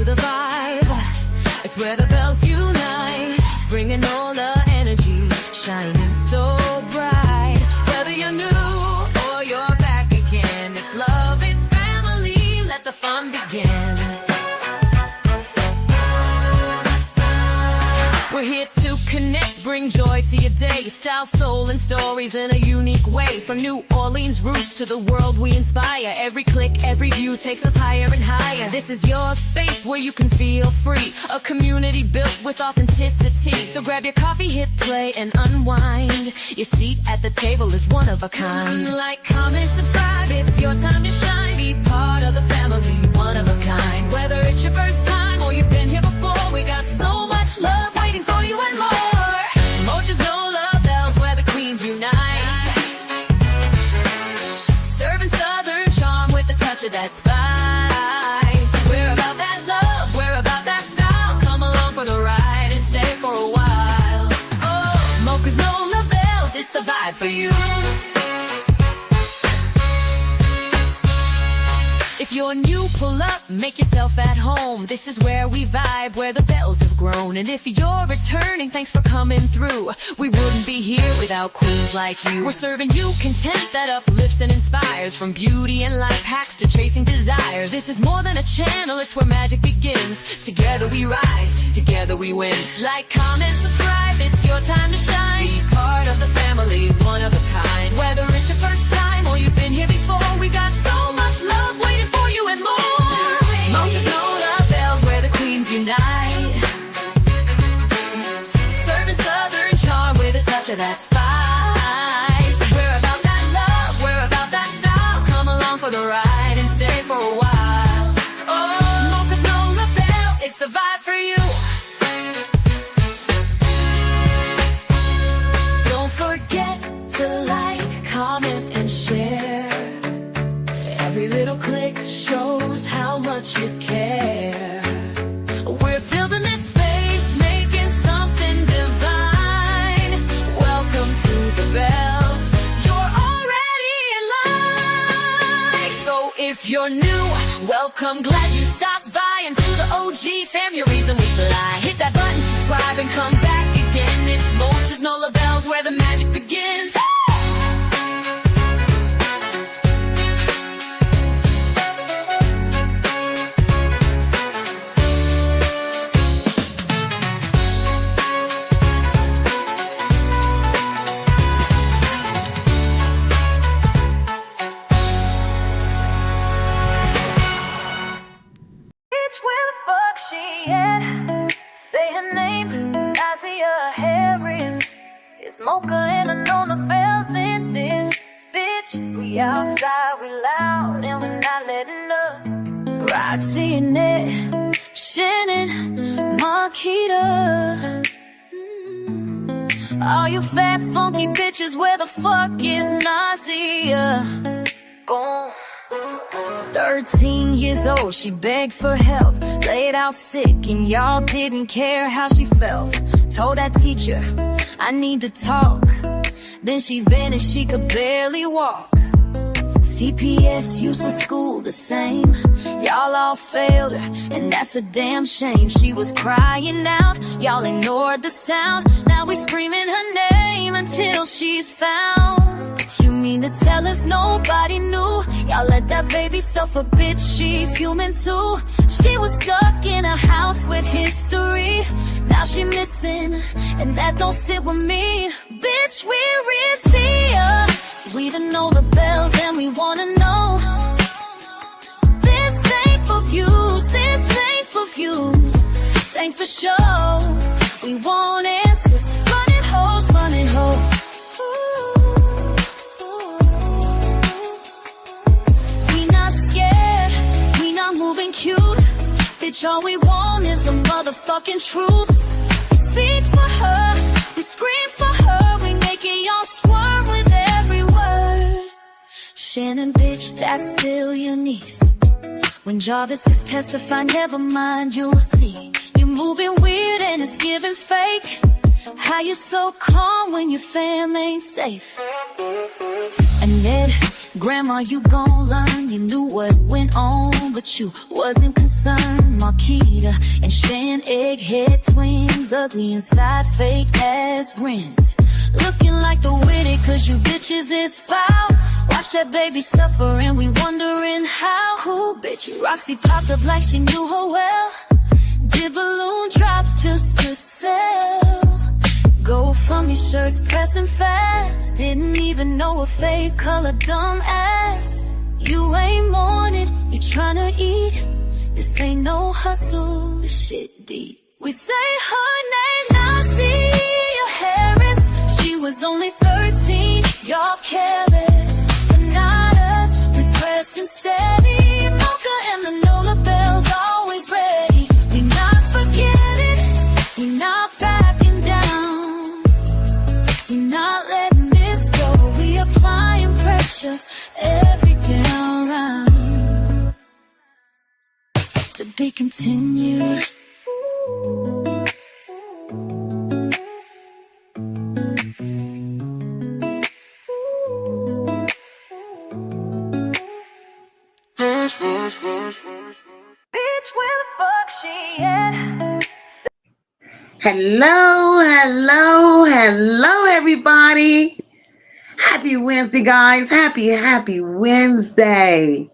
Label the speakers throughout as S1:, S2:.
S1: the vibe. It's where the bells unite, bringing all the energy, shining so bright. Whether you're new or you're back again, it's love, it's family, let the fun begin. We're here to connect, bring joy to your day. Style, soul, and stories in a unique way. From New Orleans roots to the world we inspire. Every click, every view takes us higher and higher. This is your space where you can feel free. A community built with authenticity. So grab your coffee, hit play, and unwind. Your seat at the table is one of a kind. Like, comment, subscribe, it's your time to shine. Be part of the family, one of a kind. Whether it's your first time or you've been here before, we got so much love waiting for you and more. Mocha's no love bells where the queens unite, serving southern charm with a touch of that spice. We're about that love, we're about that style. Come along for the ride and stay for a while. Oh, Mocha's no love bells, it's the vibe for you. If you're new, pull up, make yourself at home. This is where we vibe, where the bells have grown. And if you're returning, thanks for coming through. We wouldn't be here without queens like you. We're serving you content that uplifts and inspires, from beauty and life hacks to chasing desires. This is more than a channel, it's where magic begins. Together we rise, together we win. Like, comment, subscribe, it's your time to shine. Be part of the family, one of a kind. Whether it's your first time or you've been here before, we got so much love waiting for you and more. Mocha's no love bells where the queens unite, serving southern charm with a touch of that spice. We're about that love, we're about that style. Come along for the ride and stay for a while. Oh, Mocha's no love bells, it's the vibe for you. Don't forget to like, comment, and share. Every little click shows how much you care. We're building this space, making something divine. Welcome to the bells, you're already in line. So if you're new, welcome, glad you stopped by. And to the OG fam, your reason we fly. Hit that button, subscribe, and come back again. It's Mocha's no love bells where the magic begins.
S2: Where the fuck she at? Say her name, Nazia Harris. It's Mocha and I know the bells in this bitch. We outside, we loud, and we're not letting up. Roxy, Annette, Shannon, Marquita. All you fat, funky bitches, where the fuck is Nazia? Boom. 13 years old, she begged for help, laid out sick, and y'all didn't care how she felt. Told that teacher, I need to talk. Then she vanished, she could barely walk. CPS, useless school, the same. Y'all all failed her, and that's a damn shame. She was crying out, y'all ignored the sound. Now we screaming her name until she's found. You mean to tell us nobody knew? Y'all let that baby suffer, bitch, she's human too. She was stuck in a house with history. Now she missing, and that don't sit with me. Bitch, we're here. We done know the bells and we wanna know. This ain't for views, this ain't for views. This ain't for show. We want answers, running hoes, running hoes. Moving cute, bitch, all we want is the motherfucking truth. We speak for her, we scream for her, we making y'all squirm with every word. Shannon, bitch, that's still your niece. When Jarvis is testifying, never mind, you'll see. You're moving weird and it's giving fake. How you so calm when your fam ain't safe? Annette, Grandma, you gon' learn. You knew what went on, but you wasn't concerned. Marquita and Shan, egghead twins, ugly inside, fake ass grins. Looking like the witty, cause you bitches is foul. Watch that baby suffer and we wondering how. Who bitches? Roxy popped up like she knew her well. Did balloon drops just to sell. Go from your shirts pressing fast. Didn't even know a fake color, dumb ass. You ain't mourning, you tryna eat. This ain't no hustle, this shit deep. We say her name, Nasir Harris. She was only 13, y'all careless. But not us, we pressing steady. Mocha and the Nola Bells always ready. We not forgetting, we not backing down. We not letting this go, we applying pressure every down round. To be continued. Bitch, where the fuck she at?
S3: Hello, hello, hello, everybody. Happy Wednesday, guys. Happy Wednesday.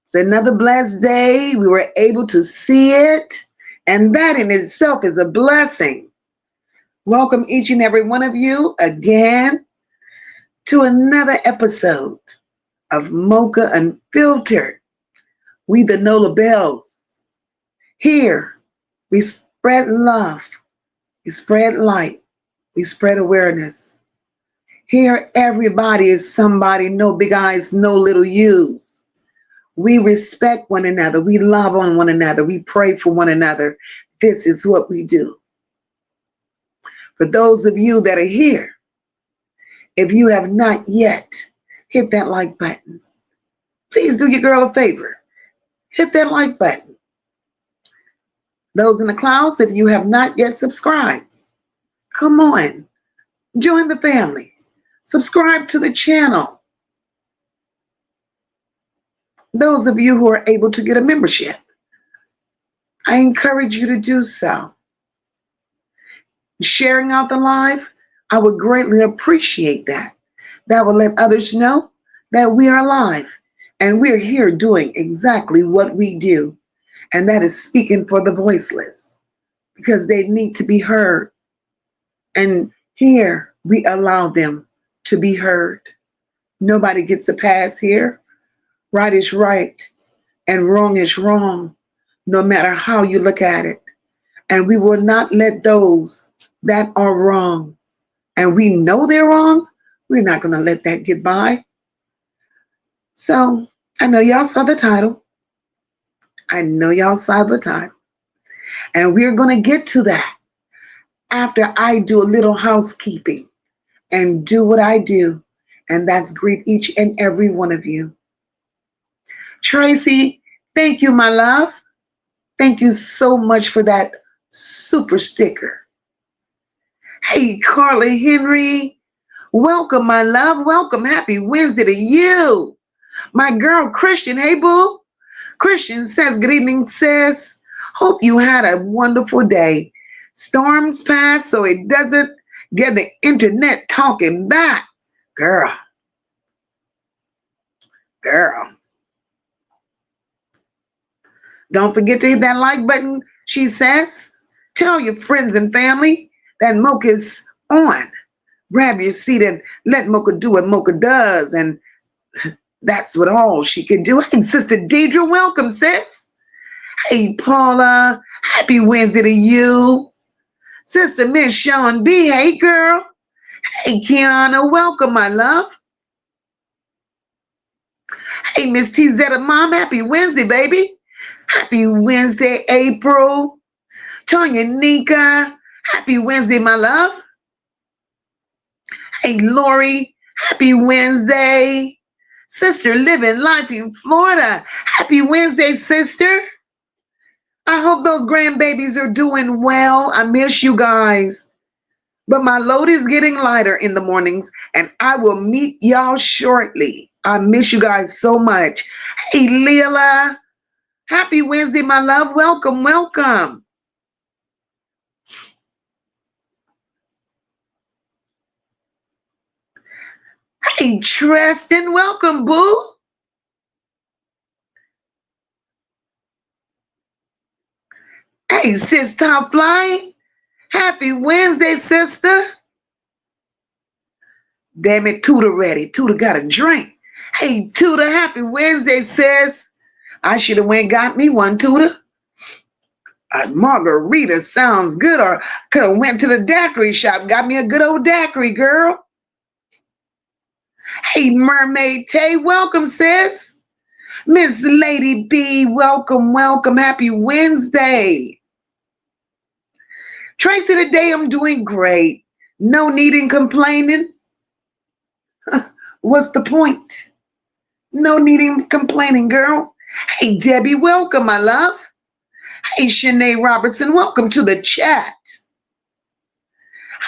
S3: It's another blessed day. We were able to see it, and that in itself is a blessing. Welcome each and every one of you again to another episode of Mocha Unfiltered. We the Nola Bells. Here, we spread love. We spread light. We spread awareness. Here, everybody is somebody, no big eyes, no little U's. We respect one another. We love on one another. We pray for one another. This is what we do. For those of you that are here, if you have not yet hit that like button, please do your girl a favor. Hit that like button. Those in the clouds, if you have not yet subscribed, come on, join the family. Subscribe to the channel. Those of you who are able to get a membership, I encourage you to do so. Sharing out the live, I would greatly appreciate that. That will let others know that we are live and we're here doing exactly what we do. And that is speaking for the voiceless because they need to be heard. And here we allow them to be heard. Nobody gets a pass here. Right is right and wrong is wrong, no matter how you look at it. And we will not let those that are wrong, and we know they're wrong, we're not going to let that get by. So I know y'all saw the title. And we're going to get to that after I do a little housekeeping and do what I do. And that's greet each and every one of you. Tracy, thank you, my love. Thank you so much for that super sticker. Hey, Carla Henry, welcome, my love. Welcome. Happy Wednesday to you. My girl, Christian. Hey, boo. Christian says, good evening, sis. Hope you had a wonderful day. Storms pass so it doesn't get the internet talking back. Girl. Don't forget to hit that like button, she says. Tell your friends and family that Mocha's on. Grab your seat and let Mocha do what Mocha does. And that's what all she can do. Hey, Sister Deidre, welcome, sis. Hey, Paula, happy Wednesday to you. Sister Miss Sean B, hey, girl. Hey, Kiana, welcome, my love. Hey, Miss T Zeta Mom, happy Wednesday, baby. Happy Wednesday, April. Tonya Nika, happy Wednesday, my love. Hey, Lori, happy Wednesday. Sister living life in Florida. Happy Wednesday, sister. I hope those grandbabies are doing well. I miss you guys. But my load is getting lighter in the mornings, and I will meet y'all shortly. I miss you guys so much. Hey, Leela. Happy Wednesday, my love. Welcome, welcome. Hey, Tristan. Welcome, boo. Hey, sis, top flying. Happy Wednesday, sister. Damn it, Tuda ready. Tuda got a drink. Hey, Tuda, happy Wednesday, sis. I should have went and got me one, Tuda. A margarita sounds good, or could have went to the daiquiri shop, got me a good old daiquiri, girl. Hey, Mermaid Tay, welcome, sis. Miss Lady B, welcome, welcome. Happy Wednesday. Tracy, today I'm doing great. No needing complaining. What's the point? No needing complaining, girl. Hey, Debbie, welcome, my love. Hey, Shanae Robertson, welcome to the chat.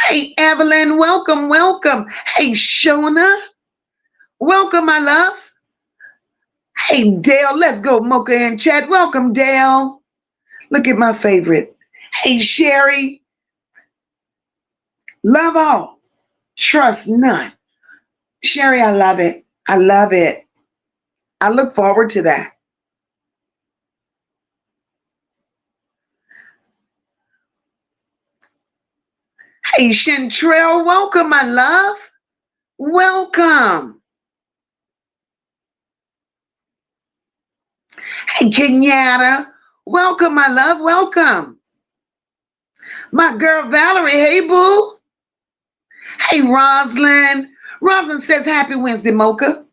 S3: Hey, Evelyn, welcome, welcome. Hey, Shona, welcome, my love. Hey, Dale, let's go, Mocha and chat. Welcome, Dale. Look at my favorite. Hey, Sherry, love all, trust none. Sherry, I love it. I love it. I look forward to that. Hey, Chantrell, welcome, my love. Welcome. Hey, Kenyatta, welcome, my love. Welcome. My girl Valerie, hey, boo. Hey, Roslyn. Roslyn says, Happy Wednesday, Mocha.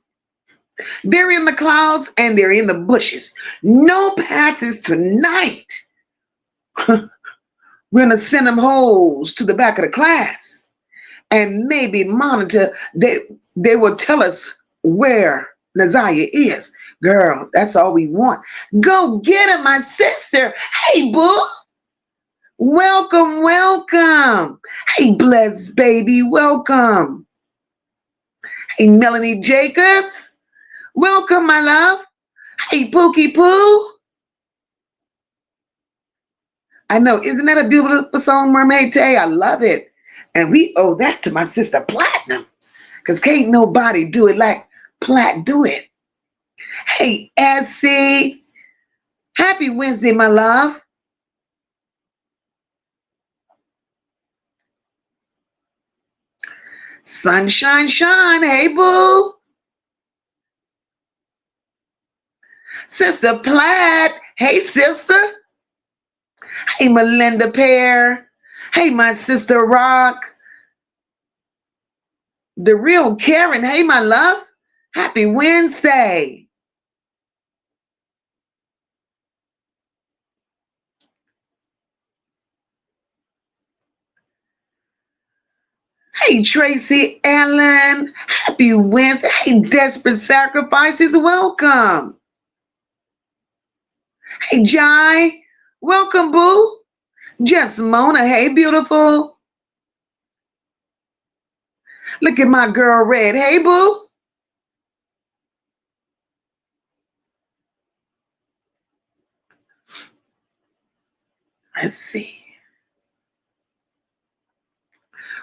S3: They're in the clouds and they're in the bushes. No passes tonight. We're going to send them hoes to the back of the class and maybe monitor. They will tell us where Naziah is. Girl, that's all we want. Go get her, my sister. Hey, boo. Welcome, welcome. Hey, blessed baby, welcome. Hey, Melanie Jacobs, welcome, my love. Hey, Pookie Poo. I know, isn't that a beautiful song, Mermaid Tay? I love it. And we owe that to my sister Platinum, because can't nobody do it like Plat do it. Hey, Essie, happy Wednesday, my love. Sunshine Shine, hey, boo. Sister Platt, hey, sister. Hey, Melinda Pear. Hey, my sister Rock. The real Karen. Hey, my love. Happy Wednesday. Hey, Tracy Allen. Happy Wednesday. Hey, Desperate Sacrifices. Welcome. Hey, Jai. Welcome, boo. Just Mona. Hey, beautiful. Look at my girl Red. Hey, boo. Let's see.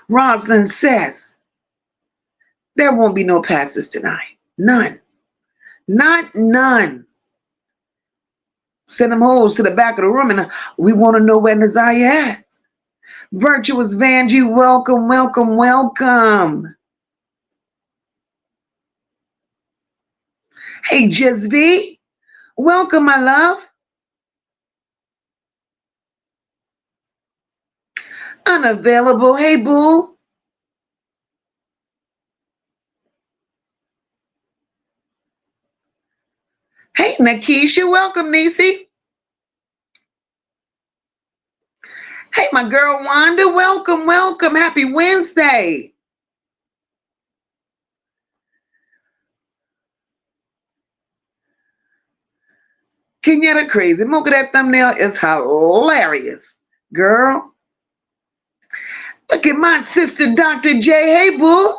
S3: Rosalind says, there won't be no passes tonight. None. Not none. Send them hoes to the back of the room and we want to know where Naziah at. Virtuous Vanjie, welcome, welcome, welcome. Hey, Just V, welcome, my love. Unavailable, hey, boo. Hey, Nakisha, welcome, Niecy. Hey, my girl Wanda, welcome, welcome. Happy Wednesday. Kenyatta crazy. Mocha, that thumbnail is hilarious. Girl. Look at my sister, Dr. J. Hey, boo.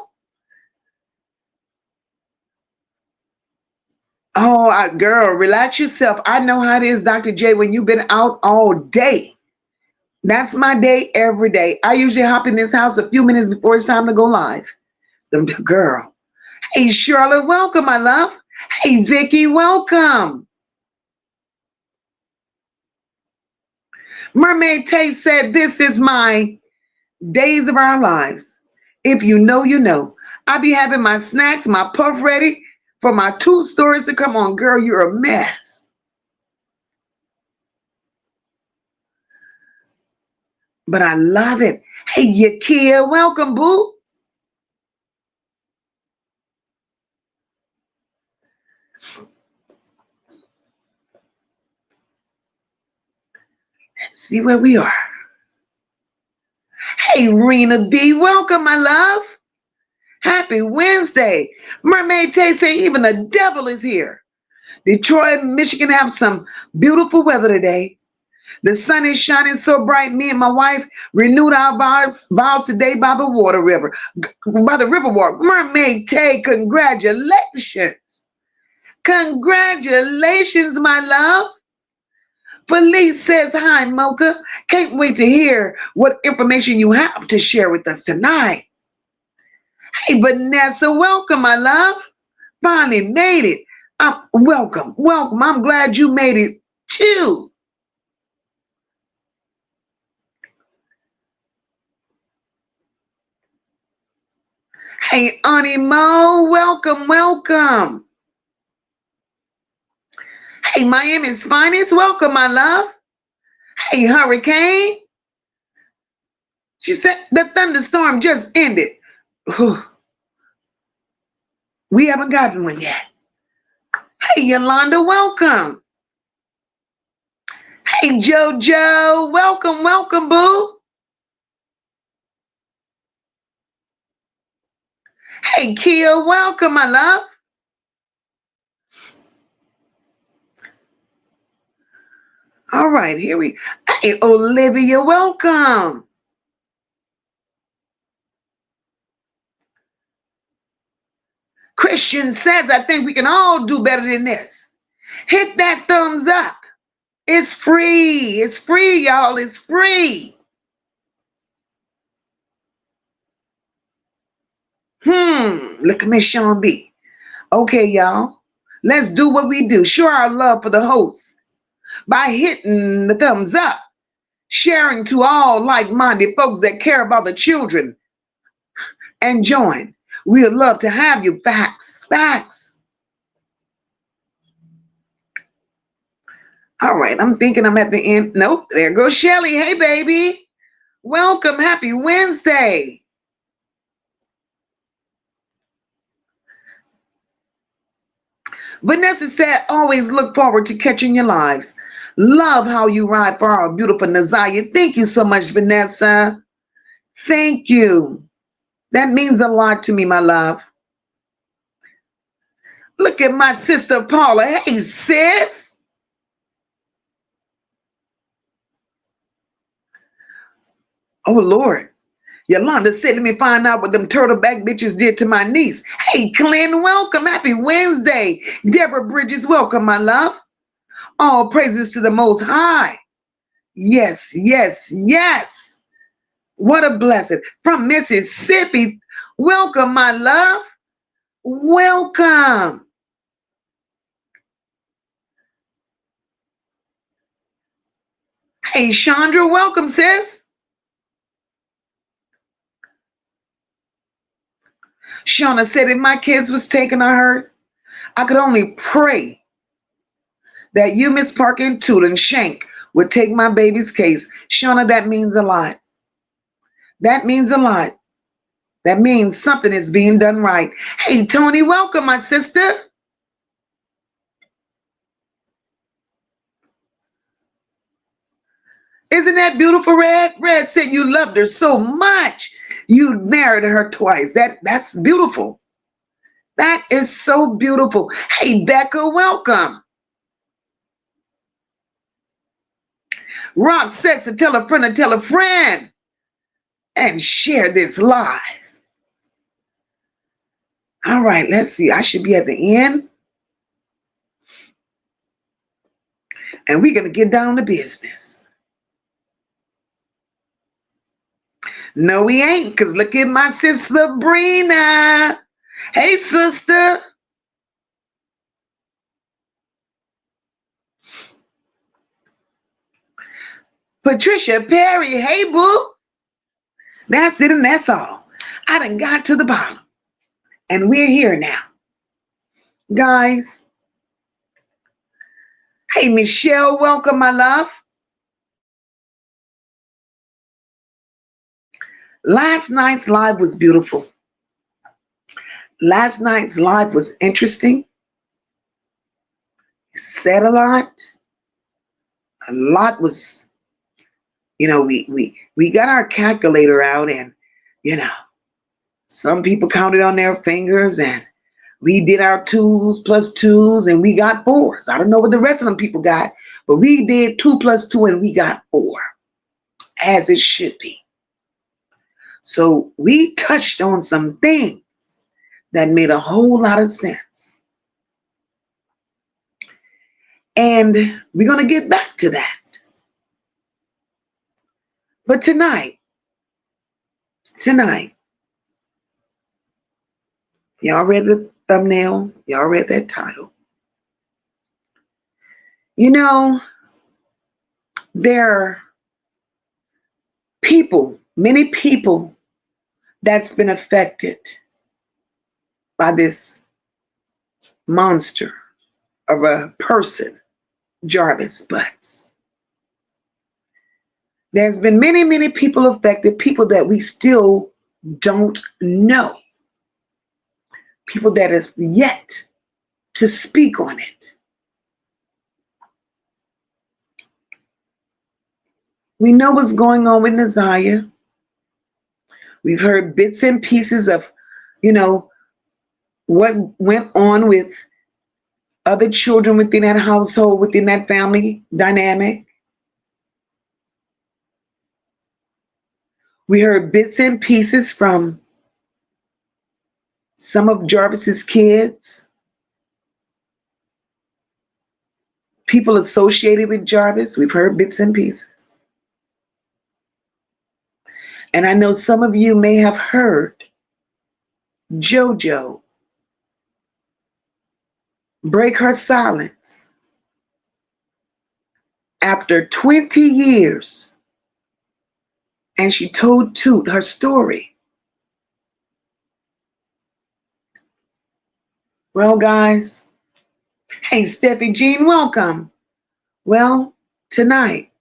S3: Oh, girl, relax yourself. I know how it is, Dr. J, when you've been out all day. That's my day every day. I usually hop in this house a few minutes before it's time to go live. The girl. Hey, Charlotte, welcome, my love. Hey, Vicky, welcome. Mermaid Tay said, this is my days of our lives. If you know, you know. I be having my snacks, my puff ready for my 2 stories to come on. Girl, you're a mess. But I love it. Hey, Yakia, welcome, boo. Let's see where we are. Hey, Rena B, welcome, my love. Happy Wednesday. Mermaid Tay say even the devil is here. Detroit, Michigan have some beautiful weather today. The sun is shining so bright. Me and my wife renewed our vows today by the water river, by the river walk. Mermaid Tay, congratulations. Congratulations, my love. Felice says, hi, Mocha. Can't wait to hear what information you have to share with us tonight. Hey, Vanessa, welcome, my love. Finally made it. Welcome, welcome. I'm glad you made it too. Hey, Auntie Mo, welcome, welcome. Hey, Miami's finest, welcome, my love. Hey, Hurricane. She said the thunderstorm just ended. We haven't gotten one yet. Hey, Yolanda, welcome. Hey, Jojo, welcome, welcome, boo. Hey, Kia, welcome, my love. All right, here we. Hey, Olivia, welcome. Christian says, I think we can all do better than this. Hit that thumbs up. It's free. It's free, y'all. It's free. Look at Miss Sean B. Okay, y'all. Let's do what we do. Show our love for the host by hitting the thumbs up, sharing to all like-minded folks that care about the children, and join. We'd love to have you. Facts, facts. All right, I'm thinking I'm at the end. Nope, there goes Shelly. Hey, baby. Welcome. Happy Wednesday. Vanessa said, always look forward to catching your lives. Love how you ride for our beautiful Nazaya. Thank you so much, Vanessa. Thank you. That means a lot to me, my love. Look at my sister Paula. Hey, sis. Oh, Lord. Yolanda said, let me find out what them turtleback bitches did to my niece. Hey, Glenn, welcome. Happy Wednesday. Deborah Bridges, welcome, my love. All praises to the Most High. Yes, yes, yes. What a blessing. From Mississippi, welcome, my love. Welcome. Hey, Chandra, welcome, sis. Shauna said, if my kids was taken or hurt, I could only pray that you, Miss Parker and Toot and Shank, would take my baby's case. Shauna, that means a lot. That means a lot. That means something is being done right. Hey, Tony, welcome, my sister. Isn't that beautiful, Red? Red said you loved her so much. You married her twice. That's beautiful. That is so beautiful. Hey, Becca, welcome. Rock says to tell a friend, and share this live. All right, let's see. I should be at the end. And we're going to get down to business. No, we ain't, because look at my sister Sabrina. Hey, sister. Patricia Perry. Hey, boo. That's it, and that's all. I done got to the bottom. And we're here now. Guys. Hey, Michelle. Welcome, my love. Last night's live was beautiful. Last night's live was interesting. Said a lot. A lot was, we got our calculator out, and some people counted on their fingers, and we did our 2s plus 2s, and we got 4s. I don't know what the rest of them people got, but we did 2 plus 2 and we got 4, as it should be. So we touched on some things that made a whole lot of sense. And we're going to get back to that. But tonight, y'all read the thumbnail, y'all read that title. There are many people that's been affected by this monster of a person, Jarvis Butts. There's been many, many people affected, people that we still don't know, people that have yet to speak on it. We know what's going on with Naziah. We've heard bits and pieces of, what went on with other children within that household, within that family dynamic. We heard bits and pieces from some of Jarvis's kids, people associated with Jarvis. We've heard bits and pieces. And I know some of you may have heard Jojo break her silence after 20 years. And she told Toot her story. Well, guys, hey, Steffi Jean, welcome. Well, tonight,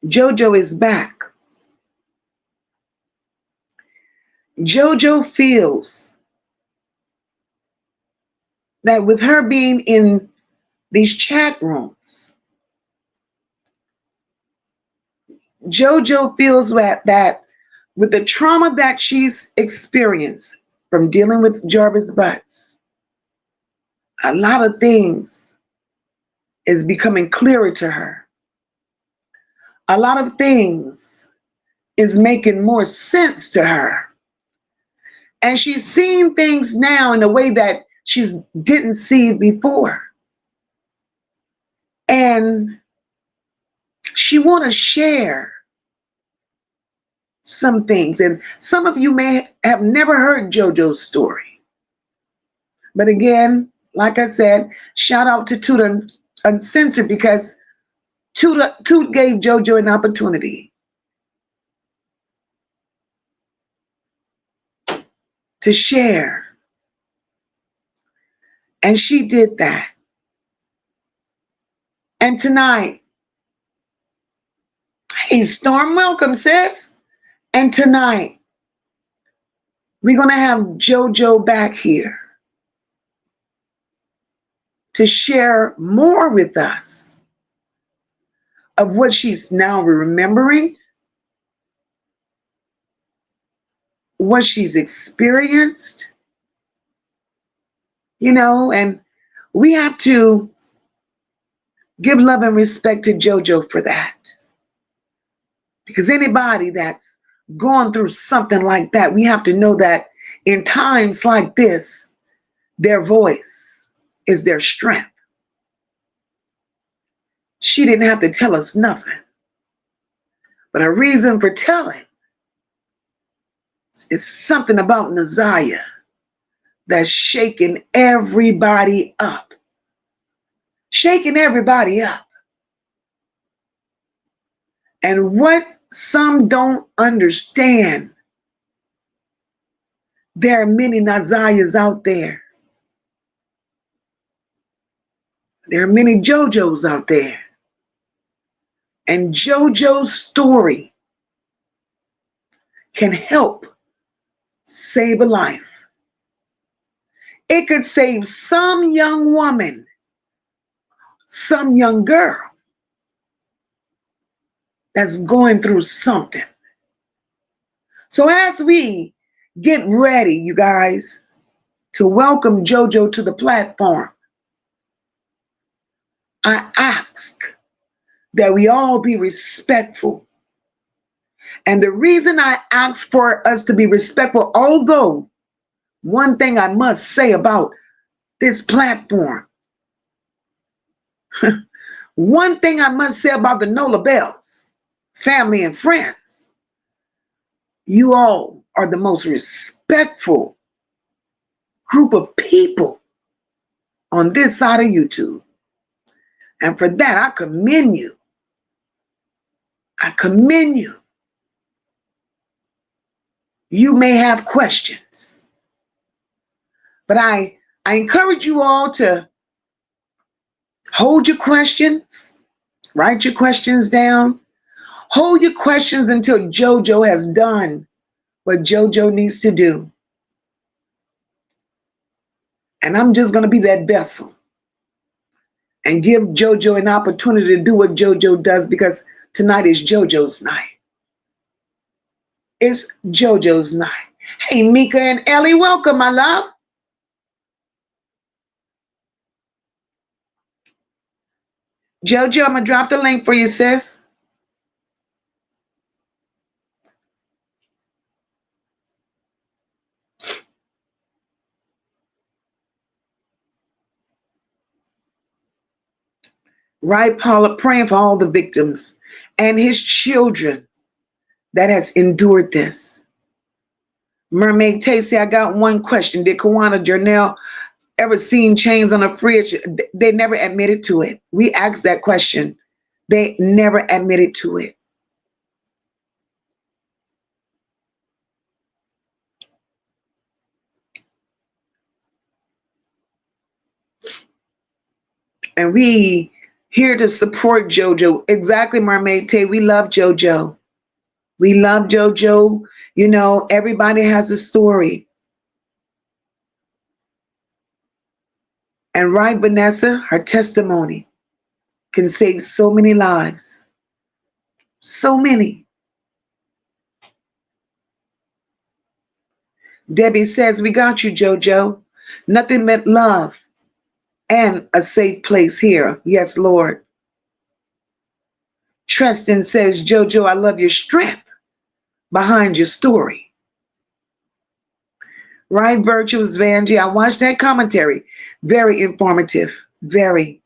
S3: Jojo is back. Jojo feels that with her being in these chat rooms, Jojo feels that with the trauma that she's experienced from dealing with Jarvis Butts, a lot of things is becoming clearer to her. A lot of things is making more sense to her. And she's seeing things now in a way that she didn't see before. And she want to share some things. And some of you may have never heard Jojo's story. But again, like I said, shout out to Toot Uncensored, because Toot gave Jojo an opportunity to share. And she did that. And tonight, hey, Storm, welcome, sis. And tonight, we're going to have Jojo back here to share more with us of what she's now remembering, what she's experienced, and we have to give love and respect to Jojo for that. Because anybody that's gone through something like that, we have to know that in times like this, their voice is their strength. She didn't have to tell us nothing. But a reason for telling is something about Naziah that's shaking everybody up. Shaking everybody up. And what some don't understand, there are many Naziahs out there. There are many Jojos out there. And Jojo's story can help save a life. It could save some young woman, some young girl that's going through something. So as we get ready, you guys, to welcome Jojo to the platform, I ask that we all be respectful. And the reason I ask for us to be respectful, although one thing I must say about this platform, one thing I must say about the Nola Bells, family and friends, you all are the most respectful group of people on this side of YouTube. And for that, I commend you. I commend you. You may have questions, but I encourage you all to hold your questions, write your questions down, hold your questions until Jojo has done what Jojo needs to do. And I'm just going to be that vessel and give Jojo an opportunity to do what Jojo does, because tonight is Jojo's night. It's Jojo's night. Hey, Mika and Ellie, welcome, my love. Jojo, I'm going to drop the link for you, sis. Right, Paula, praying for all the victims and his children that has endured this. Mermaid Tasty, I got one question. Did Kawana Janelle ever seen chains on a fridge? They never admitted to it. We asked that question. They never admitted to it. And we here to support Jojo. Exactly, Mermaid Tay. We love Jojo. We love Jojo. You know, everybody has a story. And right, Vanessa, her testimony can save so many lives. So many. Debbie says, we got you, Jojo. Nothing but love and a safe place here. Yes, Lord. Tristan says, Jojo, I love your strength behind your story. Right, Virtuous Vanjie, I watched that commentary. Very informative. Very.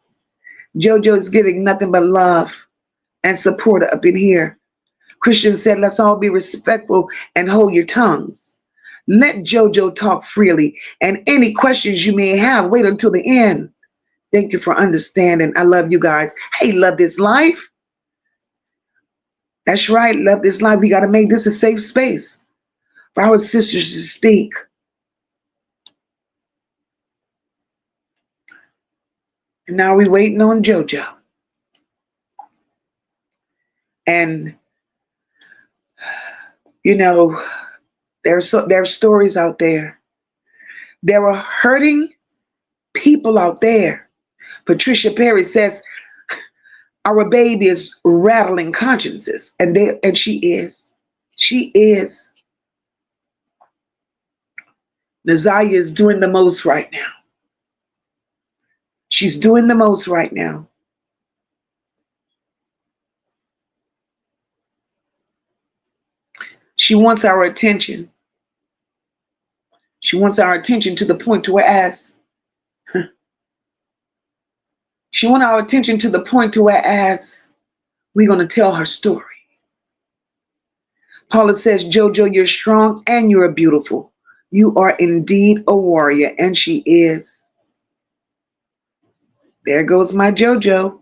S3: Jojo is getting nothing but love and support up in here. Christian said, let's all be respectful and hold your tongues. Let Jojo talk freely. And any questions you may have, wait until the end. Thank you for understanding. I love you guys. Hey, love this life. That's right. Love this life. We got to make this a safe space for our sisters to speak. And now we're waiting on Jojo. And, you know, there's stories out there. There are hurting people out there. Patricia Perry says, our baby is rattling consciences. And she is. She is. Naziah is doing the most right now. She's doing the most right now. She wants our attention. She wants our attention to the point to where as She want our attention to the point to where as we're going to tell her story. Paula says, Jojo, you're strong and you're beautiful. You are indeed a warrior. And she is. There goes my Jojo.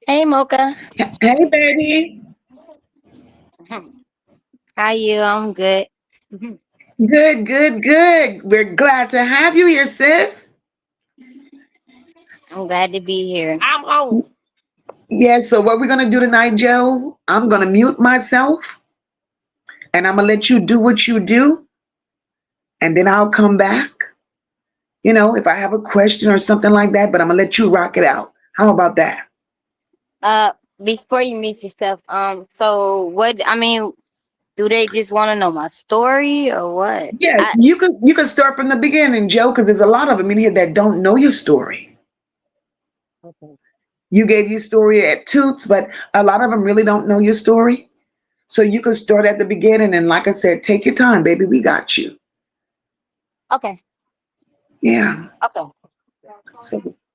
S4: Hey Mocha.
S3: Hey, baby.
S4: How you? I'm good.
S3: Good, good, good. We're glad to have you here, sis.
S4: I'm glad to be here. I'm home.
S3: Yeah, so what we're going to do tonight, Joe, I'm going to mute myself and I'm going to let you do what you do. And then I'll come back, if I have a question or something like that, but I'm going to let you rock it out. How about that?
S4: Uh Before you meet yourself, so what I mean, do they just want to know my story or what?
S3: Yeah, you could start from the beginning, Joe, because there's a lot of them in here that don't know your story.
S4: Okay.
S3: You gave your story at Toots, but a lot of them really don't know your story. So you could start at the beginning, and like I said, take your time, baby. We got you.
S4: Okay.
S3: Yeah.
S4: Okay.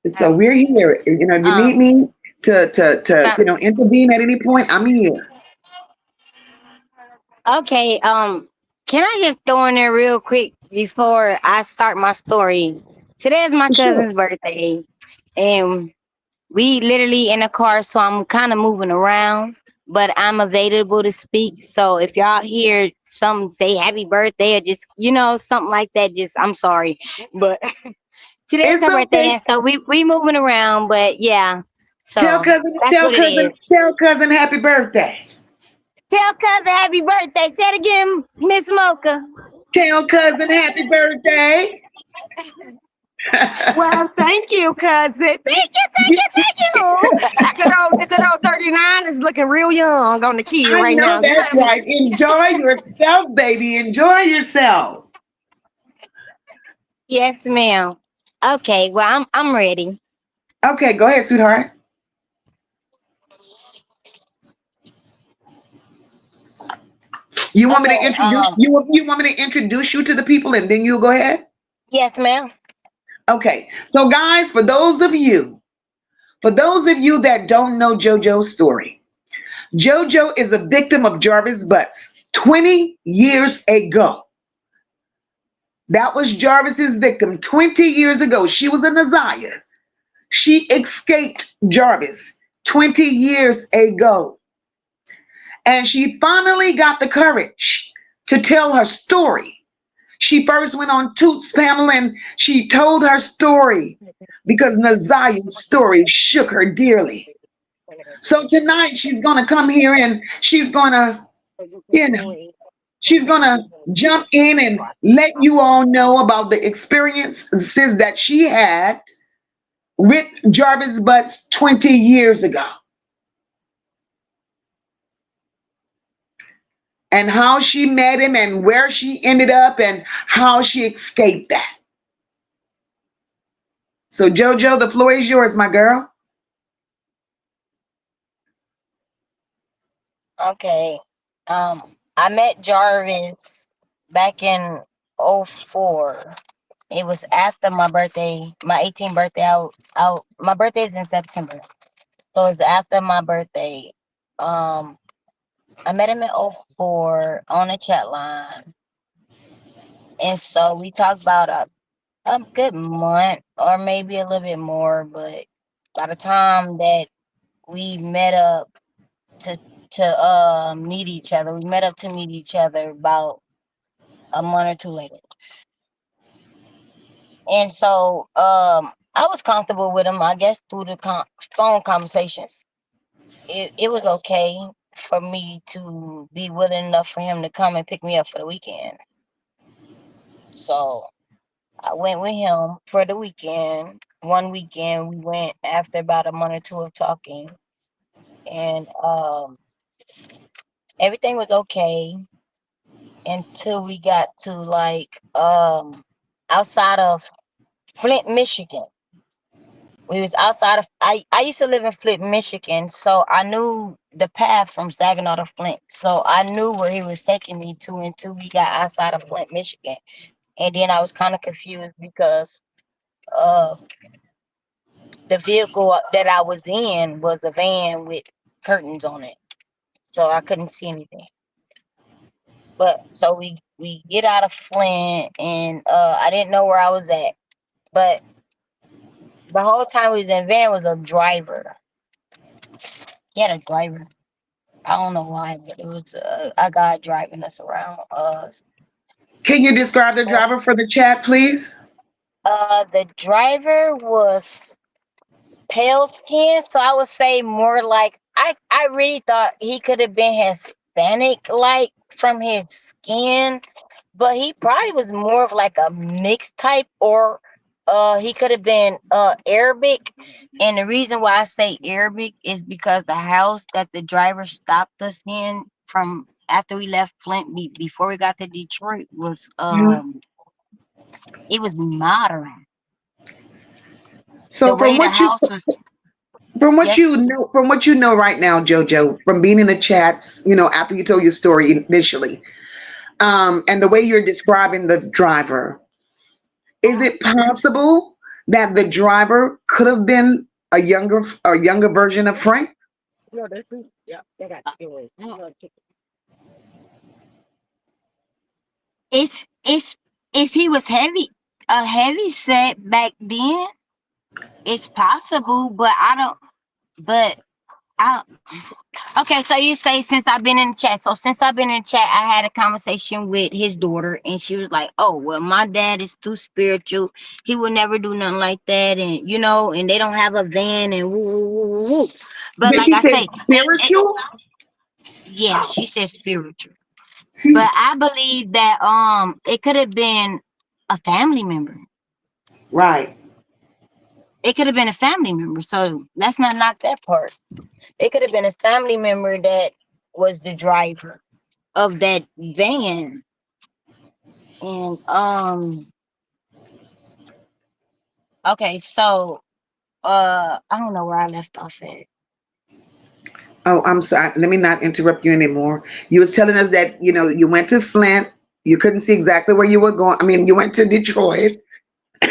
S3: So we're here. If you need
S4: Um
S3: me to
S4: can,
S3: intervene at any point, I'm here.
S4: okay, can I just throw in there real quick before I start my story? Today is my
S3: Sure.
S4: cousin's birthday, and we literally in a car, so I'm kind of moving around, but I'm available to speak. So if y'all hear some say happy birthday or just something like that, just I'm sorry, but today's
S3: It's
S4: her birthday,
S3: okay.
S4: and so we moving around. But yeah,
S3: Tell
S4: so
S3: cousin,
S4: that's
S3: tell
S4: what it
S3: cousin,
S4: is.
S3: tell cousin happy birthday.
S4: Tell cousin happy birthday. Say it again, Miss Mocha.
S3: Tell cousin happy birthday.
S4: Well, thank you, cousin. Thank you. The good old 39 is looking real young on the kid
S3: I
S4: right
S3: know
S4: now.
S3: that's right. Enjoy yourself, baby. Enjoy yourself.
S4: Yes, ma'am. Okay, well, I'm ready.
S3: Okay, go ahead, sweetheart. You want me to
S4: Okay,
S3: introduce you want me to introduce you to the people and then you go ahead?
S4: yes, ma'am.
S3: Okay. So guys, for those of you that don't know JoJo's story, JoJo is a victim of Jarvis Butts 20 years ago. That was Jarvis's victim 20 years ago. She was a Naziah. She escaped Jarvis 20 years ago. And she finally got the courage to tell her story. She first went on Toot's panel and she told her story because Naziah's story shook her dearly. So tonight she's going to come here and you know, she's going to jump in and let you all know about the experiences that she had with Jarvis Butts 20 years ago and how she met him and where she ended up and how she escaped that. So, JoJo, the floor is yours, my girl.
S4: Okay. I met Jarvis back in '04. It was after my birthday, my 18th birthday. My birthday is in September, so it's after my birthday. Um, I met him in '04 on a chat line, and so we talked about a good month or maybe a little bit more. But by the time that we met up to meet each other, we met up to meet each other about a month or two later. And so I was comfortable with him, I guess, through the phone conversations. It was okay for me to be willing enough for him to come and pick me up for the weekend. So I went with him for the weekend. One weekend we went after about a month or two of talking, and everything was okay until we got to like outside of Flint, Michigan. We was outside of I used to live in Flint, Michigan, so I knew the path from Saginaw to Flint. So I knew where he was taking me to until we got outside of Flint, Michigan. and then I was kind of confused because uh the vehicle that I was in was a van with curtains on it, so I couldn't see anything. But so we get out of Flint, and I didn't know where I was at, but the whole time we was in van was a driver. He had a driver. I don't know why, but it was a guy driving us around.
S3: Can you describe the driver for the chat, please?
S4: The driver was pale skin, so I would say more like I really thought he could have been Hispanic like from his skin, but he probably was more of like a mixed type, or he could have been Arabic. And the reason why I say Arabic is because the house that the driver stopped us in from after we left Flint before we got to Detroit was
S3: Mhm.
S4: it was modern. The
S3: So
S4: way the house was. Yes.
S3: from what you know right now, Jojo, from being in the chats, after you told your story initially, and the way you're describing the driver, is it possible that the driver could have been a younger version of Frank?
S4: No, that's true. Yeah, they got chicken wings. It's if he was a heavy set back then, it's possible, but I don't. But I okay. So you say since I've been in the chat. So since I've been in the chat, I had a conversation with his daughter, and she was like, "Oh, well, my dad is too spiritual. He would never do nothing like that, and and they don't have a van and woo woo woo woo woo." But
S3: Did
S4: like
S3: she
S4: I
S3: say
S4: say,
S3: spiritual?
S4: yeah, she said spiritual. But I believe that it could have been a family member.
S3: Right.
S4: It could have been a family member. So let's not knock that part. It could have been a family member that was the driver of that van. And okay, so I don't know where I left off at.
S3: Oh, I'm sorry. Let me not interrupt you anymore. You was telling us that you went to Flint. You couldn't see exactly where you were going. I mean, you went to Detroit.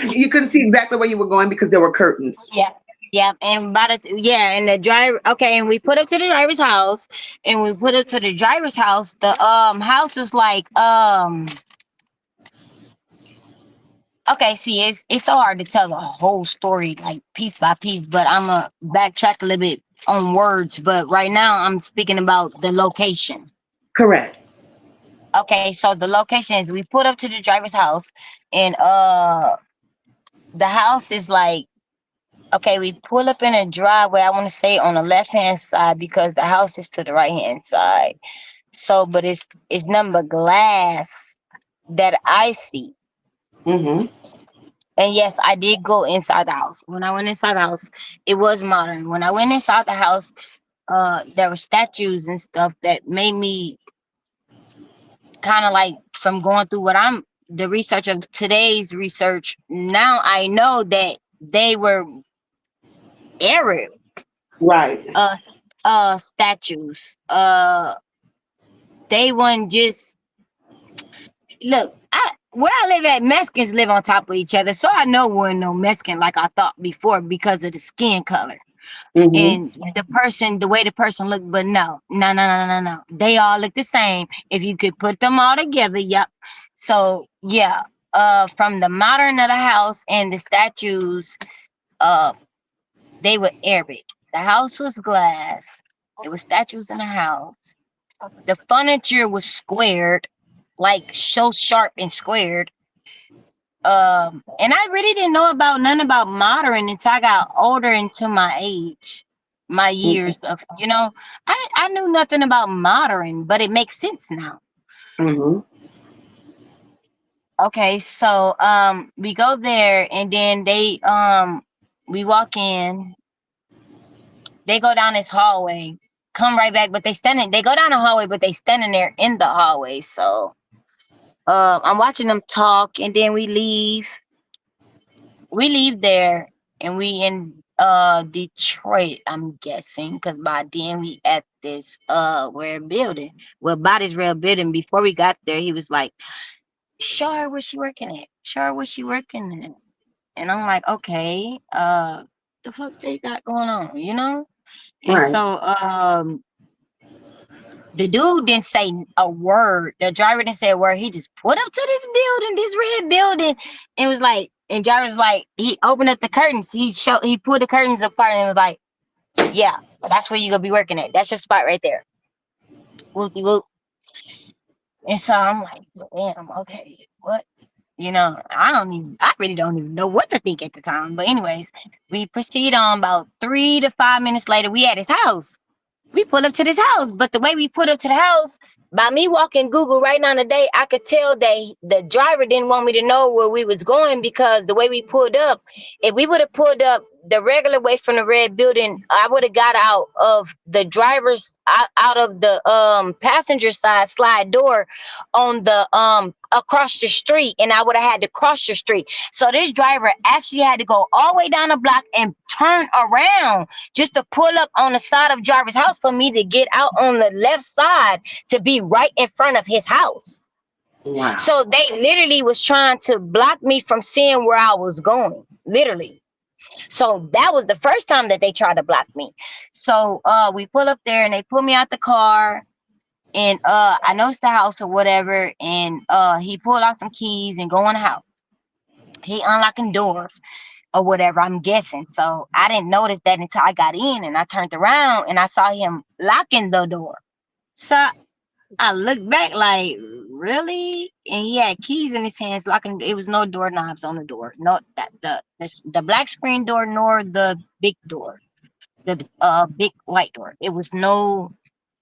S3: You couldn't see exactly where you were going because there were curtains.
S4: Yeah. Yeah, and and the driver. Okay, and we put up to the driver's house, and we put up to the driver's house. The house was like okay, see, it's so hard to tell the whole story like piece by piece, but I'm gonna backtrack a little bit on words. But right now, I'm speaking about the location.
S3: Correct.
S4: Okay, so the location is we put up to the driver's house, and the house is like okay, we pull up in a driveway. I want to say on the left hand side because the house is to the right hand side. So, but it's nothing but glass that I see.
S3: Mm-hmm.
S4: And yes, I did go inside the house. When I went inside the house, it was modern. When I went inside the house, there were statues and stuff that made me kind of like from going through what I'm the research of today's research. Now I know that they were Arab
S3: Right.
S4: uh statues. They weren't just look. I where I live at, Mexicans live on top of each other, so I know we're no Mexican like I thought before because of the skin color.
S3: Mm-hmm.
S4: And the way the person looked, but no. They all look the same. If you could put them all together, yep. So yeah, from the modern of the house and the statues, uh, they were Arabic. The house was glass. There were statues in the house. The furniture was squared, like so sharp and squared. And I really didn't know about none about modern until I got older into my age, my years of, I knew nothing about modern, but it makes sense now.
S3: Mm-hmm.
S4: Okay, so we go there and then we walk in, they go down this hallway, come right back, but they go down the hallway, but they standing there in the hallway. So I'm watching them talk and then we leave there and we in Detroit, I'm guessing, because by then we at this rare building. Well, by this rare building, before we got there, he was like, Sure, where's she working at? Sure, where's she working at? And I'm like, okay, the fuck they got going on, you know? And
S3: Right.
S4: so the dude didn't say a word. The driver didn't say a word. He just put up to this building, this red building, and was like, and driver's like, he opened up the curtains. He pulled the curtains apart and was like, yeah, that's where you gonna be working at. That's your spot right there. Whoopie whoop. And so I'm like, damn, okay, what? You know, I really don't even know what to think at the time. But anyways, we proceed on. About 3 to 5 minutes later, we at his house. We pulled up to this house, but the way we put up to the house, by me walking Google right now today, I could tell that the driver didn't want me to know where we was going, because the way we pulled up, if we would have pulled up the regular way from the red building, I would have got out of the driver's out of the passenger side slide door on the across the street, and I would have had to cross the street. So this driver actually had to go all the way down the block and turn around just to pull up on the side of Jarvis' house for me to get out on the left side to be right in front of his house.
S3: Wow.
S4: So they literally was trying to block me from seeing where I was going, literally. So that was the first time that they tried to block me. So we pull up there and they pull me out the car, and I know it's the house or whatever, and he pulled out some keys and go in the house. He unlocking doors or whatever, I'm guessing. So I didn't notice that until I got in and I turned around and I saw him locking the door. So I looked back like, really? And he had keys in his hands locking. It was no doorknobs on the door. No, that the black screen door nor the big door, the big white door. It was no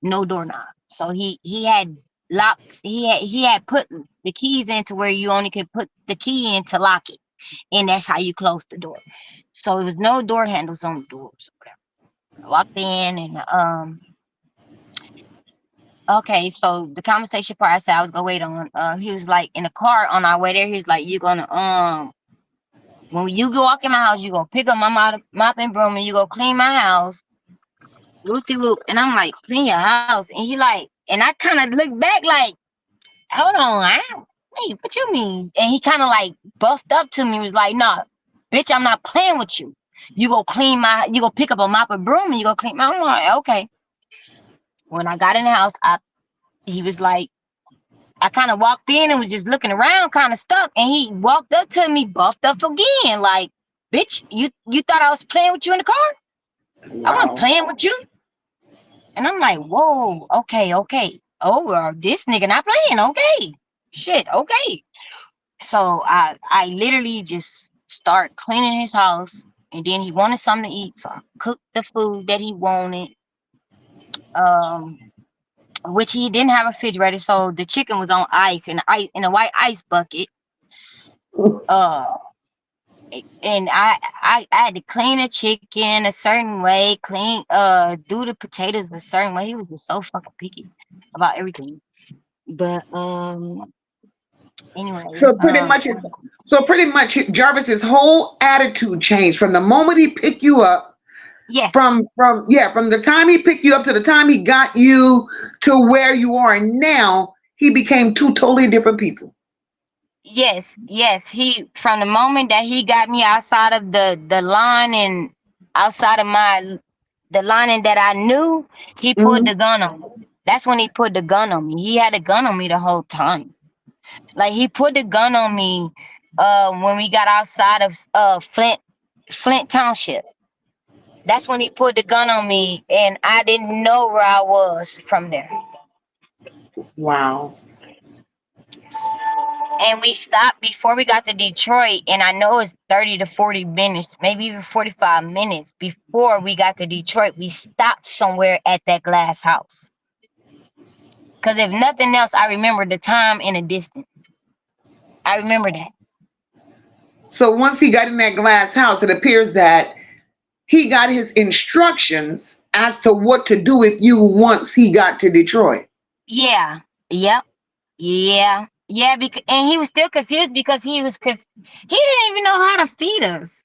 S4: doorknob. So he had locks. He had put the keys into where you only could put the key in to lock it, and that's how you close the door. So it was no door handles on the doors or whatever. I walked in and okay, so the conversation part I said I was gonna wait on. He was like in the car on our way there. He was like, "You gonna when you go walk in my house, you gonna pick up my mop and broom and you go clean my house, loopy loop." And I'm like, "Clean your house?" And he like, and I kind of looked back like, "Hold on, hey, what you mean?" And he kind of like buffed up to me. Was like, "Nah, bitch, I'm not playing with you. You go pick up a mop and broom and you go clean my." I'm like, okay. When I got in the house, he was like, I kind of walked in and was just looking around, kind of stuck. And he walked up to me, buffed up again, like, "Bitch, you thought I was playing with you in the car? I wasn't
S3: Wow.
S4: playing with you." And I'm like, whoa, okay, okay. Oh, well, this nigga not playing, okay. Shit, okay. So I literally just start cleaning his house, and then he wanted something to eat, so I cooked the food that he wanted. Um, which he didn't have a refrigerator, so the chicken was on ice in a white ice bucket. Uh, and I had to clean the chicken a certain way, do the potatoes a certain way. He was just so fucking picky about everything. But anyway,
S3: So pretty much it's so pretty much Jarvis's whole attitude changed from the moment he picked you up,
S4: yes,
S3: from the time he picked you up to the time he got you to where you are now, he became two totally different people.
S4: yes. He, from the moment that he got me outside of the line and outside of the lining that I knew, he put
S3: Hmm.
S4: the gun on me. That's when he put the gun on me. He had a gun on me the whole time. Like, he put the gun on me when we got outside of Flint Township. That's when he put the gun on me, and I didn't know where I was from there.
S3: Wow.
S4: And we stopped before we got to Detroit, and I know it's 30 to 40 minutes, maybe even 45 minutes before we got to Detroit. We stopped somewhere at that glass house. Because if nothing else, I remember the time and the distance. I remember that.
S3: So once he got in that glass house, it appears that he got his instructions as to what to do with you once he got to Detroit.
S4: Yeah. Yep. Yeah. Because, and he was still confused because he didn't even know how to feed us.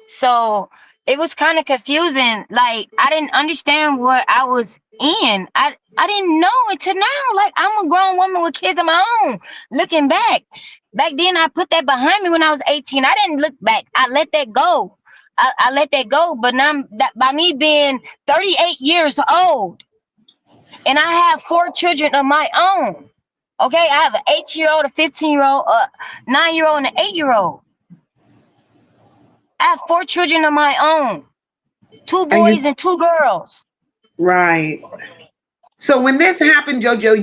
S4: So it was kind of confusing. Like I didn't understand what I was in. I didn't know until now. Like I'm a grown woman with kids of my own. Looking back then I put that behind me when I was 18. I didn't look back. I let that go. I let that go. But now that by me being 38 years old and I have four children of my own. Okay, I have an 8-year old, a 15-year old, a 9-year old, and an 8-year old. I have four children of my own. Two
S3: And you
S4: boys and two girls.
S3: right. So when this happened, Jojo,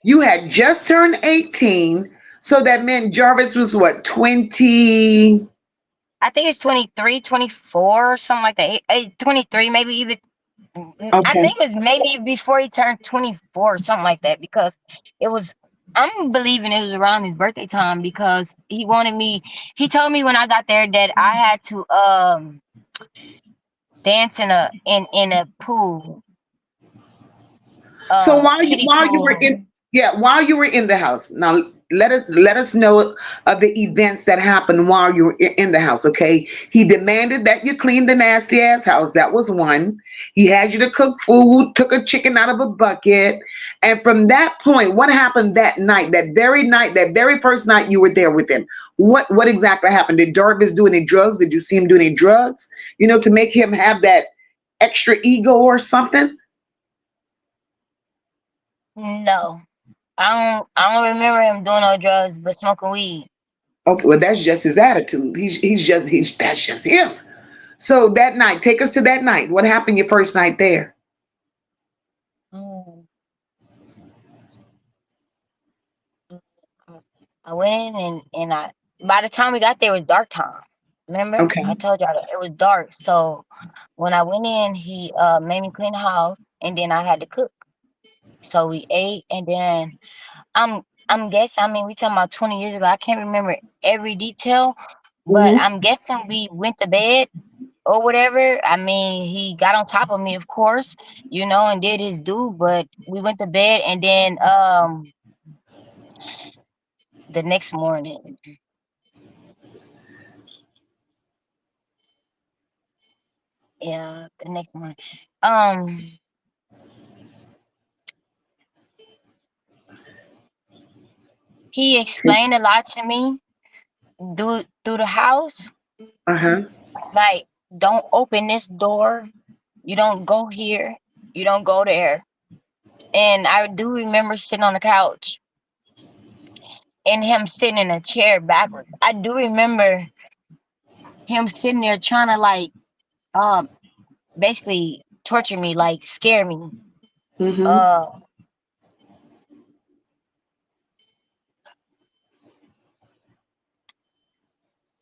S3: you had just turned 18. So that meant Jarvis was what, 20?
S4: I think it's 23, 24, or something like that. 23, maybe even. I
S3: Okay.
S4: think it was maybe before he turned 24 or something like that because it was. I'm believing it was around his birthday time because he wanted me. He told me when I got there that I had to dance in a pool,
S3: So
S4: kiddie
S3: while you were
S4: pool.
S3: in yeah, while you were in the house. Now let us know of the events that happened while you were in the house, okay? He demanded that you clean the nasty ass house. That was one. He had you to cook food, took a chicken out of a bucket. And from that point, what happened that night, that very first night you were there with him? What exactly happened? Did Jarvis do any drugs? Did you see him do any drugs? To make him have that extra ego or something?
S4: No, I don't remember him doing no drugs, but smoking weed.
S3: Okay, well, that's just his attitude. He's that's just him. So that night, take us to that night. What happened your first night there?
S4: Mm. I went in and I by the time we got there it was dark time. Remember? I
S3: Okay.
S4: told y'all that it was dark. So when I went in, he made me clean the house and then I had to cook. So we ate and then I'm guessing, I mean we talking about 20 years ago. I can't remember every detail, but
S3: Hmm.
S4: I'm guessing we went to bed or whatever. I mean, he got on top of me, of course, and did his due, but we went to bed and then the next morning. Yeah, the next morning. Um, he explained a lot to me through the house.
S3: Uh huh.
S4: Like, don't open this door. You don't go here. You don't go there. And I do remember sitting on the couch and him sitting in a chair backwards. I do remember him sitting there trying to um basically torture me, like scare me.
S3: Hmm.
S4: Uh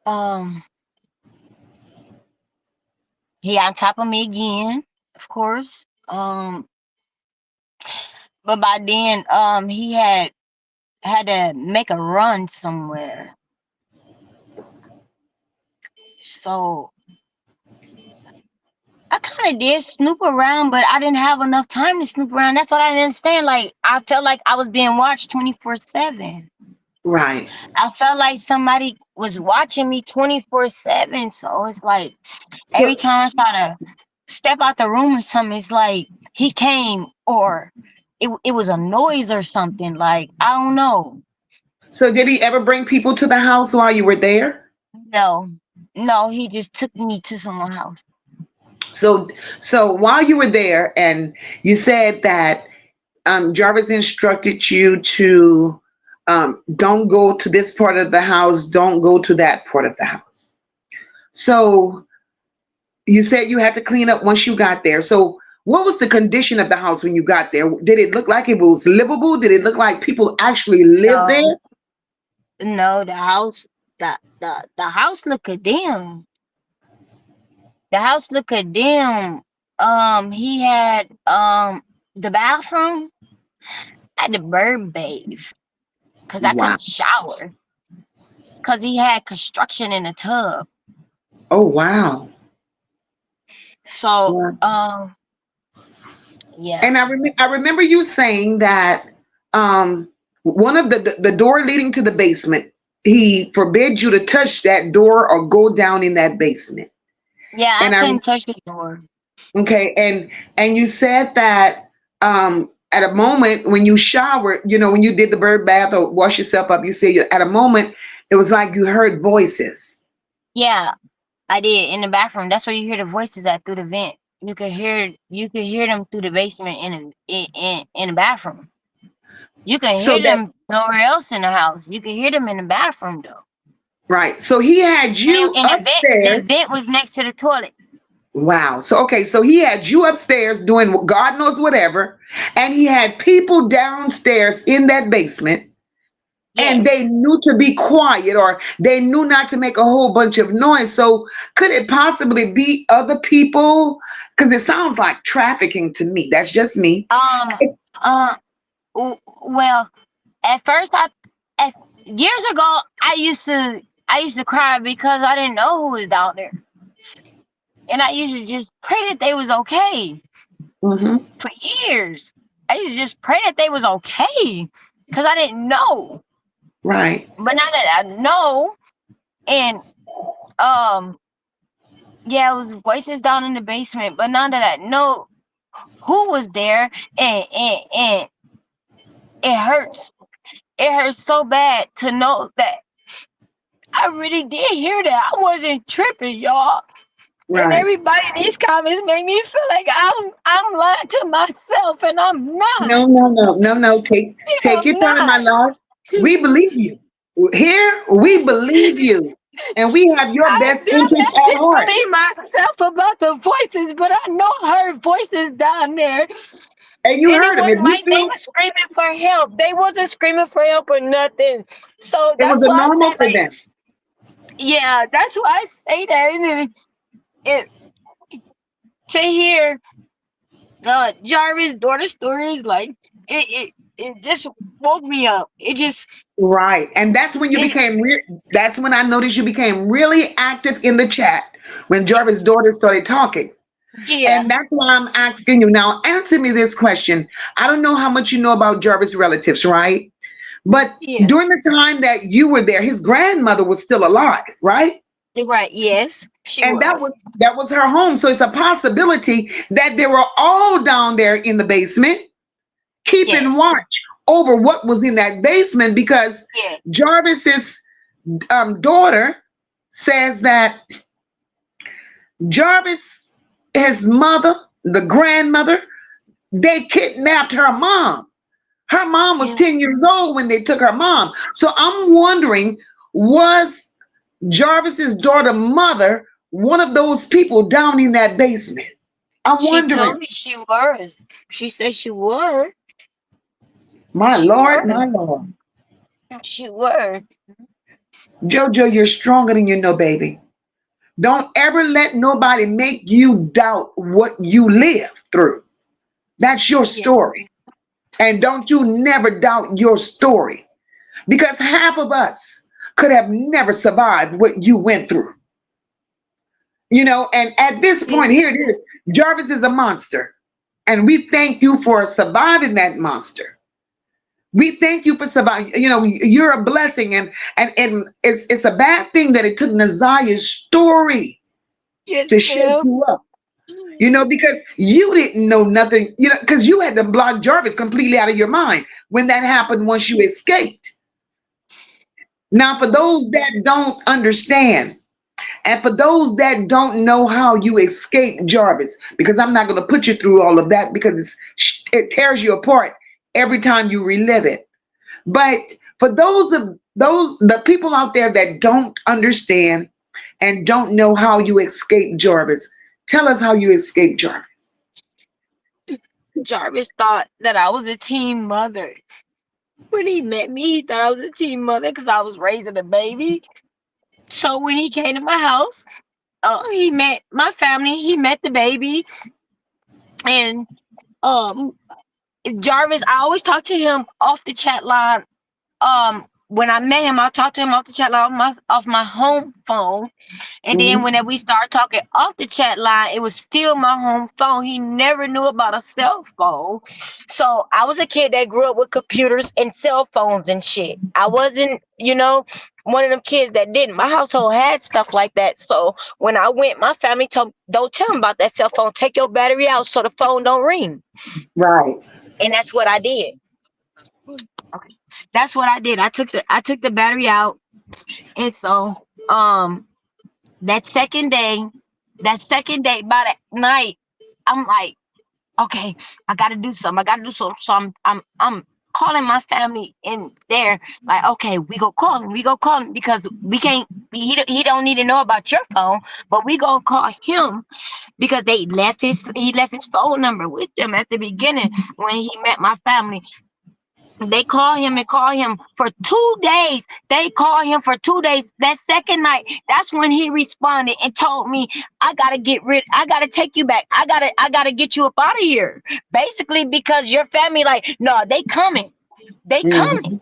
S4: um he on top of me again, of course. But by then, he had to make a run somewhere. So I kind of did snoop around, but I didn't have enough time to snoop around. That's what I didn't understand. Like I felt like I was being watched 24/7.
S3: Right.
S4: I felt like somebody was watching me 24/7. So it's like every
S3: So
S4: time I try to step out the room or something, it's like he came or it was a noise or something. Like I don't know.
S3: so did he ever bring people to the house while you were there?
S4: No, no, he just took me to someone's house.
S3: So while you were there, and you said that Jarvis instructed you to don't go to this part of the house, don't go to that part of the house. So you said you had to clean up once you got there. So what was the condition of the house when you got there? Did it look like it was livable? Did it look like people actually lived there?
S4: No, no, the house looked condemned. The house looked condemned. He had the bathroom had the bird bathe because I
S3: Wow.
S4: couldn't shower because he had construction in the tub.
S3: Oh, wow.
S4: So
S3: Wow.
S4: yeah,
S3: And I remember you saying that one of the door leading to the basement, he forbid you to touch that door or go down in that basement.
S4: Yeah, I
S3: And I
S4: couldn't touch the door.
S3: okay, and you said that at a moment when you showered, when you did the bird bath or wash yourself up, you said at a moment it was like you heard voices.
S4: Yeah, I did in the bathroom. That's where you hear the voices at through the vent. You could hear them through the basement in the bathroom. You can
S3: So
S4: hear
S3: that
S4: them nowhere else in the house. You can hear them in the bathroom though.
S3: right. So he had you
S4: And the
S3: upstairs.
S4: vent was next to the toilet.
S3: Wow. So okay, so he had you upstairs doing God knows whatever, and he had people downstairs in that basement, and they
S4: Yes.
S3: knew to be quiet or they knew not to make a whole bunch of noise. So could it possibly be other people? Because it sounds like trafficking to me. That's just me.
S4: Um. Uh. Well, at first, at, years ago, I used to cry because I didn't know who was down there, and I used to just pray that they was okay
S3: Hmm.
S4: for years. I used to just pray that they was okay because I didn't know.
S3: Right.
S4: But now that I know, and um, yeah, it was voices down in the basement. But now that I know who was there, and it hurts. It hurts so bad to know that I really did hear that. I wasn't tripping, y'all. And
S3: Right.
S4: everybody in these comments made me feel like I'm lying to myself, and I'm not.
S3: No, no, no, no, no. Take your
S4: I'm
S3: time, my
S4: not.
S3: lord. We believe you. Here, we believe you. And we have your
S4: I
S3: best interests at
S4: didn't
S3: heart.
S4: believe myself about the voices, but I know I heard voices down there.
S3: And you
S4: And it
S3: heard him. If
S4: wasn't
S3: you
S4: like they
S3: feel
S4: were screaming for help. They wasn't screaming for help or nothing. So
S3: it was
S4: that's
S3: a
S4: why I say
S3: normal for
S4: like,
S3: them.
S4: yeah, that's why I say that. And then it to hear Jarvis' daughter stories, like it just woke me up. It just
S3: Right. And that's when you
S4: it
S3: became that's when I noticed you became really active in the chat when Jarvis' daughter started talking.
S4: yeah,
S3: And that's why I'm asking you now, answer me this question. I don't know how much you know about Jarvis' relatives, right? But
S4: yeah.
S3: during the time that you were there, his grandmother was still alive, right?
S4: You're right, yes, she
S3: And that
S4: was.
S3: was that was her home. So it's a possibility that they were all down there in the basement keeping
S4: Yes.
S3: watch over what was in that basement because
S4: Yeah.
S3: Jarvis's daughter says that Jarvis, his mother, the grandmother, they kidnapped her mom. Her mom was
S4: Yeah.
S3: 10 years old when they took her mom. So I'm wondering, was Jarvis's daughter mother one of those people down in that basement? I'm
S4: She
S3: wondering.
S4: told me she was. She said she were.
S3: My
S4: She
S3: Lord,
S4: were.
S3: my Lord.
S4: She were.
S3: Jojo, you're stronger than you know, baby. Don't ever let nobody make you doubt what you live through. That's your
S4: Yeah.
S3: story. And don't you never doubt your story because half of us could have never survived what you went through. And at this
S4: Yeah.
S3: point, here it is. Jarvis is a monster. And we thank you for surviving that monster. We thank you for surviving. You're a blessing. And it's a bad thing that it took Nazaya's story
S4: Yes,
S3: to shake
S4: ma'am.
S3: you up. Because you didn't know nothing, because you had to block Jarvis completely out of your mind when that happened once you escaped. Now, for those that don't understand, and for those that don't know how you escaped Jarvis, because I'm not going to put you through all of that because it tears you apart every time you relive it. But for the people out there that don't understand and don't know how you escaped Jarvis, tell us how you escaped Jarvis.
S4: Jarvis thought that I was a teen mother. When he met me, he thought I was a teen mother because I was raising a baby. So when he came to my house, he met my family. He met the baby, and um, Jarvis. I always talk to him off the chat line. When I met him, I talked to him off the chat line off my home phone. And then
S3: Mhm.
S4: when we started talking off the chat line, it was still my home phone. He never knew about a cell phone. So I was a kid that grew up with computers and cell phones and shit. I wasn't, one of them kids that didn't. My household had stuff like that. So when I went, my family told, don't tell them about that cell phone. Take your battery out so the phone don't ring.
S3: Right.
S4: And that's what I did. Okay. That's what I did. I took the battery out. And so that second day, by that night, I'm like, okay, I gotta do something. I gotta do something. So I'm calling my family in there, like, okay, we go call him. We go call him because we can't. He don't need to know about your phone, but we gonna call him because he left his phone number with them at the beginning when he met my family. They call him and call him for 2 days. They call him for 2 days. That second night, that's when he responded and told me, I gotta take you back. I gotta get you up out of here. Basically, because your family, like, no, they coming. They
S3: Mm-hmm.
S4: coming.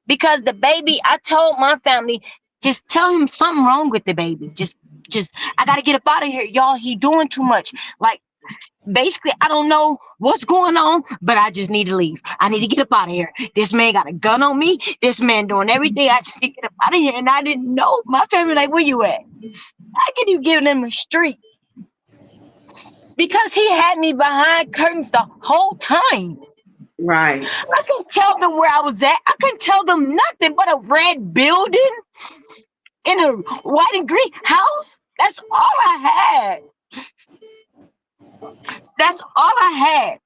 S4: Because the baby, I told my family, just tell him something wrong with the baby. Just I gotta get up out of here. Y'all, he doing too much. Like, basically, I don't know what's going on, but I just need to leave. I need to get up out of here. This man got a gun on me. This man doing everything. I just need to get up out of here. And I didn't know. My family like, where you at? How can you give them a street? Because he had me behind curtains the whole time.
S3: Right.
S4: I couldn't tell them where I was at. I couldn't tell them nothing but a red building in a white and green house. That's all I had. That's all I had.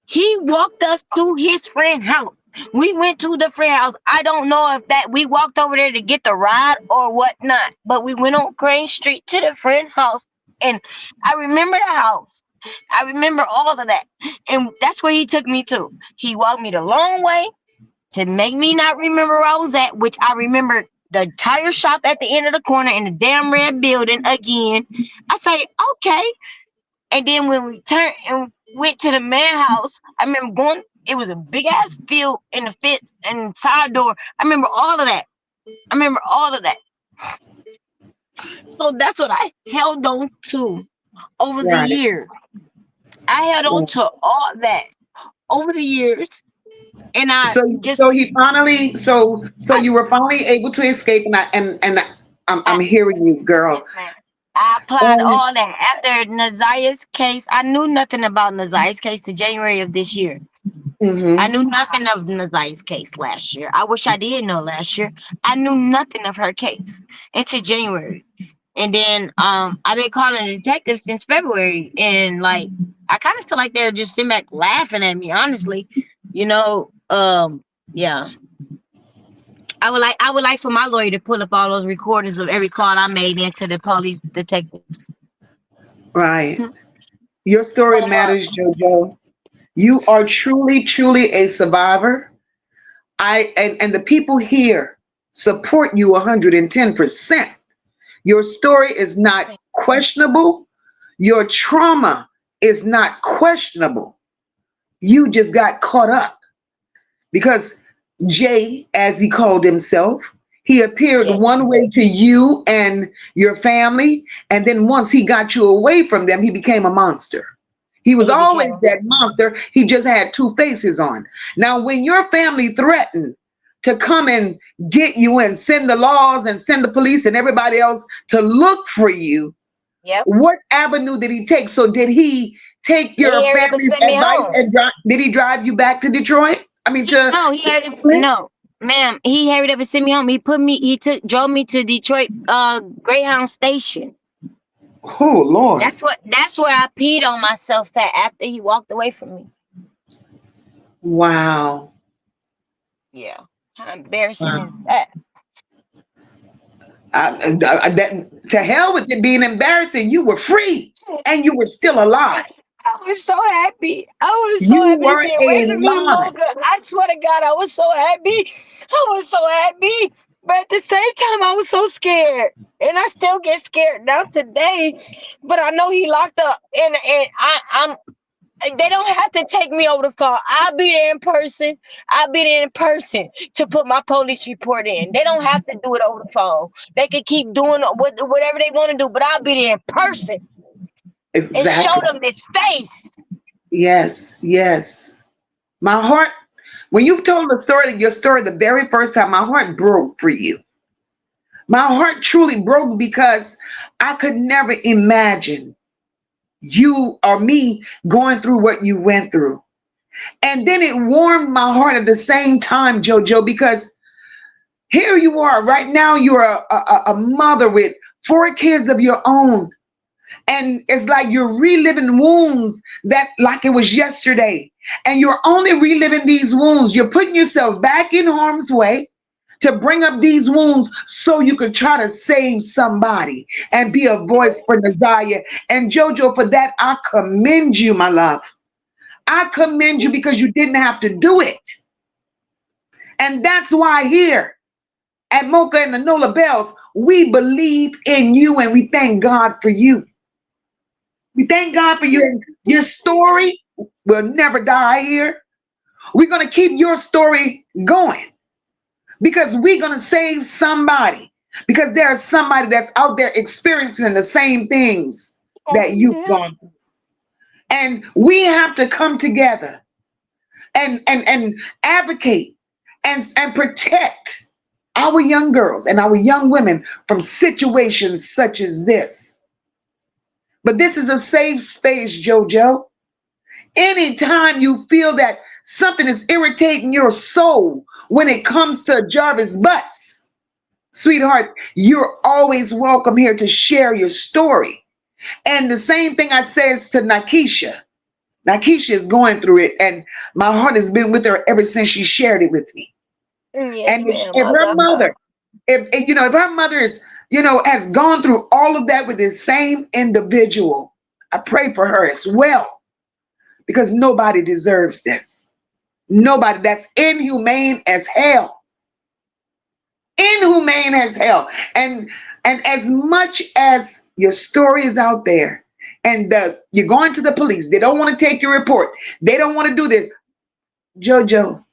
S4: He walked us to his friend house. We went to the friend house. I don't know if that we walked over there to get the ride or whatnot, but we went on Crane Street to the friend house, and I remember the house. I remember all of that, and that's where he took me to. He walked me the long way to make me not remember where I was at, which I remember the tire shop at the end of the corner in the damn red building again. I say, okay, and then when we turned and went to the man house, I remember going. It was a big ass field in the fence and side door. I remember all of that. I remember all of that. So that's what I held on to over the
S3: Right.
S4: years. I held on
S3: Right.
S4: to all that over the years, and I
S3: So
S4: just
S3: he finally so
S4: I,
S3: you were finally able to escape, and I'm
S4: I
S3: hearing you,
S4: yes,
S3: girl.
S4: ma'am. I applied
S3: And
S4: all that after Nazaya's case. I knew nothing about Nazaya's case to January of this year. I
S3: hmm
S4: knew nothing of Nazai's case last year. I wish I did know last year. I knew nothing of her case until January. And then I've been calling the detective since February, and like I kind of feel like they're just sitting back laughing at me, honestly. You know, yeah. I would like for my lawyer to pull up all those recordings of every call I made into the police detectives.
S3: right. Your story
S4: But
S3: matters, Jojo. You are truly, truly a survivor. And the people here support you 110%. Your story is not questionable. Your trauma is not questionable. You just got caught up because Jay, as he called himself, he appeared
S4: Jay,
S3: one way to you and your family. And then once he got you away from them, he became a monster. He was
S4: he became
S3: always
S4: a
S3: that monster. He just had two faces on. Now, when your family threatened to come and get you and send the laws and send the police and everybody else to look for you,
S4: yep.
S3: what avenue did he take? So, did he take
S4: He
S3: your
S4: hurried up and
S3: family's
S4: sent me
S3: advice
S4: home.
S3: and did he drive you back to Detroit? I mean,
S4: No, he
S3: to
S4: hurried up,
S3: Flint?
S4: no, ma'am. He hurried up and sent me home. Drove me to Detroit, Greyhound Station.
S3: Oh, Lord.
S4: That's where I peed on myself at after he walked away from me.
S3: Wow.
S4: Yeah. How embarrassing is
S3: Wow.
S4: that?
S3: To hell with it being embarrassing. You were free and you were still alive.
S4: I was so happy. I was so
S3: You
S4: happy
S3: were
S4: being away from him
S3: alive.
S4: longer. I swear to God, I was so happy. I was so happy. But at the same time, I was so scared. And I still get scared now today. But I know he locked up. And I'm they don't have to take me over the phone. I'll be there in person. I'll be there in person to put my police report in. They don't have to do it over the phone. They can keep doing whatever they want to do, but I'll be there in person and show
S3: Exactly.
S4: them this face.
S3: Yes. Yes. My heart, when you told your story the very first time, my heart broke for you. My heart truly broke because I could never imagine you or me going through what you went through. And then it warmed my heart at the same time, Jojo, because here you are right now. You're a mother with four kids of your own. And it's like you're reliving wounds that like it was yesterday. And you're only reliving these wounds. You're putting yourself back in harm's way to bring up these wounds so you could try to save somebody and be a voice for Naziah. And Jojo, for that, I commend you, my love. I commend you because you didn't have to do it. And that's why here at Mocha and the Nola Bells, we believe in you and we thank God for you. We thank God for you. And your story will never die here. We're going to keep your story going because we're going to save somebody. Because there's somebody that's out there experiencing the same things that you've
S4: Yeah.
S3: gone through. And we have to come together and advocate and protect our young girls and our young women from situations such as this. But this is a safe space, Jojo. Anytime you feel that something is irritating your soul when it comes to Jarvis Butts, sweetheart, you're always welcome here to share your story. And the same thing I says to Nakisha. Nakisha is going through it, and my heart has been with her ever since she shared it with me.
S4: Yes,
S3: And
S4: ma'am.
S3: if
S4: I
S3: her
S4: love her.
S3: mother, if her mother is, has gone through all of that with this same individual, I pray for her as well because nobody deserves this. Nobody. That's inhumane as hell. Inhumane as hell. And as much as your story is out there, and you're going to the police, they don't want to take your report. They don't want to do this. Jojo,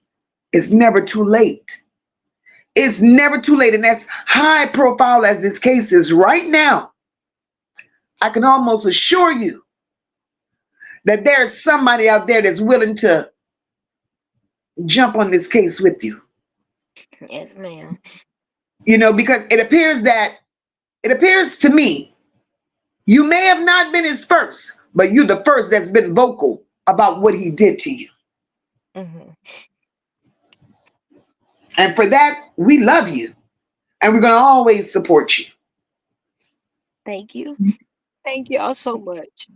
S3: it's never too late. It's never too late. And as high profile as this case is right now, I can almost assure you that there's somebody out there that's willing to jump on this case with you.
S4: Yes, ma'am.
S3: Because it appears to me you may have not been his first, but you're the first that's been vocal about what he did to you.
S4: Hmm.
S3: And for that, we love you. And we're going to always support you.
S4: Thank you. Thank you all so much.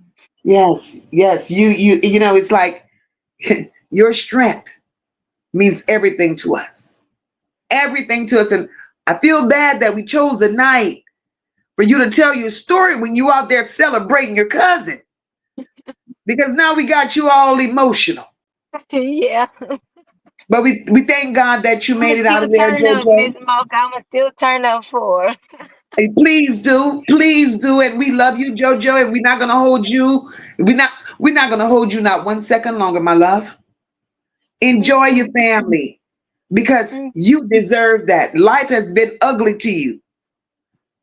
S3: Yes, yes. It's like your strength means everything to us. Everything to us. And I feel bad that we chose a night for you to tell your story when you out there celebrating your cousin. Because now we got you all emotional.
S4: Yeah.
S3: But we thank God that you
S4: I'ma
S3: made it out
S4: still
S3: of there,
S4: turn up, Miss
S3: Jojo.
S4: Mocha. I'ma still turn up for her.
S3: Hey, please do, and we love you, Jojo, and we're not gonna hold you. We're not gonna hold you not 1 second longer, my love. Enjoy your family because
S4: Mm.
S3: you deserve that. Life has been ugly to you,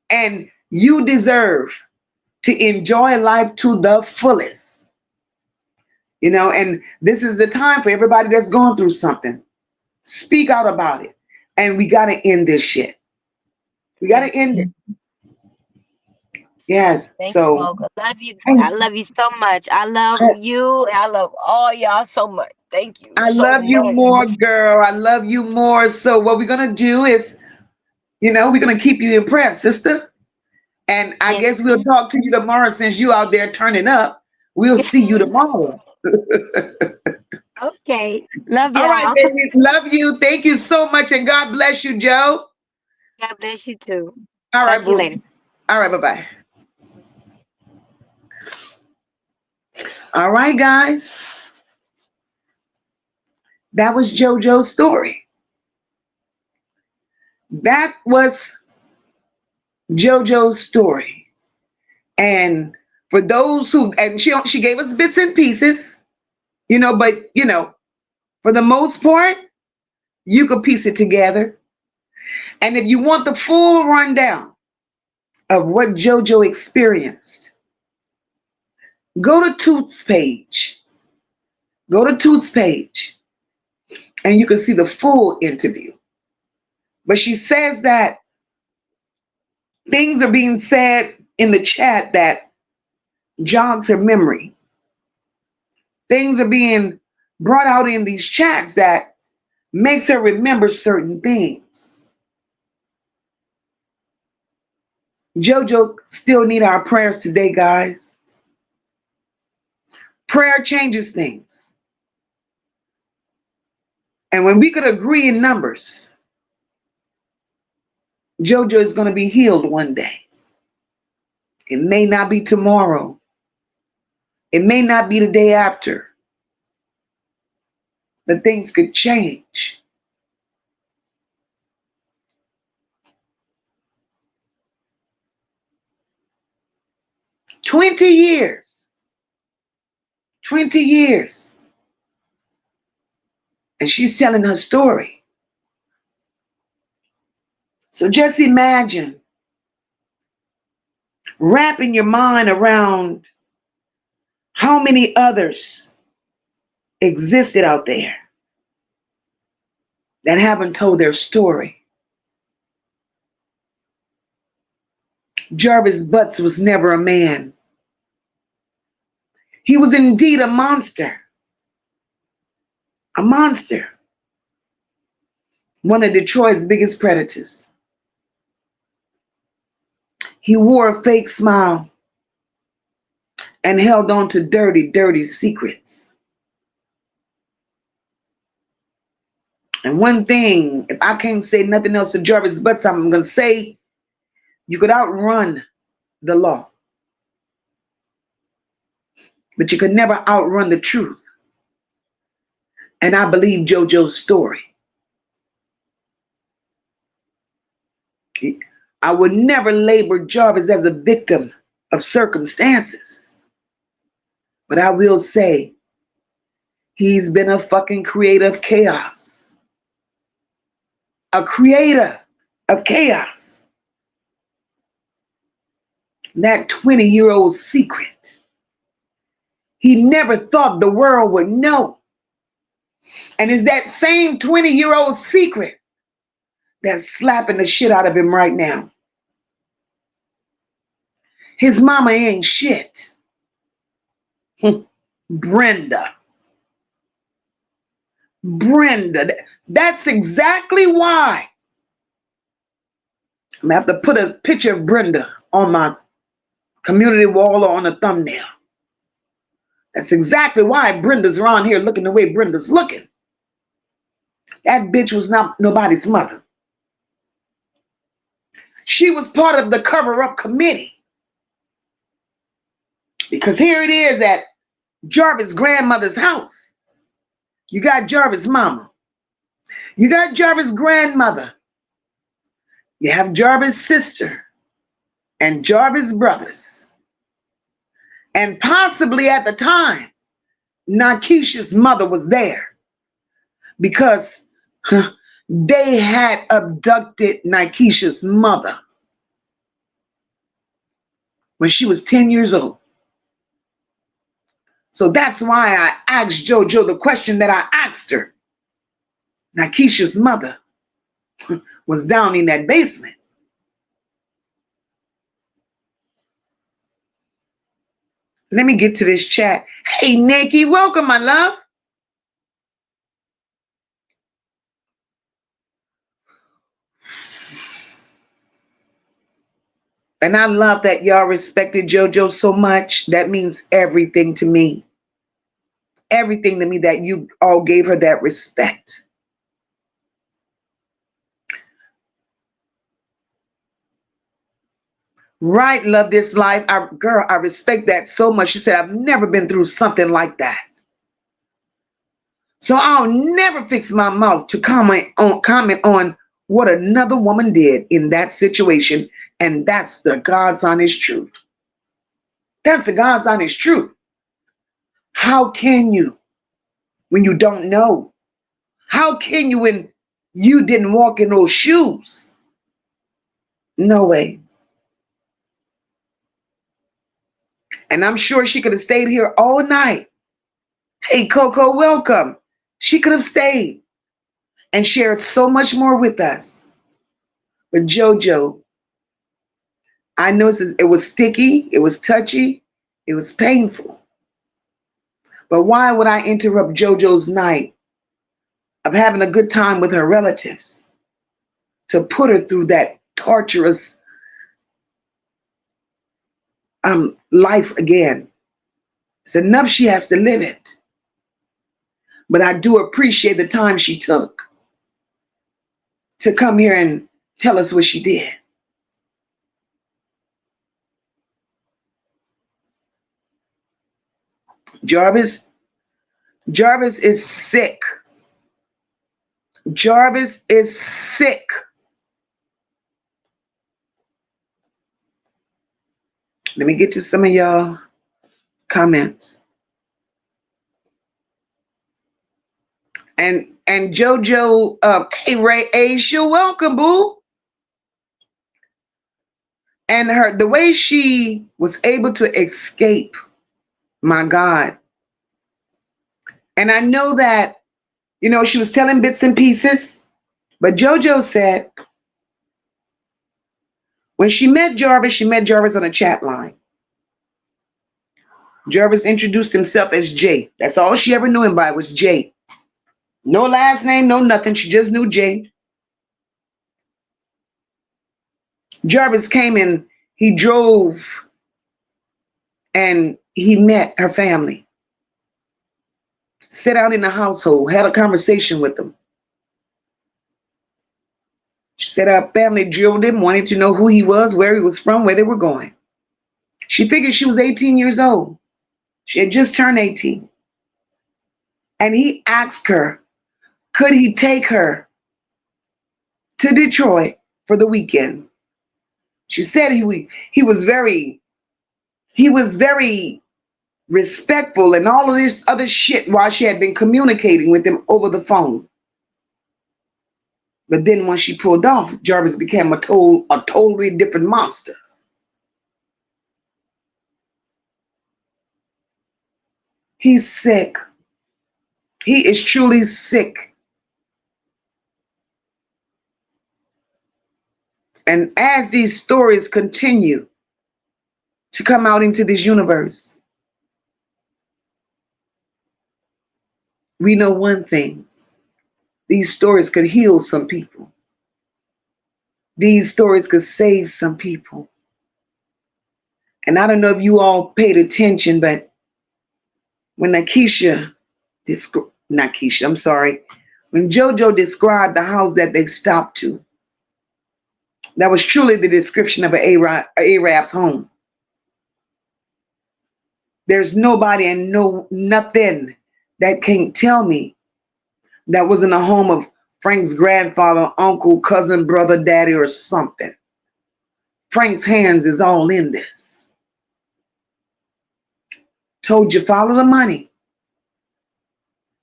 S3: and you deserve to enjoy life to the fullest. And this is the time for everybody that's going through something. Speak out about it. And we got to end this shit. We got to
S4: Yes,
S3: end
S4: ma'am.
S3: it. Yes.
S4: Thank you,
S3: So,
S4: Mocha. Love you. I love you so much. I love you. And I love all y'all so much. Thank you
S3: I
S4: so
S3: love you
S4: much.
S3: more, girl. I love you more. So, what we're going to do is, we're going to keep you impressed, sister. And I
S4: Yes,
S3: guess we'll talk to you tomorrow since you out there turning up. We'll see you
S4: ma'am.
S3: tomorrow.
S4: Okay. Love
S3: All right,
S4: y'all.
S3: baby. Love you. Thank you so much. And God bless you, Joe.
S4: God bless you too.
S3: All
S4: Talk
S3: right,
S4: to you
S3: boo.
S4: later.
S3: All right, bye bye. All right, guys. That was JoJo's story. That was JoJo's story. And for those and she gave us bits and pieces, but for the most part, you could piece it together. And if you want the full rundown of what JoJo experienced, go to Toot's page. Go to Toot's page and you can see the full interview. But she says that Things are being said in the chat that jogs her memory. Things are being brought out in these chats that makes her remember certain things. Jojo still need our prayers today, guys. Prayer changes things. And when we could agree in numbers, Jojo is going to be healed one day. It may not be tomorrow. It may not be the day after. But things could change. "20 years. 20 years. And she's telling her story. So just imagine wrapping your mind around how many others existed out there that haven't told their story. Jarvis Butts was never a man. He was indeed a monster. A monster. One of Detroit's biggest predators. He wore a fake smile and held on to dirty, dirty secrets. And one thing, if I can't say nothing else to Jarvis Butts, I'm going to say you could outrun the law, but you could never outrun the truth. And I believe Jojo's story. I would never label Jarvis as a victim of circumstances, but I will say he's been a fucking creator of chaos. A creator of chaos. That 20-year-old secret, he never thought the world would know. And it's that same 20-year-old secret that's slapping the shit out of him right now. His mama ain't shit. Brenda. That's exactly why I'm gonna have to put a picture of Brenda on my community wall or on a thumbnail. That's exactly why Brenda's around here looking the way Brenda's looking. That bitch was not nobody's mother. She was part of the cover-up committee. Because here it is at Jarvis' grandmother's house. You got Jarvis' mama. You got Jarvis' grandmother. You have Jarvis' sister and Jarvis' brothers. And possibly at the time, Nakisha's mother was there because they had abducted Nakisha's mother when she was 10 years old. So that's why I asked Jojo the question that I asked her. Nakisha's mother was down in that basement. Let me get to this chat. Hey, Nikki, welcome, my love. And I love that y'all respected Jojo so much. That means everything to me. Everything to me that you all gave her that respect. Right, love this life. Girl, I respect that so much. She said, I've never been through something like that. So I'll never fix my mouth to comment on what another woman did in that situation. And that's the God's honest truth. That's the God's honest truth. How can you when you don't know? How can you when you didn't walk in those shoes? No way. And I'm sure she could have stayed here all night. Hey, Coco, welcome. She could have stayed and shared so much more with us. But Jojo I know it was sticky, it was touchy, it was painful. But why would I interrupt JoJo's night of having a good time with her relatives to put her through that torturous life again? It's enough she has to live it. But I do appreciate the time she took to come here and tell us what she did. Jarvis is sick. Jarvis is sick. Let me get to some of y'all comments. And Jojo, hey Ray Asia, welcome, boo. And the way she was able to escape, my God. And I know that, she was telling bits and pieces, but Jojo said when she met Jarvis on a chat line. Jarvis introduced himself as Jay. That's all she ever knew him by was Jay. No last name, no nothing. She just knew Jay. Jarvis came in, he drove, and he met her family. Sat out in the household, had a conversation with them. She said our family drilled him, wanted to know who he was, where he was from, where they were going. She figured she was 18 years old. She had just turned 18. And he asked her, could he take her to Detroit for the weekend? She said he was very respectful and all of this other shit while she had been communicating with him over the phone. But then when she pulled off, Jarvis became a totally different monster. He's sick. He is truly sick. And as these stories continue to come out into this universe, we know one thing. These stories could heal some people. These stories could save some people. And I don't know if you all paid attention, but when when Jojo described the house that they stopped to, that was truly the description of an Arab's home. There's nobody and nothing that can't tell me that was in the home of Frank's grandfather, uncle, cousin, brother, daddy, or something. Frank's hands is all in this. Told you, follow the money.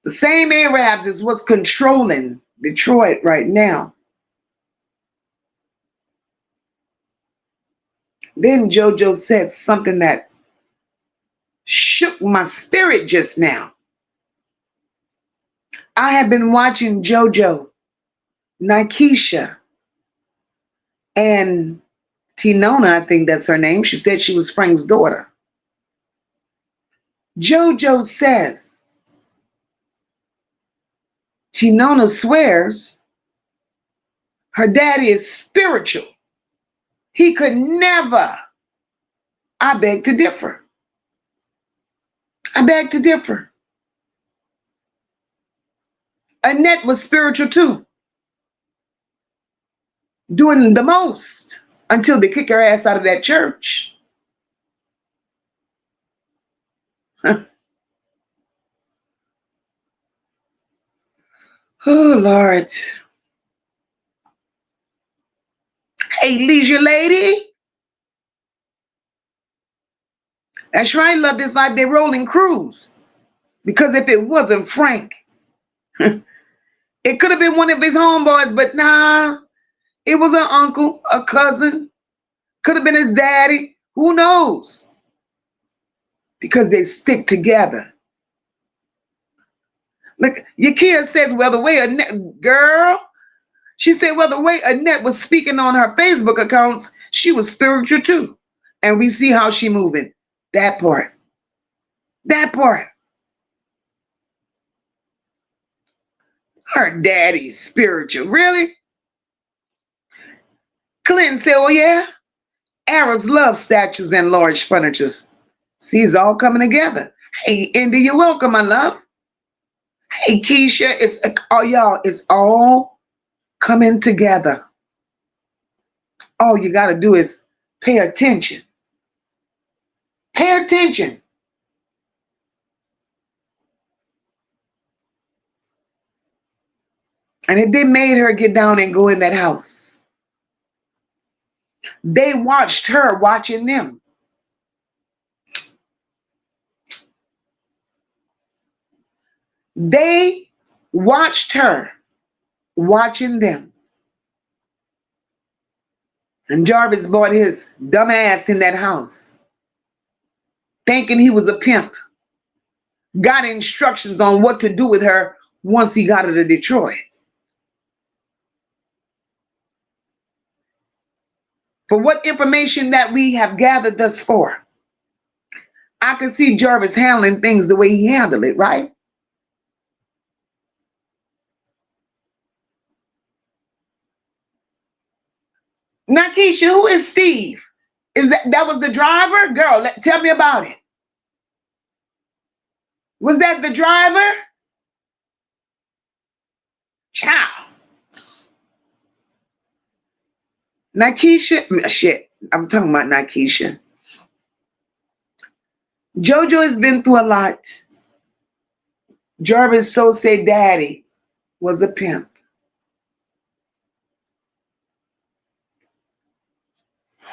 S3: The same Arabs is what's controlling Detroit right now. Then Jojo said something that shook my spirit just now. I have been watching Jojo, Nikesha, and Tinona, I think that's her name. She said she was Frank's daughter. Jojo says, Tinona swears her daddy is spiritual. He could never. I beg to differ. I beg to differ. Annette was spiritual too. Doing the most until they kick her ass out of that church. Huh. Oh, Lord. Hey, leisure lady. That's right, love this life. They're rolling cruise. Because if it wasn't Frank, it could have been one of his homeboys, but nah, it was an uncle, a cousin, could have been his daddy. Who knows? Because they stick together. Look, Yakia says, well, the way Annette, girl, she said, well, the way Annette was speaking on her Facebook accounts, She was spiritual too. And we see how she moving. That part. That part. Her daddy's spiritual. Really? Clinton said, oh yeah? Arabs love statues and large furniture. See, it's all coming together. Hey, Indy, you're welcome, my love. Hey, Keisha, it's all coming together. All you got to do is pay attention. Pay attention. And if they made her get down and go in that house, they watched her watching them. They watched her watching them. And Jarvis brought his dumb ass in that house, thinking he was a pimp. Got instructions on what to do with her once he got her to Detroit. For what information that we have gathered thus far, I can see Jarvis handling things the way he handled it, right? Nakisha, who is Steve? Is that was the driver? Girl, tell me about it. Was that the driver? Ciao. Nakisha, shit, I'm talking about Nakisha. Jojo has been through a lot. Jarvis so said daddy was a pimp.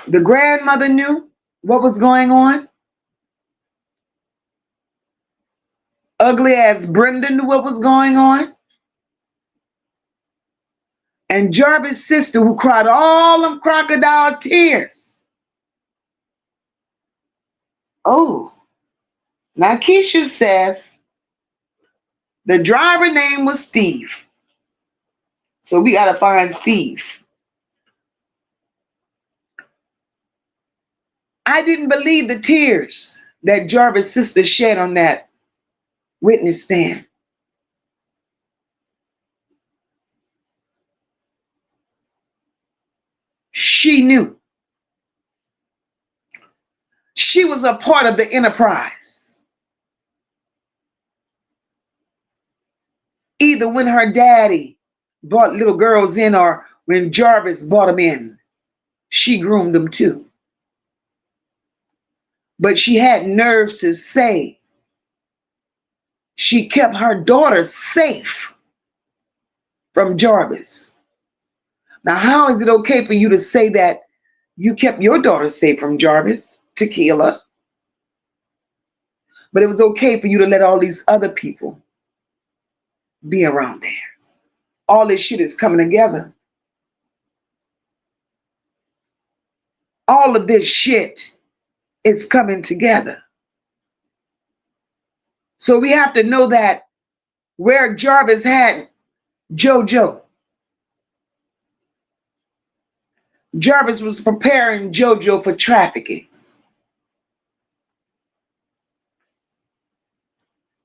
S3: The grandmother knew what was going on. Ugly as Brenda knew what was going on. And Jarvis' sister, who cried all them crocodile tears. Oh, now Keisha says the driver name was Steve. So we got to find Steve. I didn't believe the tears that Jarvis' sister shed on that witness stand. She knew. She was a part of the enterprise. Either when her daddy brought little girls in or when Jarvis brought them in, she groomed them too. But she had nerves to say she kept her daughter safe from Jarvis. Now, how is it okay for you to say that you kept your daughter safe from Jarvis, Tequila, but it was okay for you to let all these other people be around there? All this shit is coming together. All of this shit is coming together. So we have to know that where Jarvis had Jojo, Jarvis was preparing Jojo for trafficking.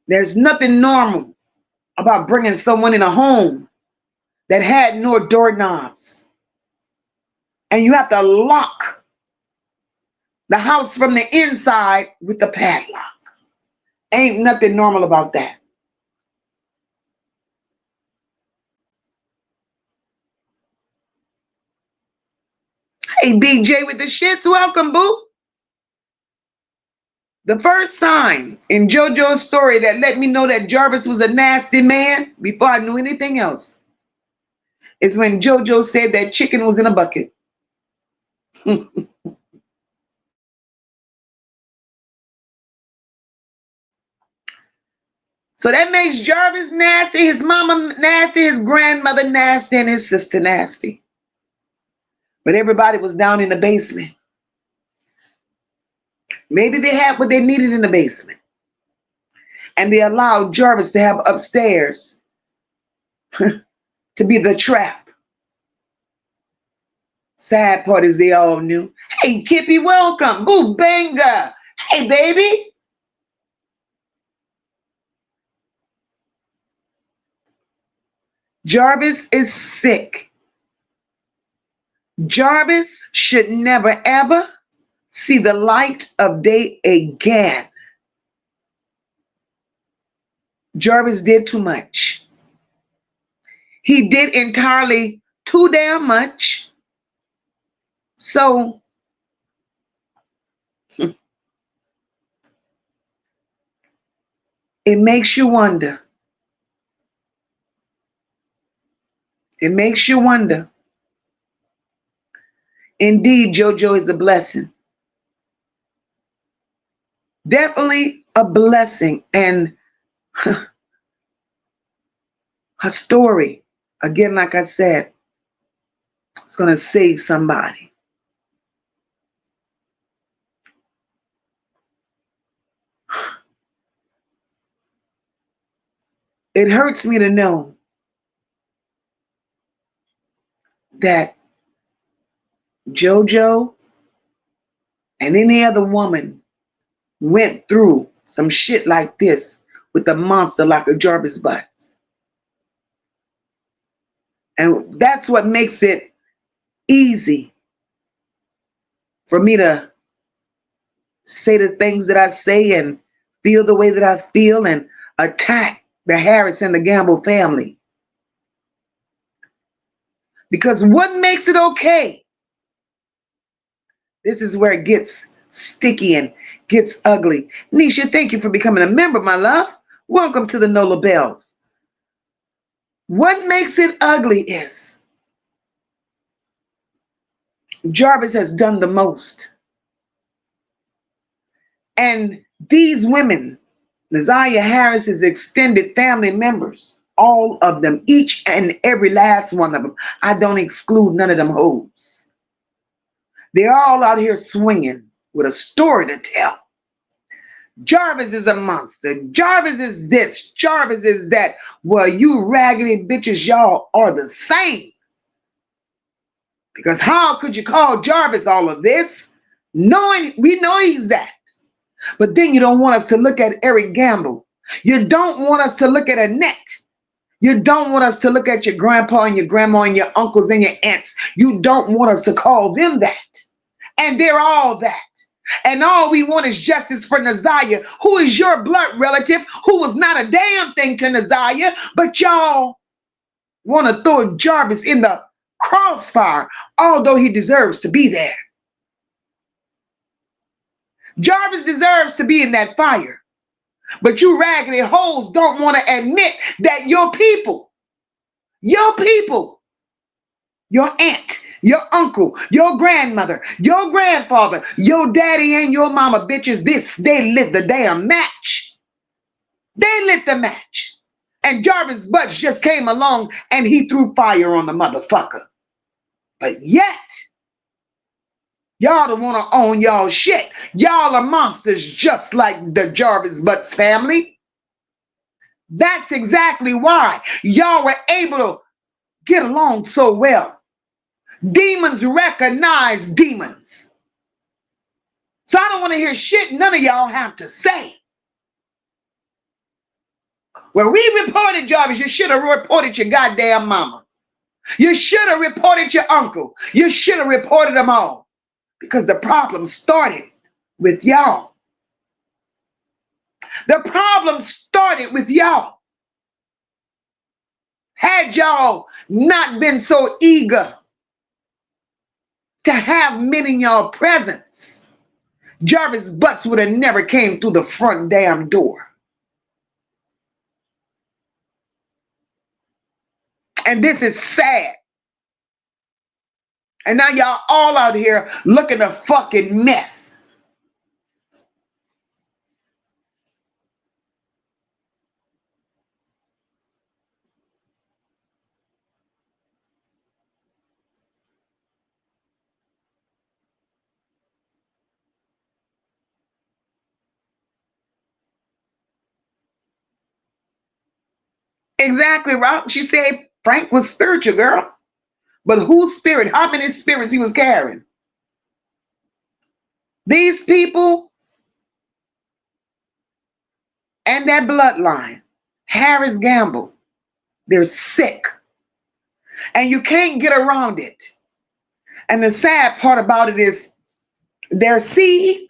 S3: There's nothing normal about bringing someone in a home that had no doorknobs. And you have to lock the house from the inside with the padlock. Ain't nothing normal about that. Hey, BJ with the shits, welcome, boo. The first sign in JoJo's story that let me know that Jarvis was a nasty man before I knew anything else is when JoJo said that chicken was in a bucket. So that makes Jarvis nasty, his mama nasty, his grandmother nasty, and his sister nasty. But everybody was down in the basement. Maybe they had what they needed in the basement. And they allowed Jarvis to have upstairs to be the trap. Sad part is they all knew. Hey, Kippy, welcome. Boo Banga. Hey, baby. Jarvis is sick. Jarvis should never ever see the light of day again. Jarvis did too much. He did entirely too damn much. So it makes you wonder. It makes you wonder. Indeed, Jojo is a blessing. Definitely a blessing. And her story, again, like I said, it's going to save somebody. It hurts me to know that Jojo and any other woman went through some shit like this with a monster like a Jarvis Butts. And that's what makes it easy for me to say the things that I say and feel the way that I feel and attack the Harris and the Gamble family. Because what makes it okay? This is where it gets sticky and gets ugly. Nisha, thank you for becoming a member, my love. Welcome to the Nola Bells. What makes it ugly is Jarvis has done the most. And these women, Nazaria Harris's extended family members, all of them, each and every last one of them, I don't exclude none of them hoes. They're all out here swinging with a story to tell. Jarvis is a monster. Jarvis is this. Jarvis is that. Well, you raggedy bitches, y'all are the same. Because how could you call Jarvis all of this? Knowing we know he's that. But then you don't want us to look at Eric Gamble. You don't want us to look at Annette. You don't want us to look at your grandpa and your grandma and your uncles and your aunts. You don't want us to call them that. And they're all that. And all we want is justice for Naziah, who is your blood relative, who was not a damn thing to Naziah, but y'all want to throw Jarvis in the crossfire, although he deserves to be there. Jarvis deserves to be in that fire. But you raggedy hoes don't want to admit that your people, your aunt, your uncle, your grandmother, your grandfather, your daddy and your mama, bitches, they lit the damn match. They lit the match. And Jarvis Butts just came along and he threw fire on the motherfucker. But yet, y'all don't want to own y'all shit. Y'all are monsters just like the Jarvis Butts family. That's exactly why y'all were able to get along so well. Demons recognize demons. So I don't want to hear shit none of y'all have to say. Well, we reported Jarvis. You should have reported your goddamn mama. You should have reported your uncle. You should have reported them all. Because the problem started with y'all. The problem started with y'all. Had y'all not been so eager to have men in y'all presence, Jarvis Butts would have never came through the front damn door. And this is sad. And now y'all all out here looking a fucking mess. Exactly, Rob. She said Frank was spiritual, girl. But whose spirit? How many spirits he was carrying? These people and that bloodline, Harris Gamble, they're sick. And you can't get around it. And the sad part about it is their seed,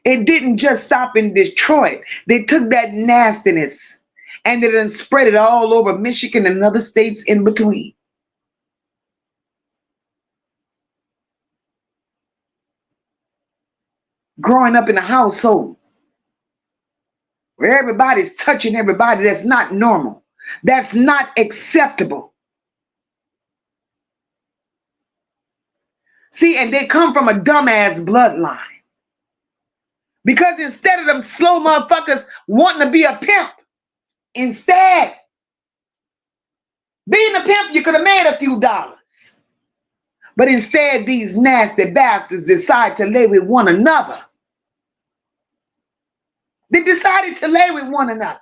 S3: it didn't just stop in Detroit. They took that nastiness and they done spread it all over Michigan and other states in between. Growing up in a household where everybody's touching everybody, that's not normal. That's not acceptable. See, and they come from a dumbass bloodline. Because instead of them slow motherfuckers wanting to be a pimp, instead, being a pimp, you could have made a few dollars. But instead, these nasty bastards decide to lay with one another. They decided to lay with one another.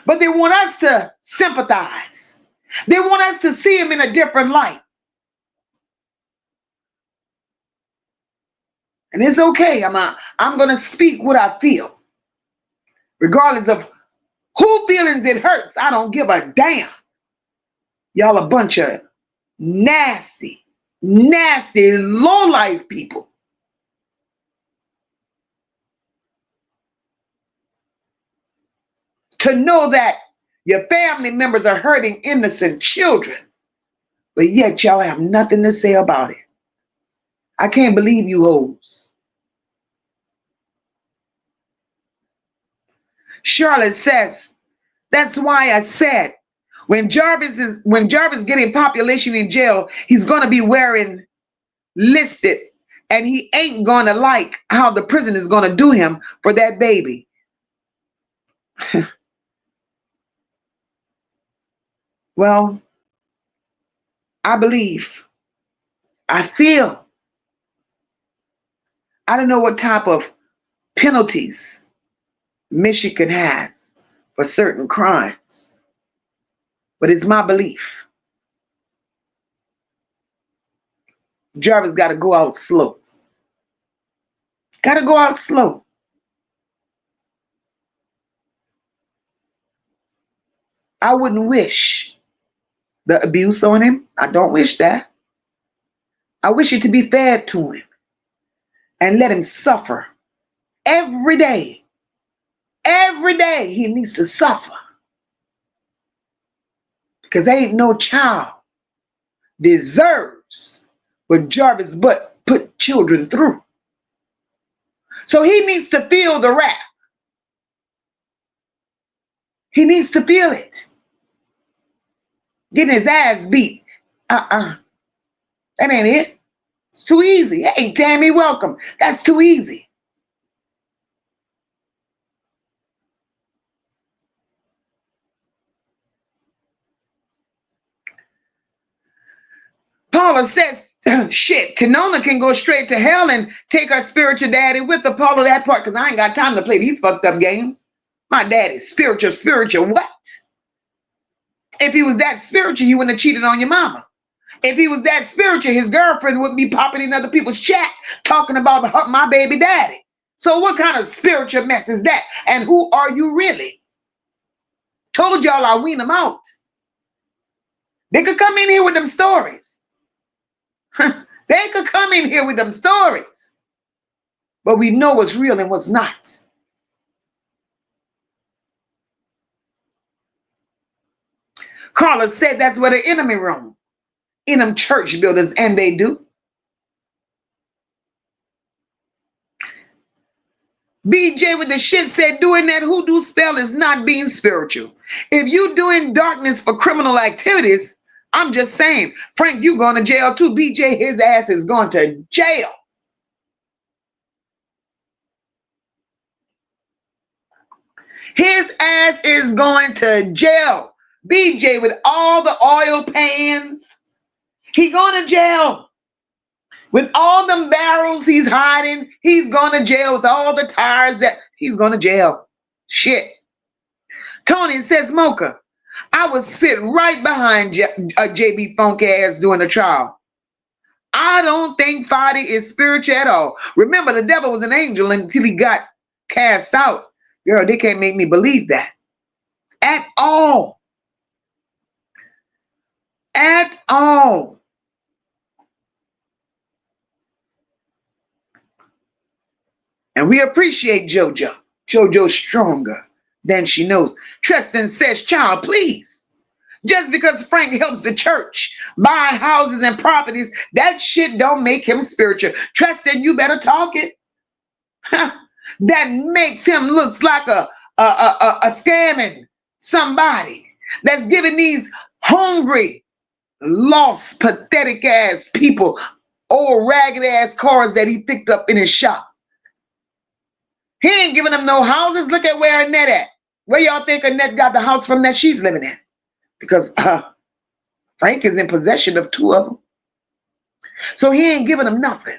S3: But they want us to sympathize. They want us to see them in a different light. And it's okay. I'm going to speak what I feel. Regardless of who feelings it hurts, I don't give a damn. Y'all a bunch of nasty, low-life people. To know that your family members are hurting innocent children, but yet y'all have nothing to say about it. I can't believe you hoes. Charlotte says, that's why I said, when Jarvis getting population in jail, he's going to be wearing listed, and he ain't going to like how the prison is going to do him for that baby. Well, I believe, I feel, I don't know what type of penalties Michigan has for certain crimes, but it's my belief Jarvis got to go out slow. Got to go out slow. I wouldn't wish the abuse on him. I don't wish that. I wish it to be fair to him and let him suffer every day. Every day he needs to suffer. Because ain't no child deserves what Jarvis but put children through. So he needs to feel the wrath. He needs to feel it. Getting his ass beat. That ain't it. It's too easy. Hey, Tammy, welcome. That's too easy. Paula says, shit, Tanona can go straight to hell and take her spiritual daddy with her. Paula, that part, because I ain't got time to play these fucked up games. My daddy's spiritual what? If he was that spiritual, he wouldn't have cheated on your mama. If he was that spiritual, his girlfriend wouldn't be popping in other people's chat talking about my baby daddy. So what kind of spiritual mess is that? And who are you really? Told y'all I wean them out. They could come in here with them stories. They could come in here with them stories. But we know what's real and what's not. Carla said that's where the enemy roam. In them church buildings, and they do. BJ with the shit said doing that hoodoo spell is not being spiritual. If you doing darkness for criminal activities, I'm just saying, Frank, you going to jail too. BJ, his ass is going to jail. His ass is going to jail. BJ with all the oil pans, he going to jail. With all them barrels he's hiding, he's going to jail. With all the tires that he's going to jail. Shit. Tony says, Mocha, I was sitting right behind JB Funk ass during the trial. I don't think Friday is spiritual at all. Remember, the devil was an angel until he got cast out. Girl, they can't make me believe that. At all. At all. And we appreciate Jojo. Jojo's stronger than she knows. Tristan says, child, please. Just because Frank helps the church buy houses and properties, that shit don't make him spiritual. Tristan, you better talk it. That makes him looks like a scamming somebody that's giving these hungry, lost, pathetic ass people old ragged ass cars that he picked up in his shop. He ain't giving them no houses. Look at where Annette at. Where y'all think Annette got the house from that she's living in? Because Frank is in possession of 2 of them. So he ain't giving them nothing.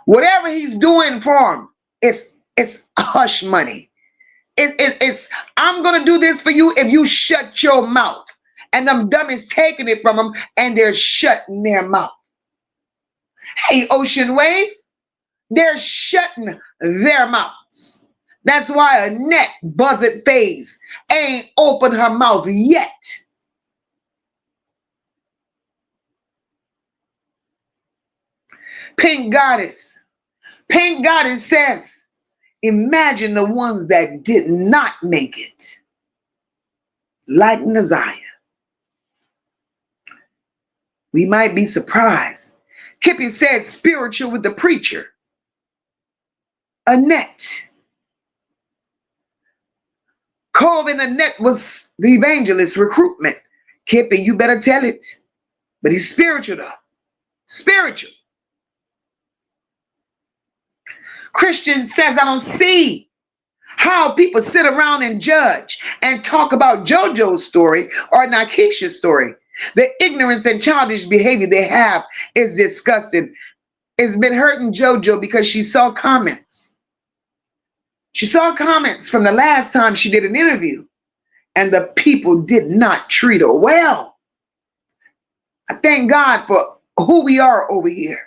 S3: Whatever he's doing for him, it's hush money. It's I'm gonna do this for you if you shut your mouth. And them dummies taking it from them and they're shutting their mouth. Hey, ocean waves, they're shutting their mouths. That's why Annette Buzzard Face ain't opened her mouth yet. Pink Goddess says, imagine the ones that did not make it. Like Naziah. We might be surprised. Kippy said spiritual with the preacher. Annette. Colvin Annette was the evangelist recruitment. Kippy, you better tell it. But he's spiritual though. Spiritual. Christian says, I don't see how people sit around and judge and talk about Jojo's story or Nakisha's story. The ignorance and childish behavior they have is disgusting. It's been hurting Jojo because she saw comments. She saw comments from the last time she did an interview, and the people did not treat her well. I thank God for who we are over here.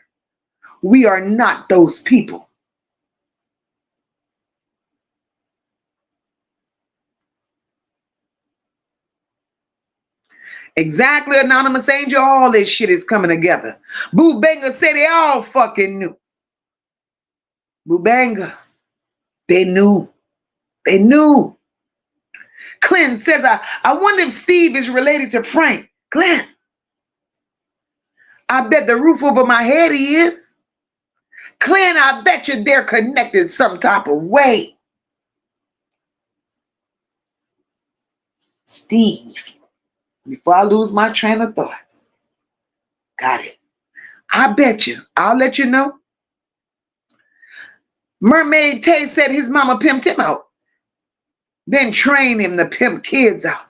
S3: We are not those people. Exactly, Anonymous Angel. All this shit is coming together. Boo Banga said they all fucking knew. Boo Banga. They knew. They knew. Clint says, I wonder if Steve is related to Frank. Clint. I bet the roof over my head he is. Clint, I bet you they're connected some type of way. Steve. Before I lose my train of thought. Got it. I bet you. I'll let you know. Mermaid Tay said his mama pimped him out. Then trained him to pimp kids out.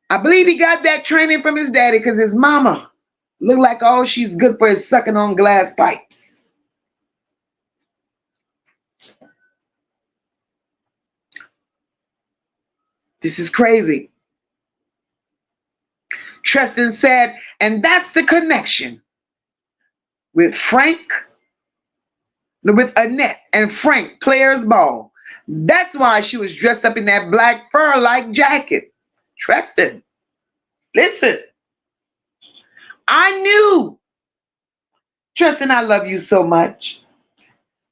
S3: I believe he got that training from his daddy because his mama looked like all she's good for is sucking on glass pipes. This is crazy. Tristan said, and that's the connection with Annette and Frank players ball. That's why she was dressed up in that black fur-like jacket. Tristan, listen. I knew. Tristan, I love you so much.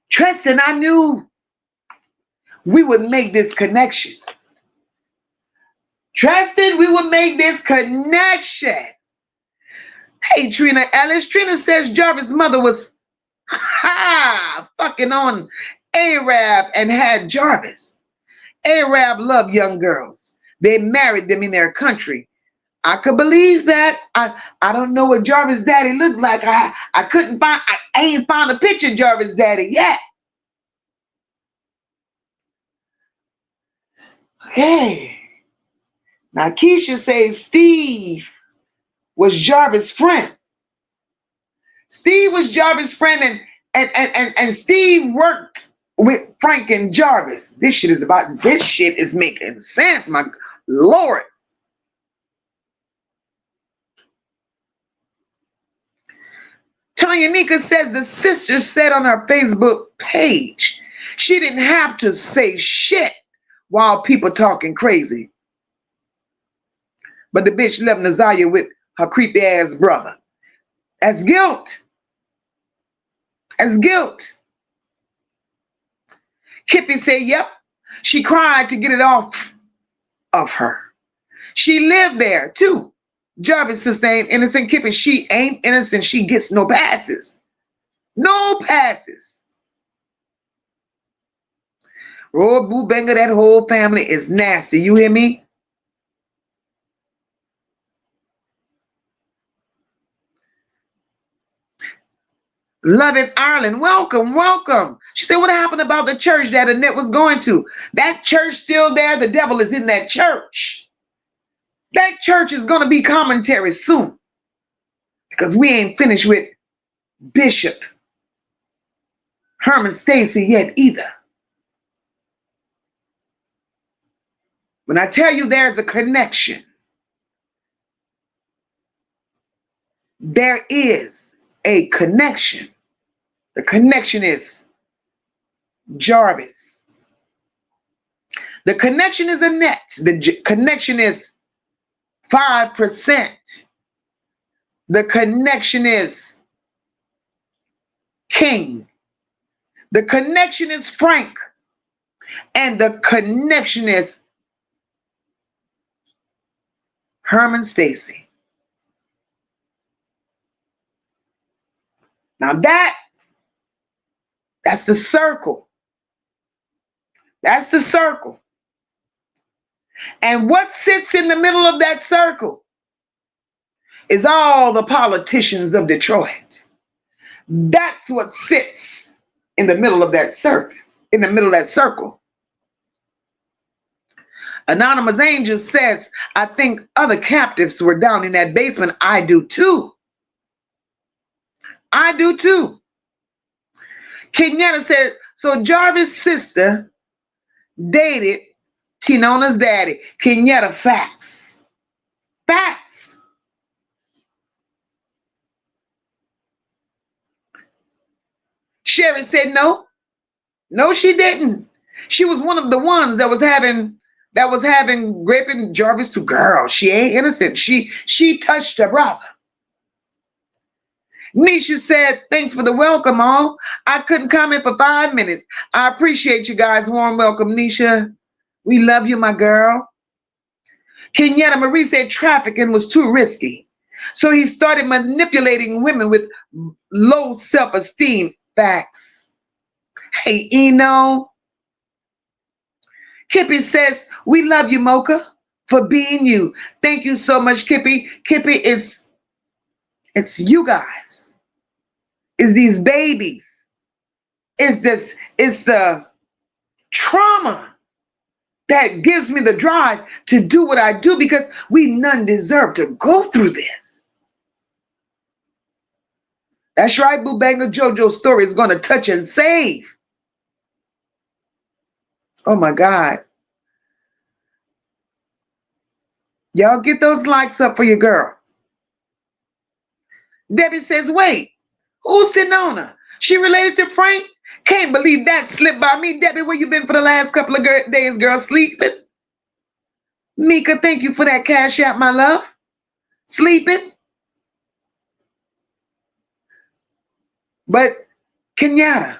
S3: Tristan, I knew we would make this connection. Tristan, we would make this connection. Hey, Trina Ellis. Trina says Jarvis' mother was fucking on Arab and had Jarvis. Arab loved young girls. They married them in their country. I could believe that. I don't know what Jarvis' daddy looked like. I ain't found a picture of Jarvis' daddy yet. Okay. Now Keisha says Steve was Jarvis' friend. Steve was Jarvis' friend, and Steve worked with Frank and Jarvis. This shit is making sense. Lord. Tanyanika says the sister said on her Facebook page she didn't have to say shit while people talking crazy. But the bitch left Nazaya with her creepy ass brother. That's guilt. That's guilt. Kippy said, yep. She cried to get it off of her. She lived there too. Jarvis sister ain't innocent. Kippy, she ain't innocent. She gets no passes. No passes. Roy Boo Banger, that whole family is nasty. You hear me? Love it, Ireland. Welcome, welcome. She said, what happened about the church that Annette was going to? That church still there. The devil is in that church. That church is going to be commentary soon. Because we ain't finished with Bishop Herman Stacy yet either. When I tell you there's a connection, there is a connection. The connection is Jarvis. The connection is Annette. The connection is 5%. The connection is King. The connection is Frank. And the connection is Herman Stacy. Now that's the circle. That's the circle. And what sits in the middle of that circle is all the politicians of Detroit. That's what sits in the middle of that surface, in the middle of that circle. Anonymous Angel says, I think other captives were down in that basement. I do too. I do too. Kenyatta said, so Jarvis' sister dated Tinona's daddy. Kenyatta, facts. Facts. Sherry said no. No, she didn't. She was one of the ones that was having raping Jarvis to girl. She ain't innocent. She touched her brother. Nisha said, thanks for the welcome, all. I couldn't comment for 5 minutes. I appreciate you guys. Warm welcome, Nisha. We love you, my girl. Kenyatta Marie said trafficking was too risky. So he started manipulating women with low self-esteem. Facts. Hey, Eno. Kippy says, we love you, Mocha, for being you. Thank you so much, Kippy. Kippy, it's you guys. It's these babies. It's the trauma that gives me the drive to do what I do, because we none deserve to go through this. That's right, Boo Banger. Jojo's story is going to touch and save. Oh my God. Y'all get those likes up for your girl. Debbie says, wait, who's Sinona? She related to Frank? Can't believe that slipped by me. Debbie, where you been for the last couple of days, girl? Sleeping? Mika, thank you for that cash out, my love. Sleeping? But Kenyatta,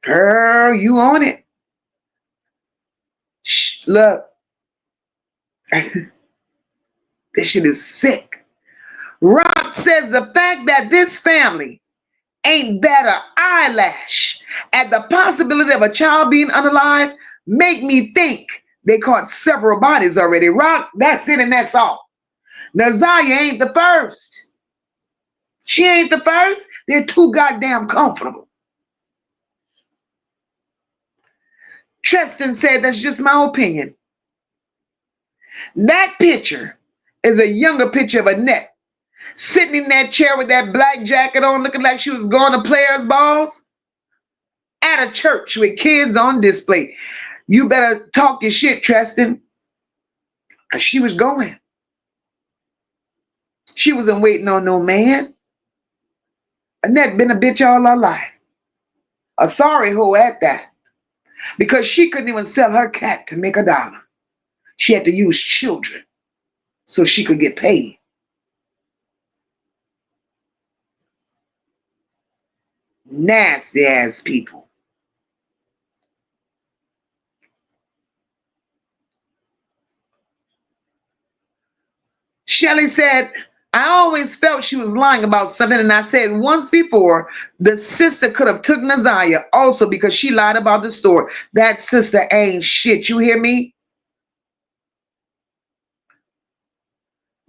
S3: girl, you on it. Shh, look. This shit is sick. Rock says the fact that this family ain't bat an eyelash at the possibility of a child being unalive make me think they caught several bodies already. Rock, that's it and that's all. Nazaya ain't the first. She ain't the first. They're too goddamn comfortable. Tristan said, that's just my opinion. That picture is a younger picture of Annette sitting in that chair with that black jacket on, looking like she was going to players' balls at a church with kids on display. You better talk your shit, Tristan. And she was going. She wasn't waiting on no man. Annette been a bitch all her life. A sorry hoe at that. Because she couldn't even sell her cat to make $1. She had to use children so she could get paid. Nasty ass people. Shelley said, I always felt she was lying about something, and I said once before, the sister could have took Naziah also because she lied about the store. That sister ain't shit. You hear me?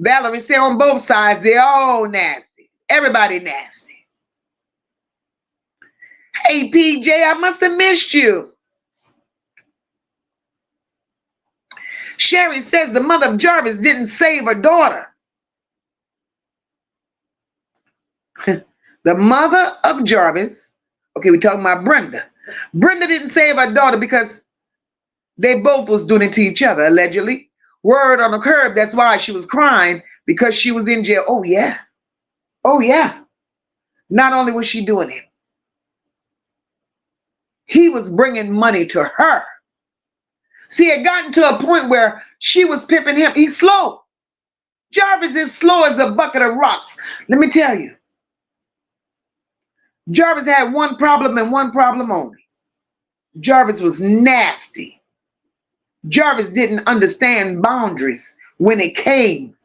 S3: Valerie said on both sides, they're all nasty. Everybody nasty. Hey, PJ, I must have missed you. Sherry says the mother of Jarvis didn't save her daughter. The mother of Jarvis, okay, we're talking about Brenda. Brenda didn't save her daughter because they both was doing it to each other, allegedly. Word on the curb, that's why she was crying, because she was in jail. Oh, yeah. Oh, yeah. Not only was she doing it, he was bringing money to her. See, it gotten to a point where she was pimping him. He's slow. Jarvis is slow as a bucket of rocks. Let me tell you. Jarvis had one problem and one problem only. Jarvis was nasty. Jarvis didn't understand boundaries when it came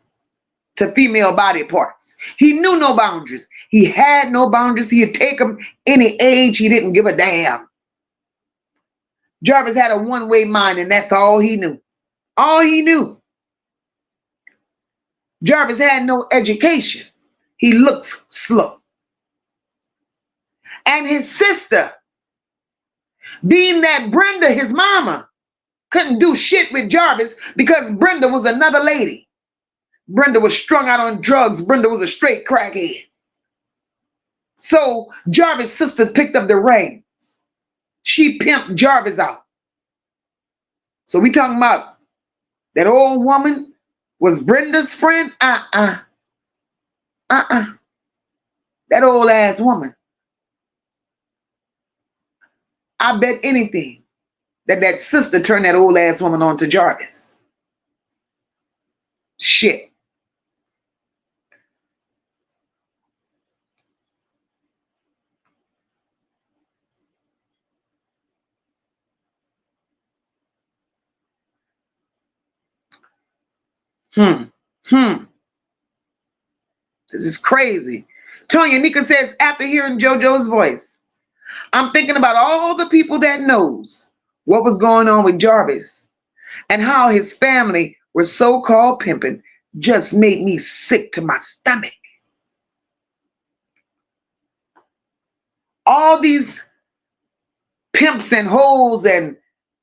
S3: to female body parts. He knew no boundaries. He had no boundaries. He'd take them any age. He didn't give a damn. Jarvis had a one-way mind, and that's all he knew. All he knew. Jarvis had no education. He looks slow. And his sister, being that Brenda, his mama, couldn't do shit with Jarvis because Brenda was another lady. Brenda was strung out on drugs. Brenda was a straight crackhead. So Jarvis' sister picked up the reins. She pimped Jarvis out. So we talking about that old woman was Brenda's friend? That old ass woman. I bet anything that sister turned that old ass woman on to Jarvis. Shit. This is crazy. Tonya Nika says, after hearing JoJo's voice, I'm thinking about all the people that knows what was going on with Jarvis and how his family were so-called pimping just made me sick to my stomach. All these pimps and hoes and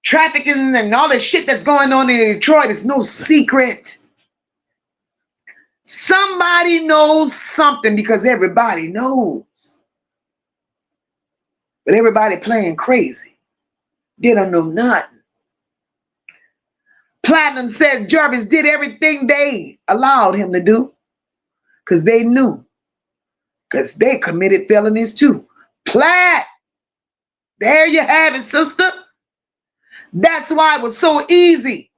S3: trafficking and all the shit that's going on in Detroit is no secret. Somebody knows something because everybody knows. But everybody playing crazy. They don't know nothing. Platinum said Jarvis did everything they allowed him to do because they knew. Because they committed felonies too. Plat, there you have it, sister. That's why it was so easy.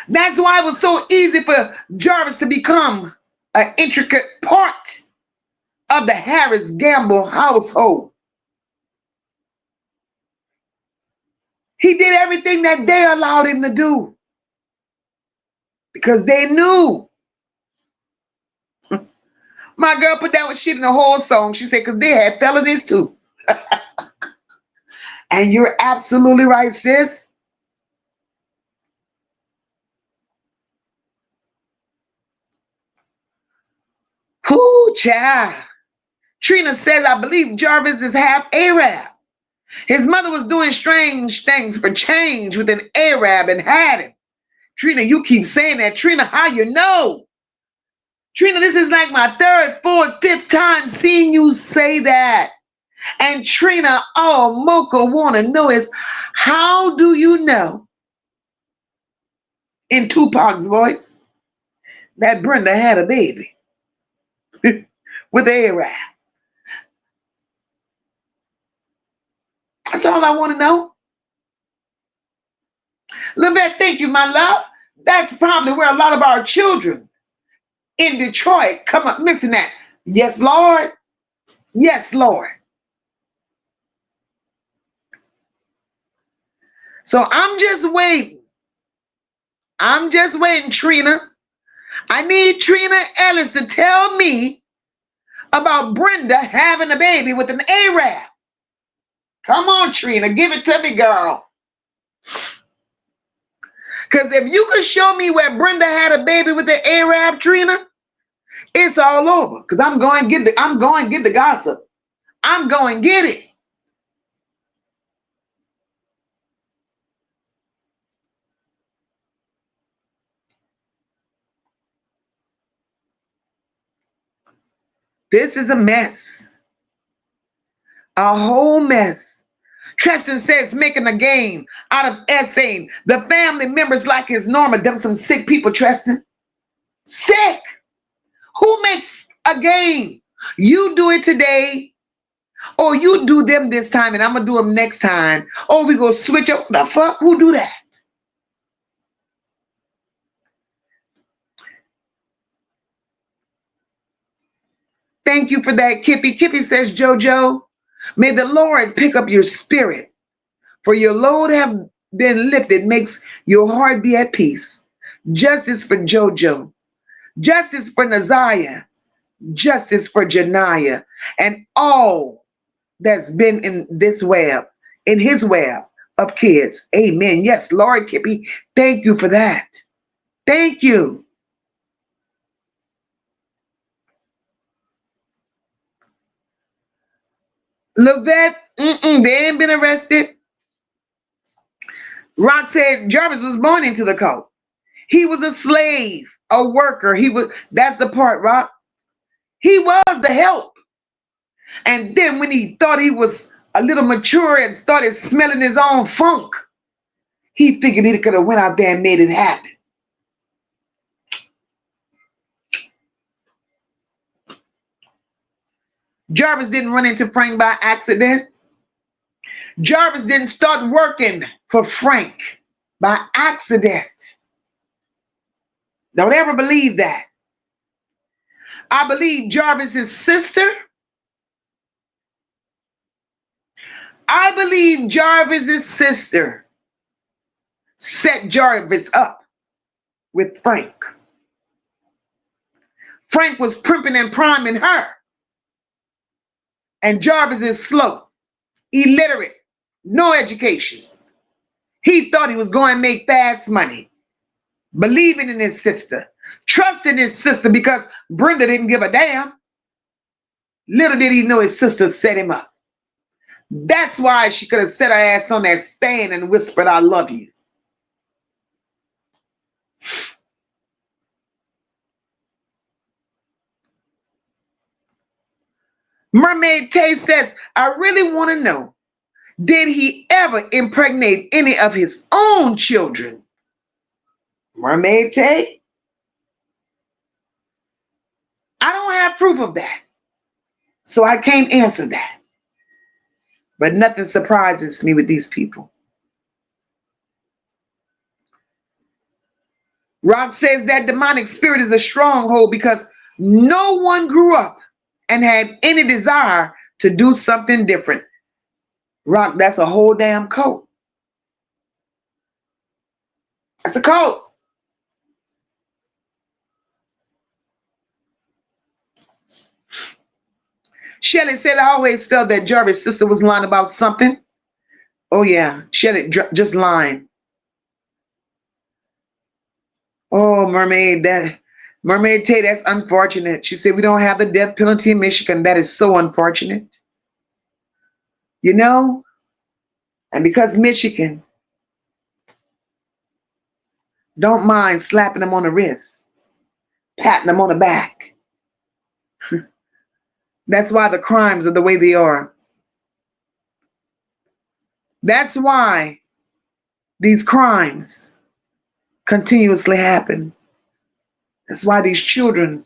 S3: That's why it was so easy for Jarvis to become an intricate part of the Harris Gamble household. He did everything that they allowed him to do because they knew. My girl put that shit in the whole song. She said, because they had felonies too. And you're absolutely right, sis. Whoo, child. Trina says, I believe Jarvis is half Arab. His mother was doing strange things for change with an Arab and had him. Trina, you keep saying that. Trina, how you know? Trina, this is like my third, fourth, fifth time seeing you say that. And Trina, all Mocha want to know is, how do you know in Tupac's voice that Brenda had a baby with A-Rap. That's all I want to know. Lavette, thank you, my love. That's probably where a lot of our children in Detroit come up missing that. Yes, Lord. Yes, Lord. So I'm just waiting. I'm just waiting, Trina. I need Trina Ellis to tell me about Brenda having a baby with an Arab. Come on, Trina, give it to me, girl. Because if you could show me where Brenda had a baby with an Arab, Trina, it's all over. Because I'm going to get the gossip. I'm going to get it. This is a mess. A whole mess. Tristan says making a game out of essaying the family members like it's normal. Them some sick people, Tristan. Sick. Who makes a game? You do it today, or you do them this time, and I'm going to do them next time. Or we go switch up. The fuck? Who do that? Thank you for that, Kippy. Kippy says, Jojo, may the Lord pick up your spirit, for your load have been lifted, makes your heart be at peace. Justice for Jojo, justice for Naziah, justice for Janiah, and all that's been in this web, in his web of kids. Amen. Yes, Lord, Kippy, thank you for that. Thank you. Lavette, they ain't been arrested. Rock said Jarvis was born into the cult. He was a slave, a worker. That's the part, Rock. He was the help. And then when he thought he was a little mature and started smelling his own funk, he figured he could have went out there and made it happen. Jarvis didn't run into Frank by accident. Jarvis didn't start working for Frank by accident. Don't ever believe that. I believe Jarvis's sister. I believe Jarvis's sister set Jarvis up with Frank. Frank was primping and priming her. And Jarvis is slow, illiterate, no education. He thought he was going to make fast money, believing in his sister, trusting his sister because Brenda didn't give a damn. Little did he know his sister set him up. That's why she could have set her ass on that stand and whispered, I love you. Mermaid Tay says, I really want to know, did he ever impregnate any of his own children? Mermaid Tay? I don't have proof of that, so I can't answer that. But nothing surprises me with these people. Rock says that demonic spirit is a stronghold because no one grew up and had any desire to do something different. Rock, that's a whole damn cult. That's a cult. Shelley said, I always felt that Jarvis' sister was lying about something. Oh, yeah. Shelley just lying. Oh, Mermaid Tay, that's unfortunate. She said, we don't have the death penalty in Michigan. That is so unfortunate. You know, and because Michigan don't mind slapping them on the wrist, patting them on the back. That's why the crimes are the way they are. That's why these crimes continuously happen. That's why these children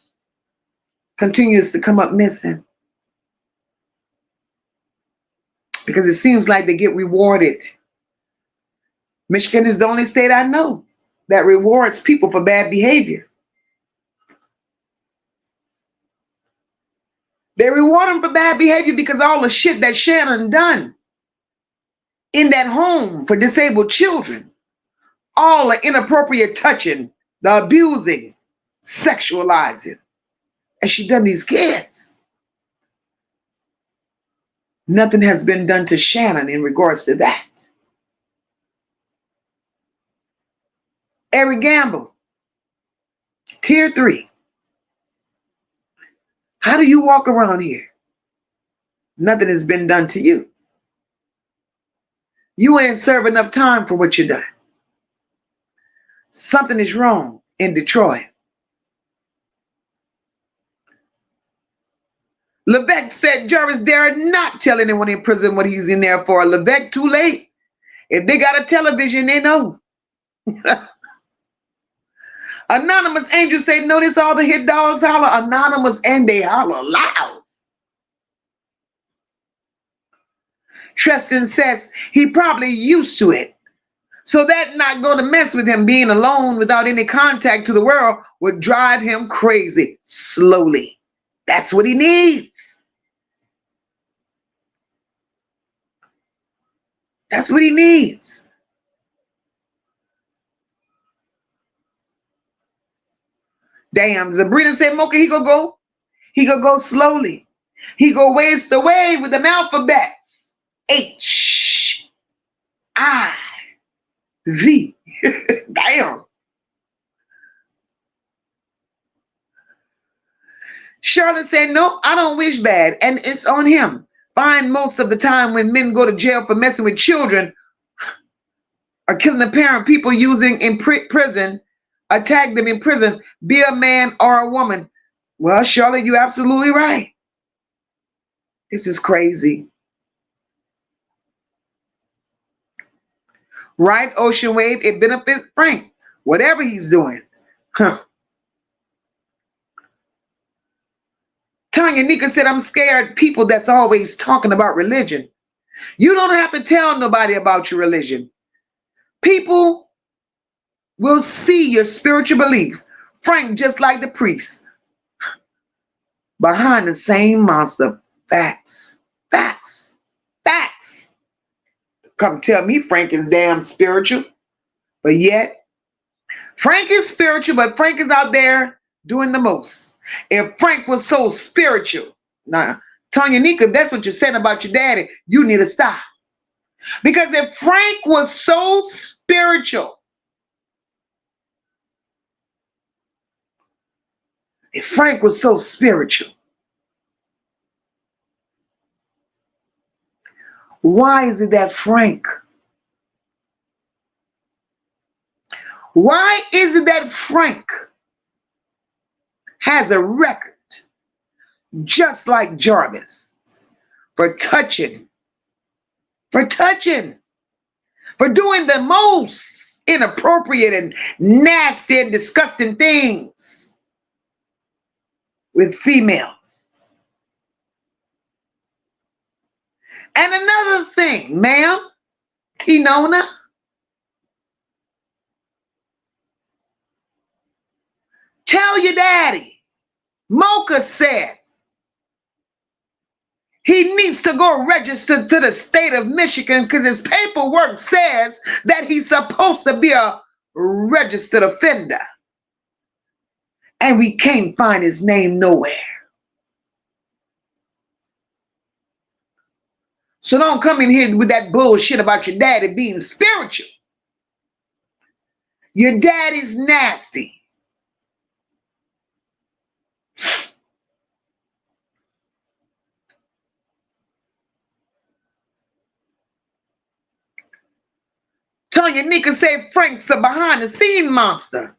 S3: continues to come up missing, because it seems like they get rewarded. Michigan is the only state I know that rewards people for bad behavior. They reward them for bad behavior because all the shit that Shannon done in that home for disabled children, all the inappropriate touching, the abusing, sexualizing, and she done these kids. Nothing has been done to Shannon in regards to that. Eric Gamble, tier 3. How do you walk around here? Nothing has been done to you. You ain't serve enough time for what you done. Something is wrong in Detroit. Levesque said Jarvis dared not tell anyone in prison what he's in there for. Levesque, too late. If they got a television, they know. Anonymous Angel said, notice all the hit dogs holler anonymous and they holler loud. Tristan says he probably used to it. So that not going to mess with him. Being alone without any contact to the world would drive him crazy slowly. That's what he needs. That's what he needs. Damn, Sabrina said, Mocha, he gonna go slowly. He gonna waste away with them alphabets. H, I, V. Damn. Charlotte said, no, I don't wish bad, and it's on him. Find most of the time when men go to jail for messing with children or killing a parent, people using in prison, attack them in prison, be a man or a woman. Well, Charlotte, you're absolutely right. This is crazy. Right, Ocean Wave, it benefits Frank, whatever he's doing. Huh. Tanya Nika said, I'm scared people that's always talking about religion. You don't have to tell nobody about your religion. People will see your spiritual belief. Frank, just like the priest, behind the same monster. Facts, facts, facts. Come tell me Frank is damn spiritual. But yet, Frank is spiritual, but Frank is out there doing the most. If Frank was so spiritual, now, Tanya Nika, if that's what you're saying about your daddy, you need to stop. Because if Frank was so spiritual, why is it that Frank has a record just like Jarvis for touching, for doing the most inappropriate and nasty and disgusting things with females? And another thing, ma'am, Tinona, tell your daddy, Mocha said he needs to go register to the state of Michigan because his paperwork says that he's supposed to be a registered offender. And we can't find his name nowhere. So don't come in here with that bullshit about your daddy being spiritual. Your daddy's nasty. Tanya Nika said Frank's a behind the scene monster,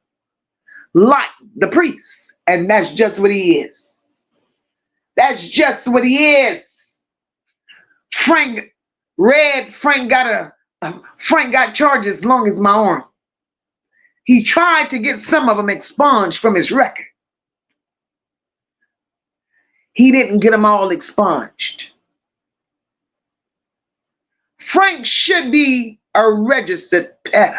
S3: like the priest. And that's just what he is. That's just what he is. Frank got charges long as my arm. He tried to get some of them expunged from his record. He didn't get them all expunged. Frank should be a registered pedo.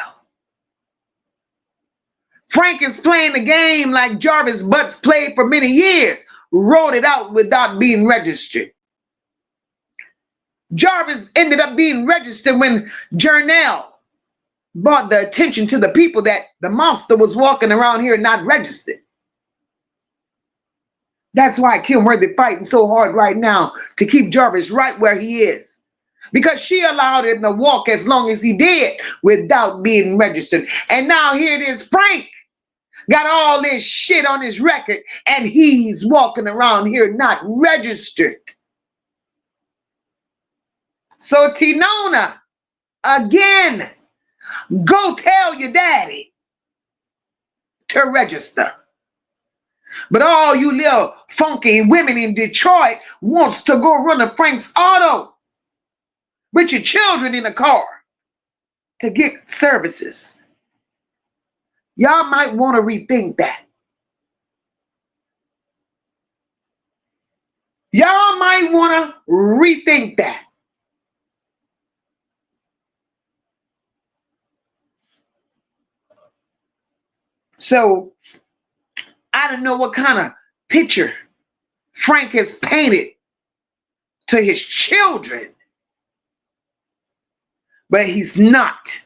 S3: Frank is playing the game like Jarvis Butts played for many years, wrote it out without being registered. Jarvis ended up being registered when Jernell brought the attention to the people that the monster was walking around here not registered. That's why Kim Worthy fighting so hard right now to keep Jarvis right where he is. Because she allowed him to walk as long as he did without being registered. And now here it is, Frank got all this shit on his record and he's walking around here not registered. So Tinona, again, go tell your daddy to register. But all you little funky women in Detroit wants to go run a Frank's Auto with your children in the car to get services. Y'all might want to rethink that. Y'all might want to rethink that. So I don't know what kind of picture Frank has painted to his children, but he's not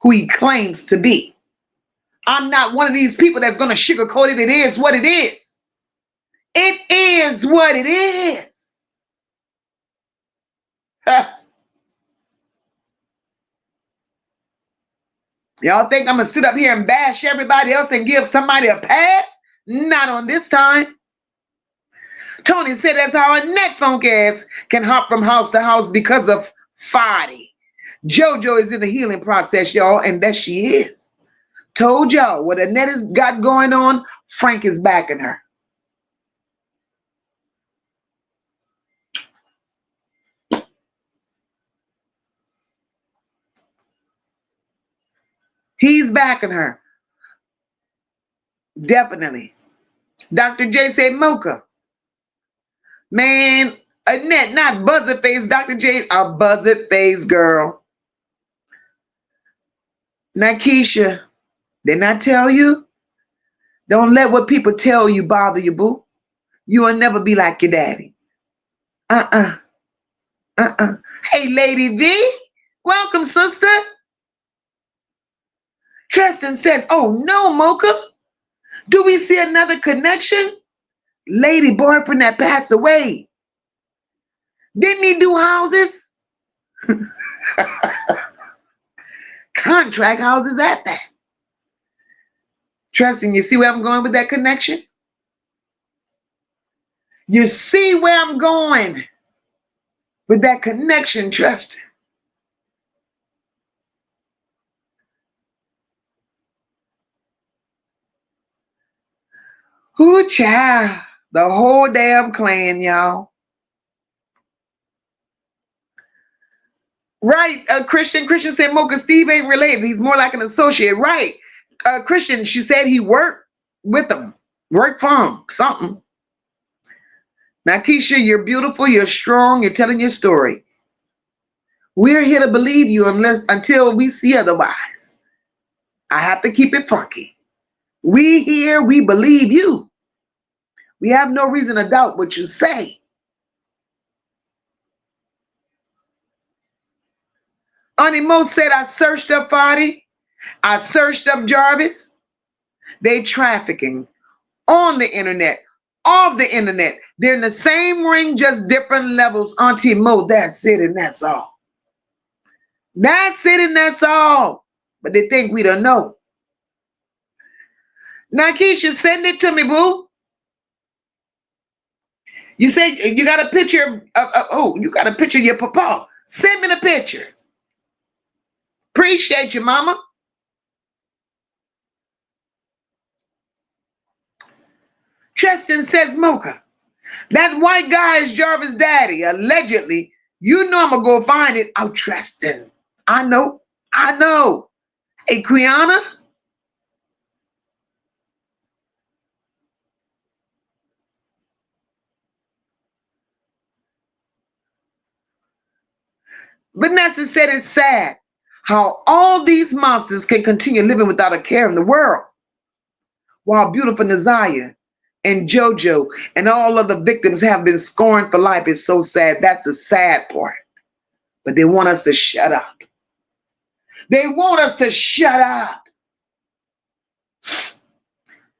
S3: who he claims to be. I'm not one of these people that's going to sugarcoat it. It is what it is. It is what it is. Y'all think I'm going to sit up here and bash everybody else and give somebody a pass? Not on this time. Tony said that's how a net funk ass can hop from house to house because of Fadi. Jojo is in the healing process, y'all, and that she is. Told y'all what Annette has got going on, Frank is backing her. He's backing her. Definitely. Dr. J said, Mocha. Man, Annette, not buzzer face, Dr. J, a buzzer face girl. Now, Keisha, didn't I tell you? Don't let what people tell you bother you, boo. You will never be like your daddy. Hey, Lady V, welcome, sister. Tristan says, oh no, Mocha. Do we see another connection? Lady boyfriend that passed away. Didn't he do houses? Contract houses at that. Tristan, you see where I'm going with that connection? You see where I'm going with that connection, Tristan. Ooh, child. The whole damn clan, y'all. Right, Christian said Mocha Steve ain't related. He's more like an associate. Right. Christian, she said he worked with them. Worked for him. Something. Now, Keisha, you're beautiful. You're strong. You're telling your story. We're here to believe you until we see otherwise. I have to keep it funky. We here, we believe you. We have no reason to doubt what you say. Auntie Mo said, I searched up Fadi. I searched up Jarvis. They trafficking on the internet, off the internet. They're in the same ring, just different levels. Auntie Mo, that's it and that's all. That's it and that's all. But they think we don't know. Now, Keisha, send it to me, boo. You say you got a picture of you got a picture of your papa. Send me the picture. Appreciate you, mama. Tristan says, Mocha, that white guy is Jarvis' daddy, allegedly. You know I'm going to go find it. Oh, Tristan. I know. Hey, Quiana. Vanessa said it's sad how all these monsters can continue living without a care in the world, while beautiful Naziah and Jojo and all other victims have been scorned for life. It's so sad. That's the sad part. But they want us to shut up. They want us to shut up.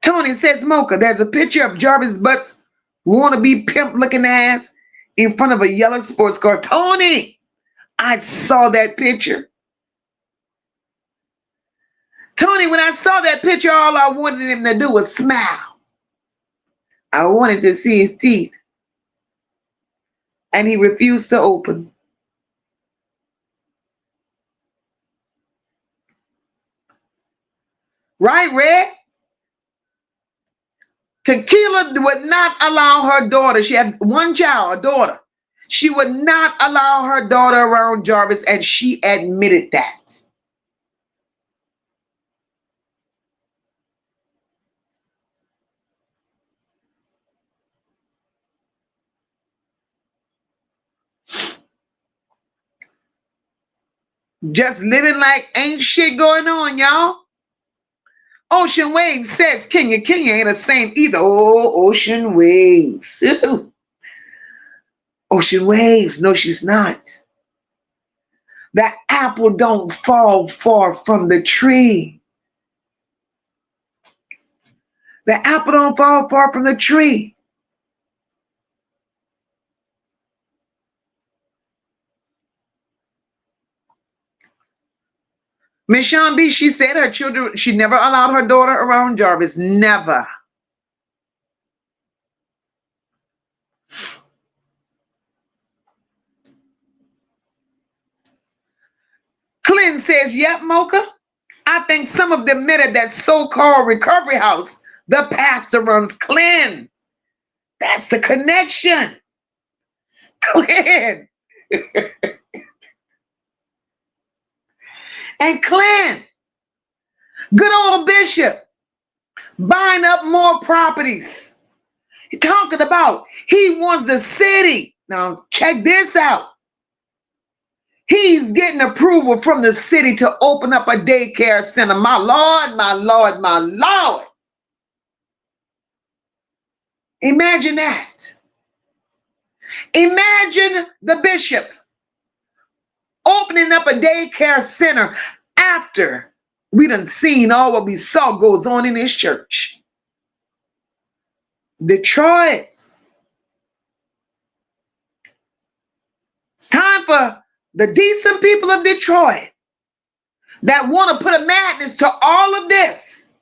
S3: Tony says, Mocha, there's a picture of Jarvis Butt's wannabe pimp looking ass in front of a yellow sports car. Tony, I saw that picture. Tony, when I saw that picture, all I wanted him to do was smile. I wanted to see his teeth. And he refused to open. Right, Red? Tequila would not allow her daughter. She had one child, a daughter. She would not allow her daughter around Jarvis, and she admitted that. Just living like ain't shit going on, y'all. Ocean Waves says Kenya ain't a saint either. Oh, Ocean Waves. Ocean Waves. No, she's not. That apple don't fall far from the tree. The apple don't fall far from the tree. Miss Sean B, she said her children, she never allowed her daughter around Jarvis. Never. Clint says, yep, Mocha. I think some of them met at that so-called recovery house the pastor runs. Clint. That's the connection. Clint. And Clint. Good old Bishop. Buying up more properties. He talking about he wants the city. Now check this out. He's getting approval from the city to open up a daycare center. My Lord, my Lord, my Lord. Imagine that. Imagine the bishop opening up a daycare center after we done seen all what we saw goes on in his church. Detroit. It's time for the decent people of Detroit that want to put a madness to all of this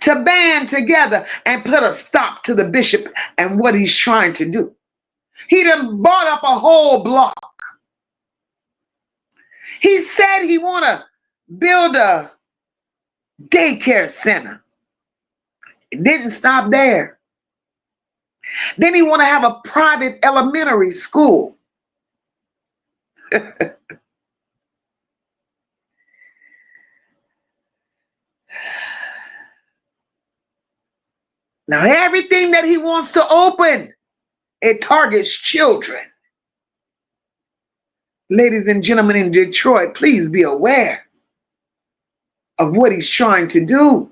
S3: to band together and put a stop to the bishop and what he's trying to do. He done bought up a whole block. He said he want to build a daycare center. It didn't stop there. Then he want to have a private elementary school. Now everything that he wants to open, it targets children. Ladies and gentlemen in Detroit, please be aware of what he's trying to do.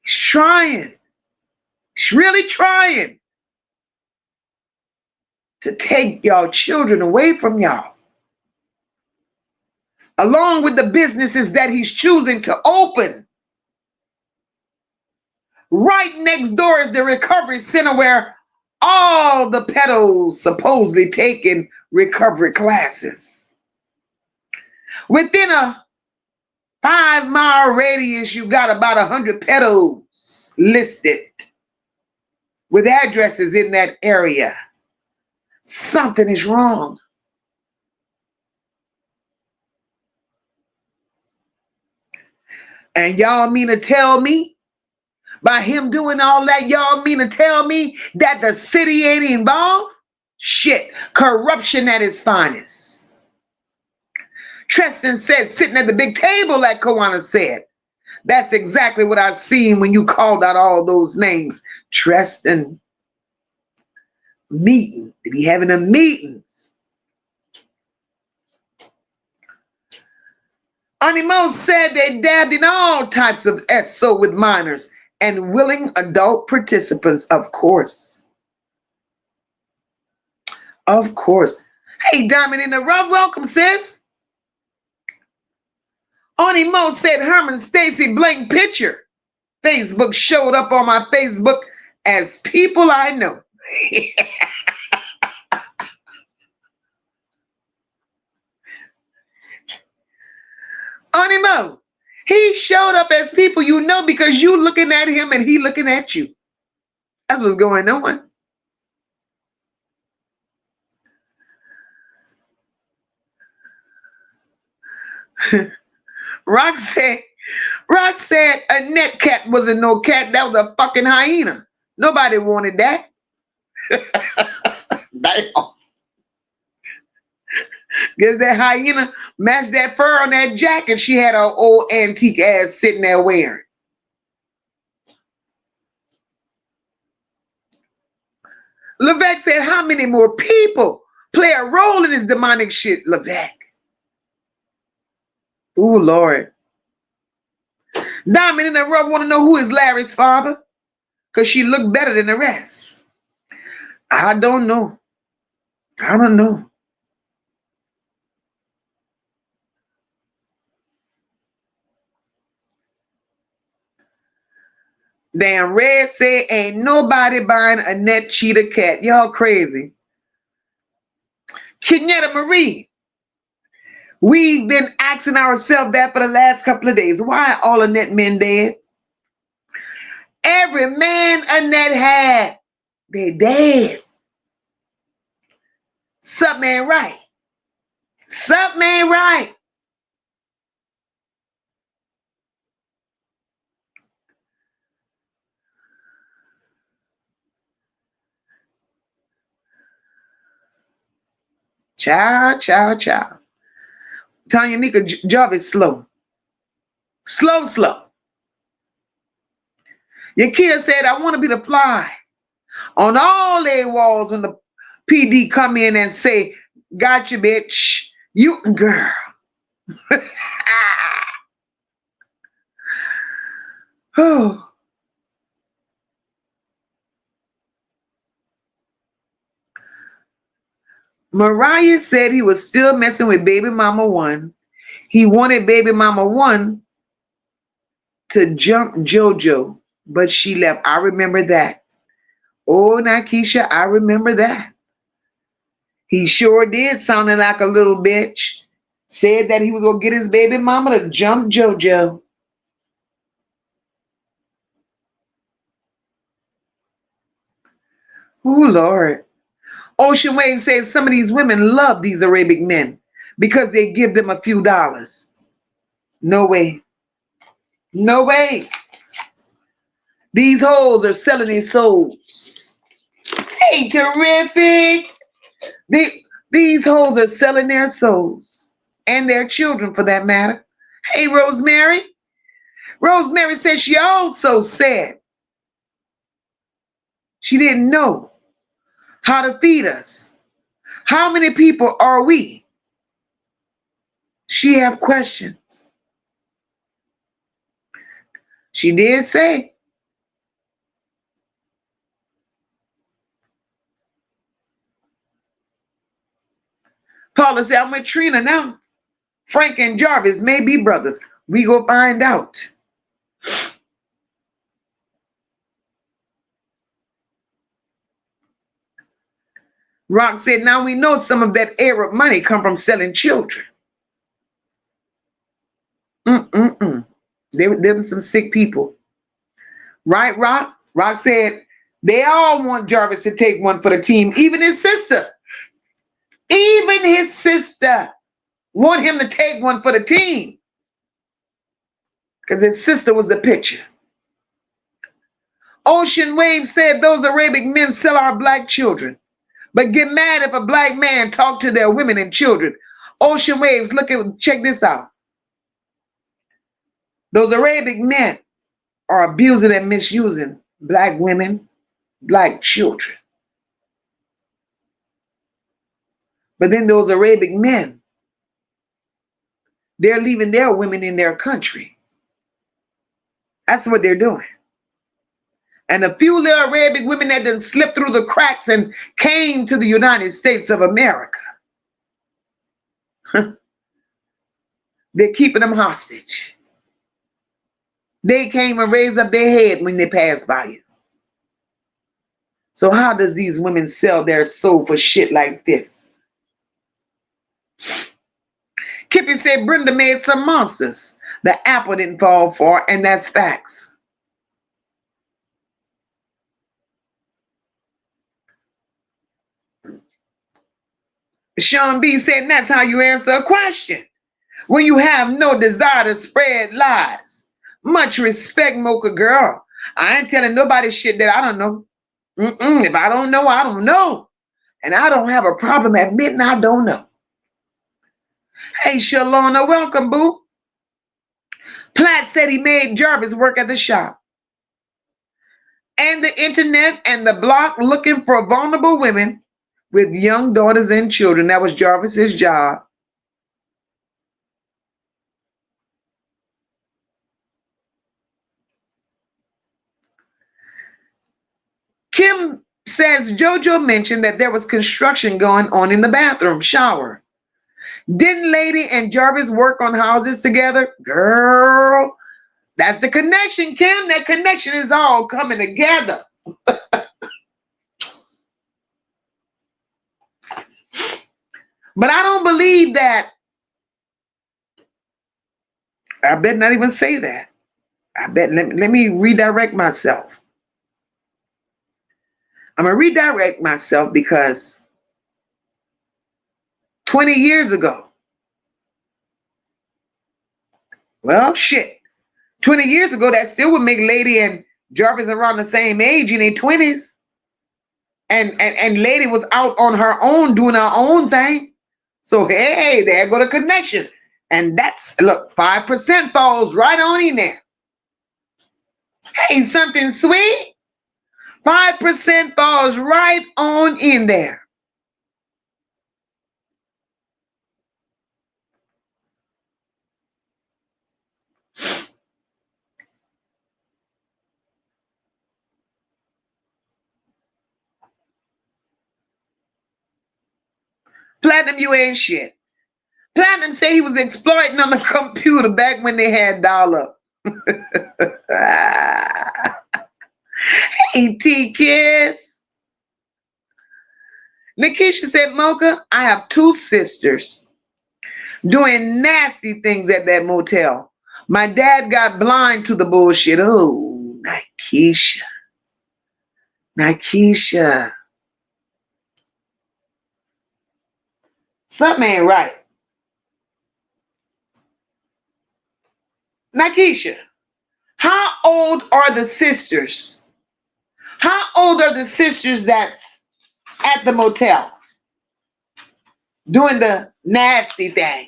S3: He's trying. He's really trying to take y'all children away from y'all. Along with the businesses that he's choosing to open. Right next door is the recovery center where all the pedos supposedly taking recovery classes. Within a 5-mile radius, you got about 100 pedos listed with addresses in that area. Something is wrong. And y'all mean to tell me, by him doing all that, y'all mean to tell me that the city ain't involved? Shit, corruption at its finest. Tristan said, sitting at the big table, like Kawana said. That's exactly what I seen when you called out all those names. Tristan. meeting. They be having them meetings. Auntie Mo said they dabbed in all types of SO with minors and willing adult participants, of course. Of course. Hey, Diamond in the Rough, welcome, sis. Auntie Mo said Herman Stacy blank picture. Facebook showed up on my Facebook as people I know. Auntie Mo, he showed up as people you know because you looking at him and he looking at you. That's what's going on. Rock said a net cat wasn't no cat. That was a fucking hyena. Nobody wanted that. Damn. Guess that hyena matched that fur on that jacket she had her old antique ass sitting there wearing. Levesque said, how many more people play a role in this demonic shit, Levesque? Ooh, Lord. Diamond in the Rough want to know who is Larry's father? Because she looked better than the rest. I don't know. I don't know. Damn, Red said ain't nobody buying a net cheetah cat. Y'all crazy. Kenyatta Marie, we've been asking ourselves that for the last couple of days. Why are all the net men dead? Every man Annette had, they dead. Something ain't right. Something ain't right. Child. Tanya Nika job is slow. Slow. Your kid said, I want to be the fly on all their walls when the PD come in and say, gotcha, bitch. You, girl. Oh. Mariah said he was still messing with baby mama one. He wanted baby mama one to jump Jojo, but she left. I remember that. Oh, Nakisha, I remember that. He sure did, sounding like a little bitch. Said that he was going to get his baby mama to jump Jojo. Oh, Lord. Ocean Wave says some of these women love these Arabic men because they give them a few dollars. No way. No way. These hoes are selling their souls. Hey, terrific. These hoes are selling their souls and their children for that matter. Hey, Rosemary. Rosemary said she also said she didn't know how to feed us. How many people are we? She have questions. She did say. Paula said, I'm with Trina now. Frank and Jarvis may be brothers. We go find out. Rock said, now we know some of that Arab money come from selling children. They were some sick people. Right, Rock? Rock said, they all want Jarvis to take one for the team. Even his sister. Even his sister want him to take one for the team. Because his sister was the pitcher. Ocean Wave said those Arabic men sell our black children, but get mad if a black man talk to their women and children. Ocean Waves, check this out. Those Arabic men are abusing and misusing black women, black children. But then those Arabic men, they're leaving their women in their country. That's what they're doing. And a few little Arabic women that done slipped through the cracks and came to the United States of America, they're keeping them hostage. They came and raised up their head when they passed by you. So how does these women sell their soul for shit like this? Kippy said Brenda made some monsters. The apple didn't fall far, and that's facts. Sean B said that's how you answer a question. When you have no desire to spread lies. Much respect, Mocha girl. I ain't telling nobody shit that I don't know. If I don't know, I don't know. And I don't have a problem admitting I don't know. Hey, Shalona, welcome, boo. Platt said he made Jarvis work at the shop. And the internet and the block looking for vulnerable women with young daughters and children. That was Jarvis's job. Kim says Jojo mentioned that there was construction going on in the bathroom shower. Didn't Lady and Jarvis work on houses together? Girl, that's the connection, Kim. That connection is all coming together. But I don't believe that. I better not even say that. Let me redirect myself. I'm going to redirect myself because 20 years ago, well, shit, 20 years ago, that still would make Lady and Jarvis around the same age in their 20s. And Lady was out on her own doing her own thing. So, hey, there go the connection. And that's, look, 5% falls right on in there. Hey, something sweet. 5% falls right on in there. Platinum, you ain't shit. Platinum say he was exploiting on the computer back when they had dollar. Hey, T-Kiss. Nikisha said, Mocha, I have 2 sisters doing nasty things at that motel. My dad got blind to the bullshit. Oh, Nikisha. Nikisha. Something ain't right. Nikisha, how old are the sisters? How old are the sisters that's at the motel doing the nasty thing?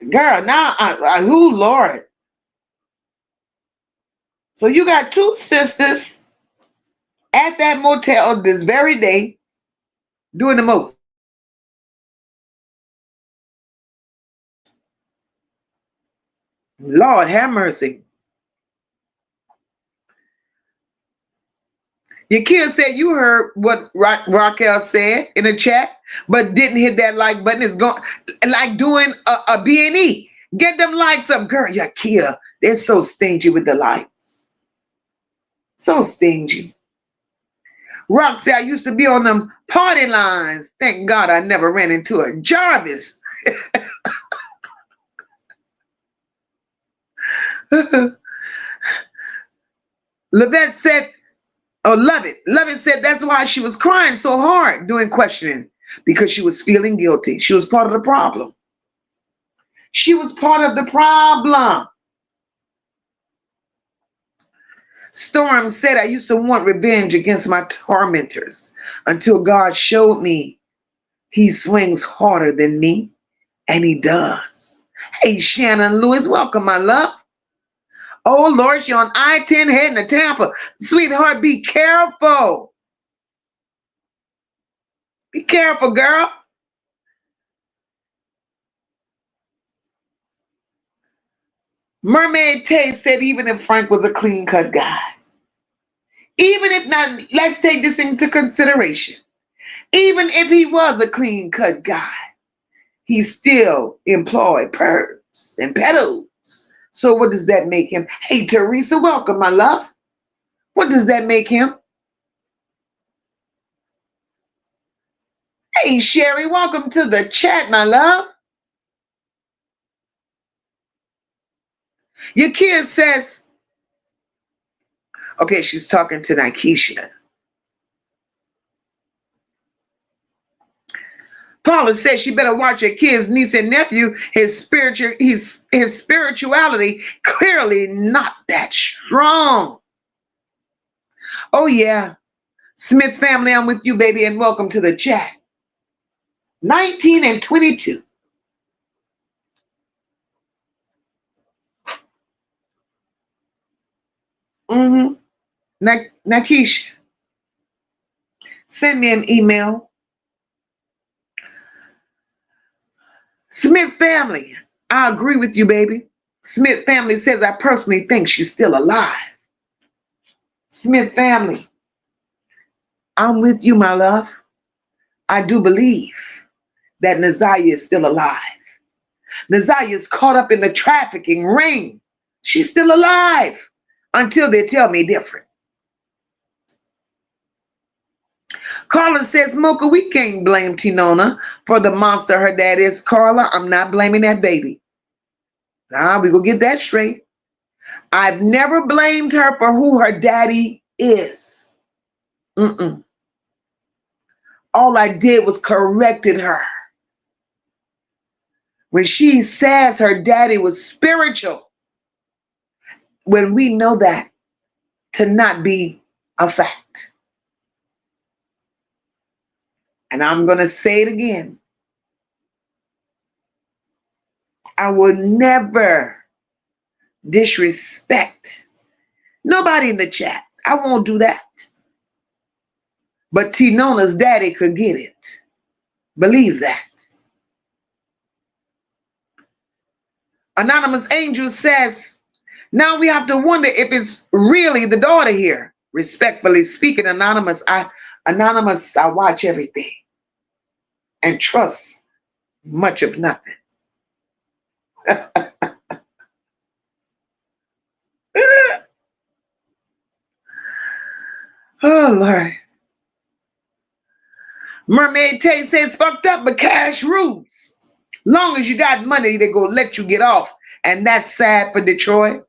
S3: Girl, now, who, Lord? So you got 2 sisters at that motel this very day doing the most. Lord have mercy. Your kid said you heard what Raquel said in the chat, but didn't hit that like button. It's going like doing a B&E. Get them likes up, girl. Your kid, they're so stingy with the likes. So stingy. Rock said I used to be on them party lines. Thank God I never ran into a Jarvis. Levette said, oh, Lovett said that's why she was crying so hard doing questioning, because she was feeling guilty. She was part of the problem. She was part of the problem. Storm said, I used to want revenge against my tormentors until God showed me he swings harder than me, and he does. Hey, Shannon Lewis, welcome, my love. Oh, Lord, she on I-10 heading to Tampa. Sweetheart, be careful. Be careful, girl. Mermaid Tay said even if Frank was a clean-cut guy, even if not, let's take this into consideration. Even if he was a clean-cut guy, he still employed pervs and pedos. So what does that make him? Hey, Teresa, welcome, my love. What does that make him? Hey, Sherry, welcome to the chat, my love. Your kid says, okay, she's talking to Nikesha. Paula says she better watch her kids, niece and nephew. His spirituality clearly not that strong. Oh yeah, Smith family, I'm with you, baby, and welcome to the chat. 19 and 22. Nakisha, send me an email. Smith family, I agree with you, baby. Smith family says I personally think she's still alive. Smith family, I'm with you, my love. I do believe that Naziah is still alive. Naziah is caught up in the trafficking ring. She's still alive until they tell me different. Carla says, Mocha, we can't blame Tinona for the monster her dad is. Carla, I'm not blaming that baby. Nah, we gonna get that straight. I've never blamed her for who her daddy is. All I did was corrected her. When she says her daddy was spiritual, when we know that to not be a fact. And I'm going to say it again. I will never disrespect nobody in the chat. I won't do that. But Tinona's daddy could get it. Believe that. Anonymous Angel says, now we have to wonder if it's really the daughter here. Respectfully speaking, Anonymous, I watch everything and trust much of nothing. Oh, Lord. Mermaid Tay says, fucked up, but cash rules. Long as you got money, they're going to let you get off. And that's sad for Detroit.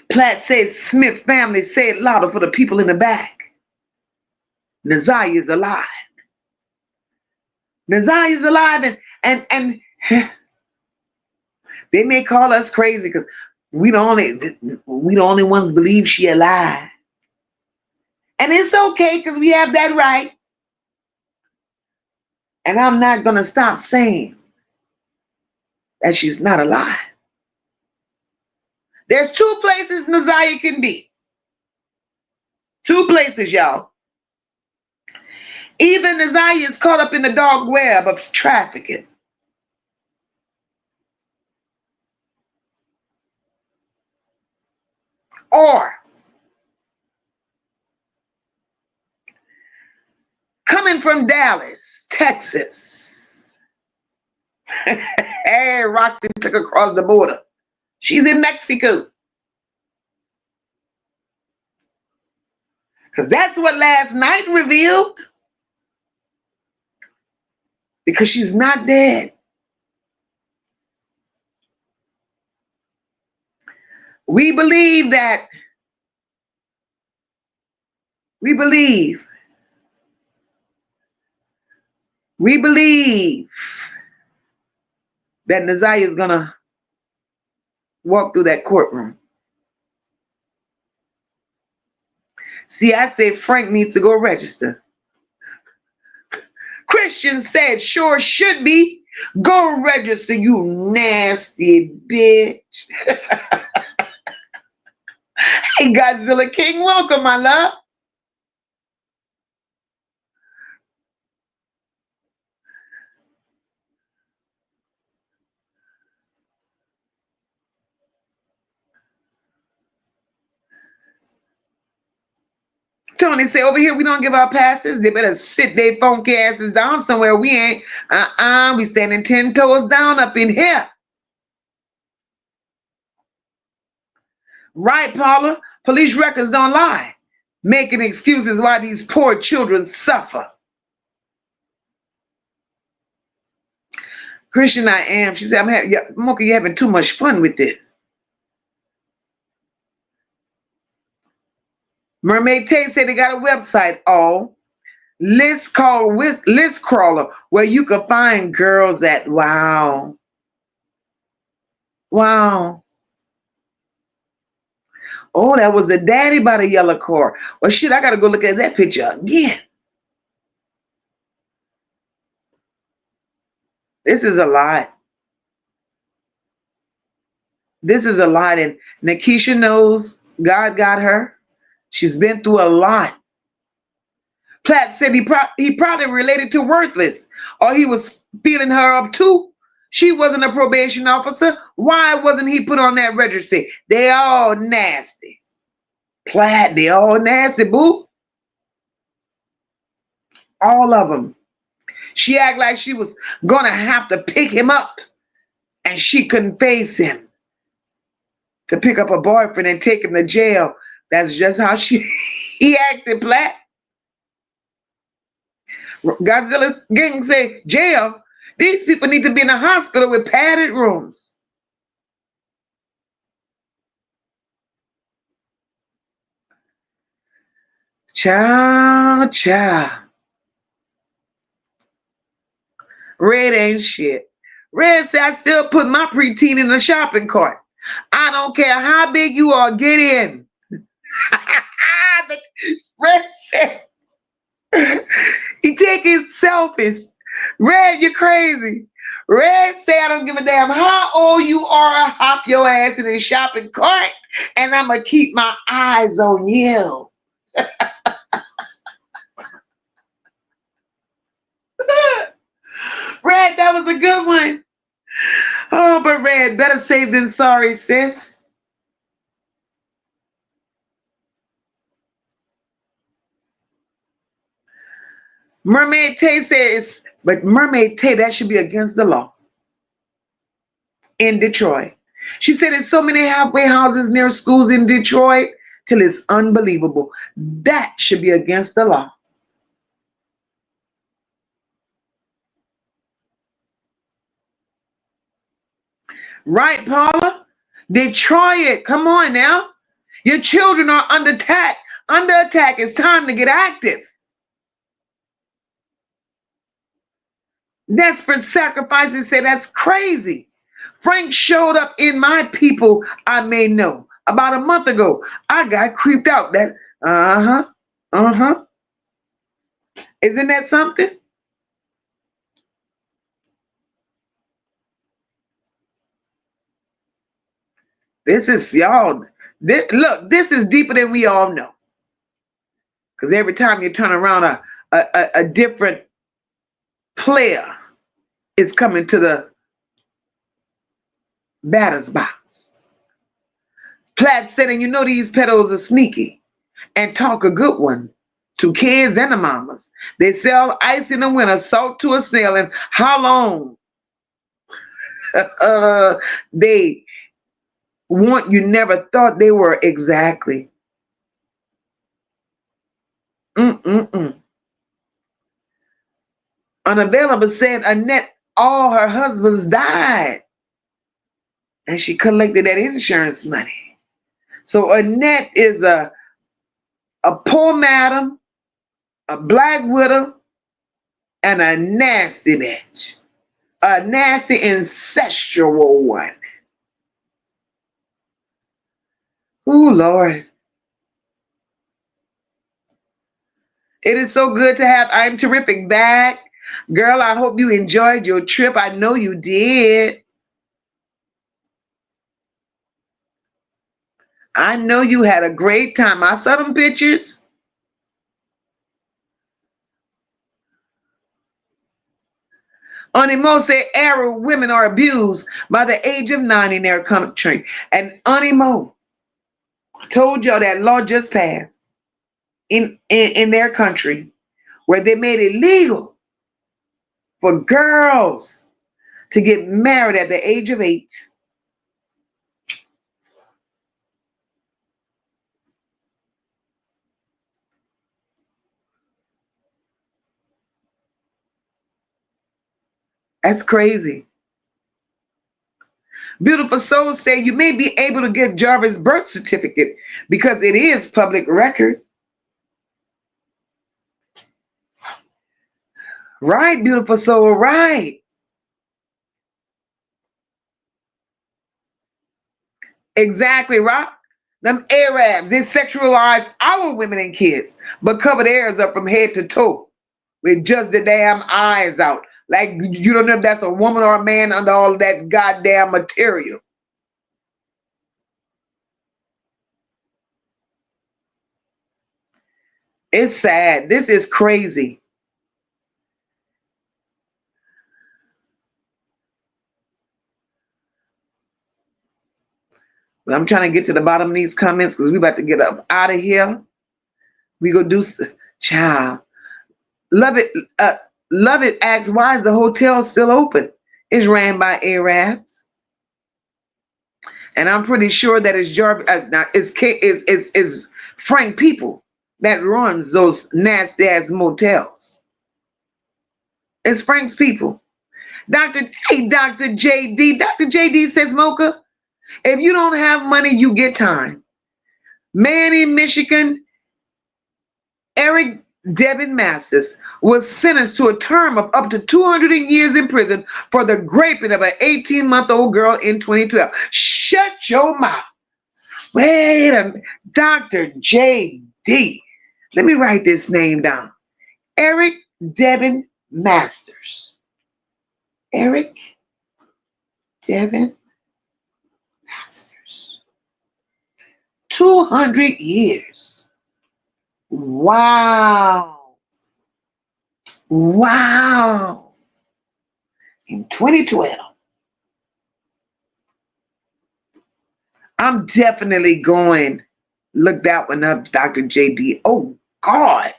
S3: Platt says, Smith family, say it louder for the people in the back. Naziah is alive. Naziah is alive, and they may call us crazy because we the only ones believe she alive. And it's okay because we have that right. And I'm not going to stop saying that she's not alive. There's two places Naziah can be. Two places, y'all. Either Naziah is caught up in the dark web of trafficking, or coming from Dallas, Texas. Hey, Roxy took across the border. She's in Mexico. Because that's what last night revealed. Because she's not dead. We believe that Naziah is going to walk through that courtroom. See, I said Frank needs to go register. Christian said, sure should be. Go register, you nasty bitch. Hey, Godzilla King, welcome, my love. Tony say, over here, we don't give our passes. They better sit their funky asses down somewhere. We ain't. We standing 10 toes down up in here. Right, Paula? Police records don't lie. Making excuses why these poor children suffer. Christian, I am. She said, Mocha, you're having too much fun with this. Mermaid Tay said they got a website, list crawler, where you can find girls at. Wow. Wow. Oh, that was the daddy by the yellow car. Well, shit, I got to go look at that picture again. This is a lot. This is a lot. And Nikisha knows God got her. She's been through a lot. Platt said he probably related to Worthless, or he was feeling her up too. She wasn't a probation officer. Why wasn't he put on that registry? They all nasty. Platt, they all nasty, boo. All of them. She acted like she was gonna have to pick him up, and she couldn't face him to pick up a boyfriend and take him to jail. That's just how he acted, Platt. Godzilla Gang say, jail? These people need to be in a hospital with padded rooms. Child. Red ain't shit. Red said, I still put my preteen in the shopping cart. I don't care how big you are, get in. Red said, he taking selfies. Red, you crazy. Red say, I don't give a damn how old you are, hop your ass in the shopping cart, and I'm going to keep my eyes on you. Red, that was a good one. Oh, but Red, better safe than sorry, sis. Mermaid Tay says, but Mermaid Tay, that should be against the law in Detroit. She said there's so many halfway houses near schools in Detroit till it's unbelievable. That should be against the law. Right, Paula? Detroit, come on now. Your children are under attack. Under attack. It's time to get active. Desperate sacrifices say that's crazy. Frank showed up in my people I may know. About a month ago, I got creeped out. That, Isn't that something? This is, y'all, look, this is deeper than we all know. Because every time you turn around, a different player is coming to the batter's box. Platt said, and you know these pedos are sneaky and talk a good one to kids and the mamas. They sell ice in the winter, salt to a snail, and how long they want you never thought they were exactly. Unavailable said Annette, all her husbands died, and she collected that insurance money. So Annette is a poor madam, a black widow, and a nasty bitch. A nasty incestual one. Ooh, Lord. It is so good to have I'm Terrific back. Girl, I hope you enjoyed your trip. I know you did. I know you had a great time. I saw them pictures. On Mo said Arab women are abused by the age of 9 in their country. And Mo told y'all that law just passed in their country where they made it legal for girls to get married at the age of 8. That's crazy. Beautiful Soul say you may be able to get Jarvis' birth certificate because it is public record. Right, Beautiful Soul, right. Exactly, right. Them Arabs, they sexualize our women and kids, but cover theirs up from head to toe with just the damn eyes out. Like you don't know if that's a woman or a man under all that goddamn material. It's sad. This is crazy. But I'm trying to get to the bottom of these comments because we about to get up out of here. We go do child. Love it. Love it. Asks why is the hotel still open? It's ran by Arabs, and I'm pretty sure that it's is Frank people that runs those nasty ass motels. It's Frank's people. Dr. JD. Dr. JD says, Mocha, if you don't have money, you get time. Man in Michigan, Eric Devin Masters was sentenced to a term of up to 200 years in prison for the raping of an 18-month-old girl in 2012. Shut your mouth. Wait a minute. Dr. JD. Let me write this name down. Eric Devin Masters. Eric Devin Masters. 200 years. Wow. Wow. In 2012. I'm definitely going. Look that one up, Dr. JD. Oh, God.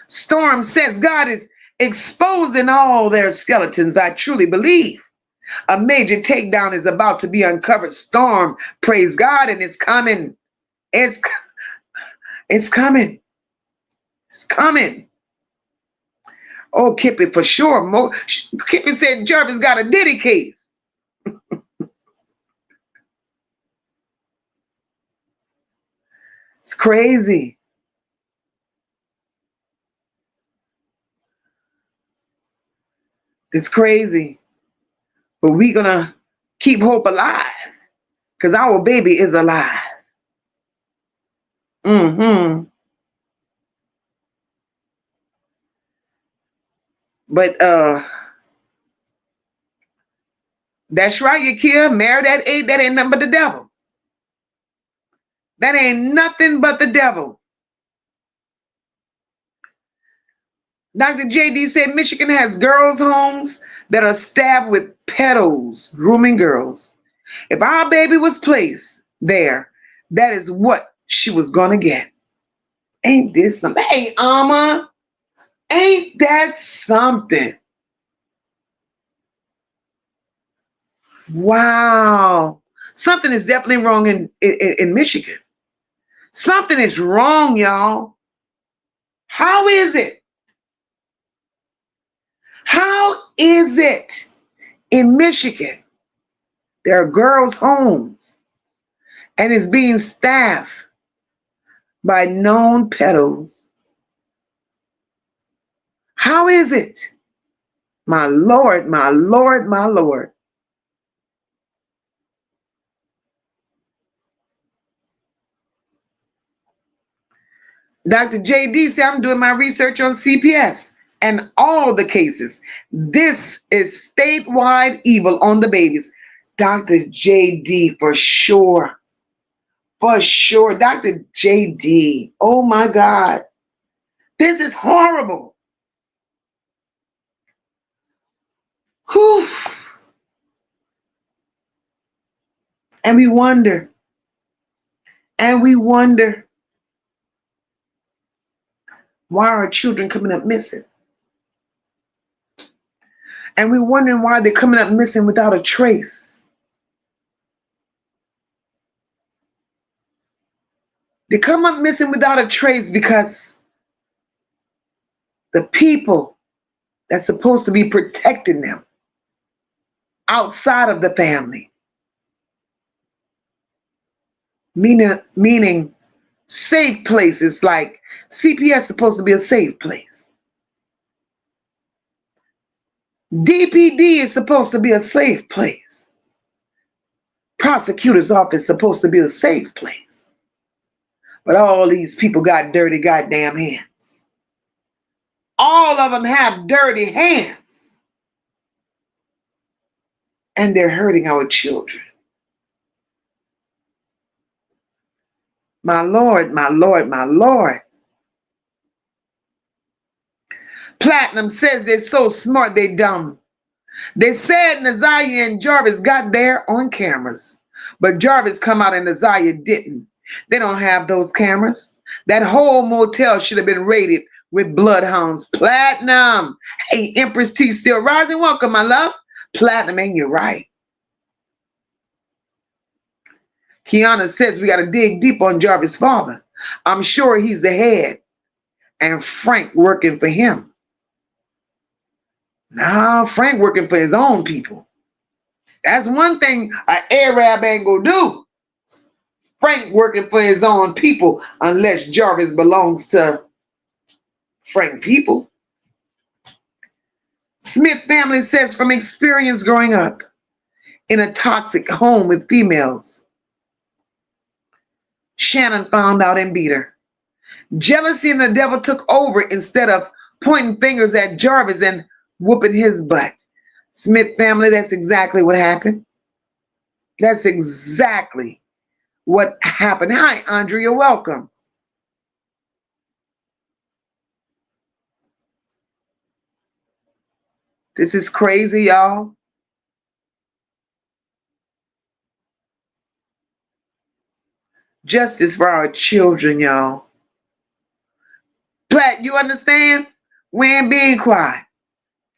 S3: Storm says God is exposing all their skeletons. I truly believe a major takedown is about to be uncovered. Storm, praise God, and it's coming. It's coming. It's coming. Oh, Kippy, for sure. Kippy said Jarvis got a Diddy case. It's crazy. It's crazy. But we're going to keep hope alive because our baby is alive. Mm-hmm. But that's right, you kid. Married at 8, that ain't nothing but the devil. That ain't nothing but the devil. Dr. JD said Michigan has girls' homes that are staffed with pedos grooming girls. If our baby was placed there, that is what she was gonna get. Ain't this something? Hey, Alma, ain't that something? Wow. Something is definitely wrong in Michigan. Something is wrong, y'all. How is it? How is it in Michigan there are girls' homes and it's being staffed by known pedos? How is it? My Lord, my Lord, my Lord. Dr. JD said, I'm doing my research on CPS and all the cases. This is statewide evil on the babies. Dr. JD, for sure. For sure. Dr. JD, oh my God. This is horrible. Whew. And we wonder, why are children coming up missing? And we're wondering why they're coming up missing without a trace. They come up missing without a trace because the people that's supposed to be protecting them outside of the family, meaning safe places, like CPS is supposed to be a safe place. DPD is supposed to be a safe place. Prosecutor's office is supposed to be a safe place. But all these people got dirty goddamn hands. All of them have dirty hands. And they're hurting our children. My Lord, my Lord, my Lord. Platinum says they're so smart, they dumb. They said Naziah and Jarvis got there on cameras, but Jarvis come out and Naziah didn't. They don't have those cameras. That whole motel should have been raided with bloodhounds. Platinum. Hey, Empress T still rising. Welcome, my love. Platinum, ain't you right? Kiana says we got to dig deep on Jarvis' father. I'm sure he's the head, and Frank working for him. Nah, Frank working for his own people. That's one thing an Arab ain't gonna do. Frank working for his own people, unless Jarvis belongs to Frank people. Smith family says from experience growing up in a toxic home with females, Shannon found out and beat her. Jealousy and the devil took over instead of pointing fingers at Jarvis and whooping his butt. Smith family, that's exactly what happened. That's exactly what happened. Hi, Andrea, you're welcome. This is crazy, y'all. Justice for our children, y'all. Platt, you understand? We ain't being quiet.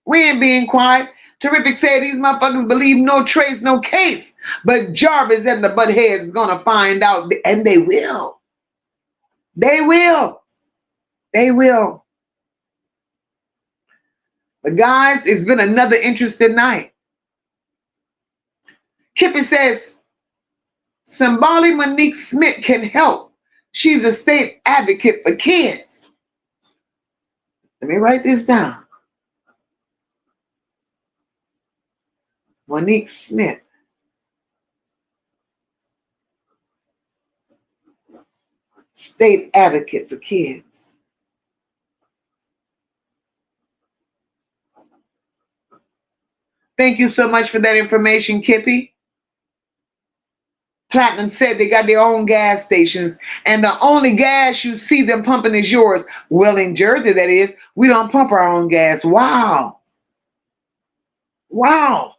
S3: We ain't being quiet. Terrific said these motherfuckers believe no trace, no case. But Jarvis and the buttheads is gonna find out, and they will. They will. They will. But guys, it's been another interesting night. Kippy says, Symboli Monique Smith can help. She's a state advocate for kids. Let me write this down. Monique Smith. State advocate for kids. Thank you so much for that information, Kippy. Platinum said they got their own gas stations, and the only gas you see them pumping is yours. Well, in Jersey, that is, we don't pump our own gas. Wow. Wow.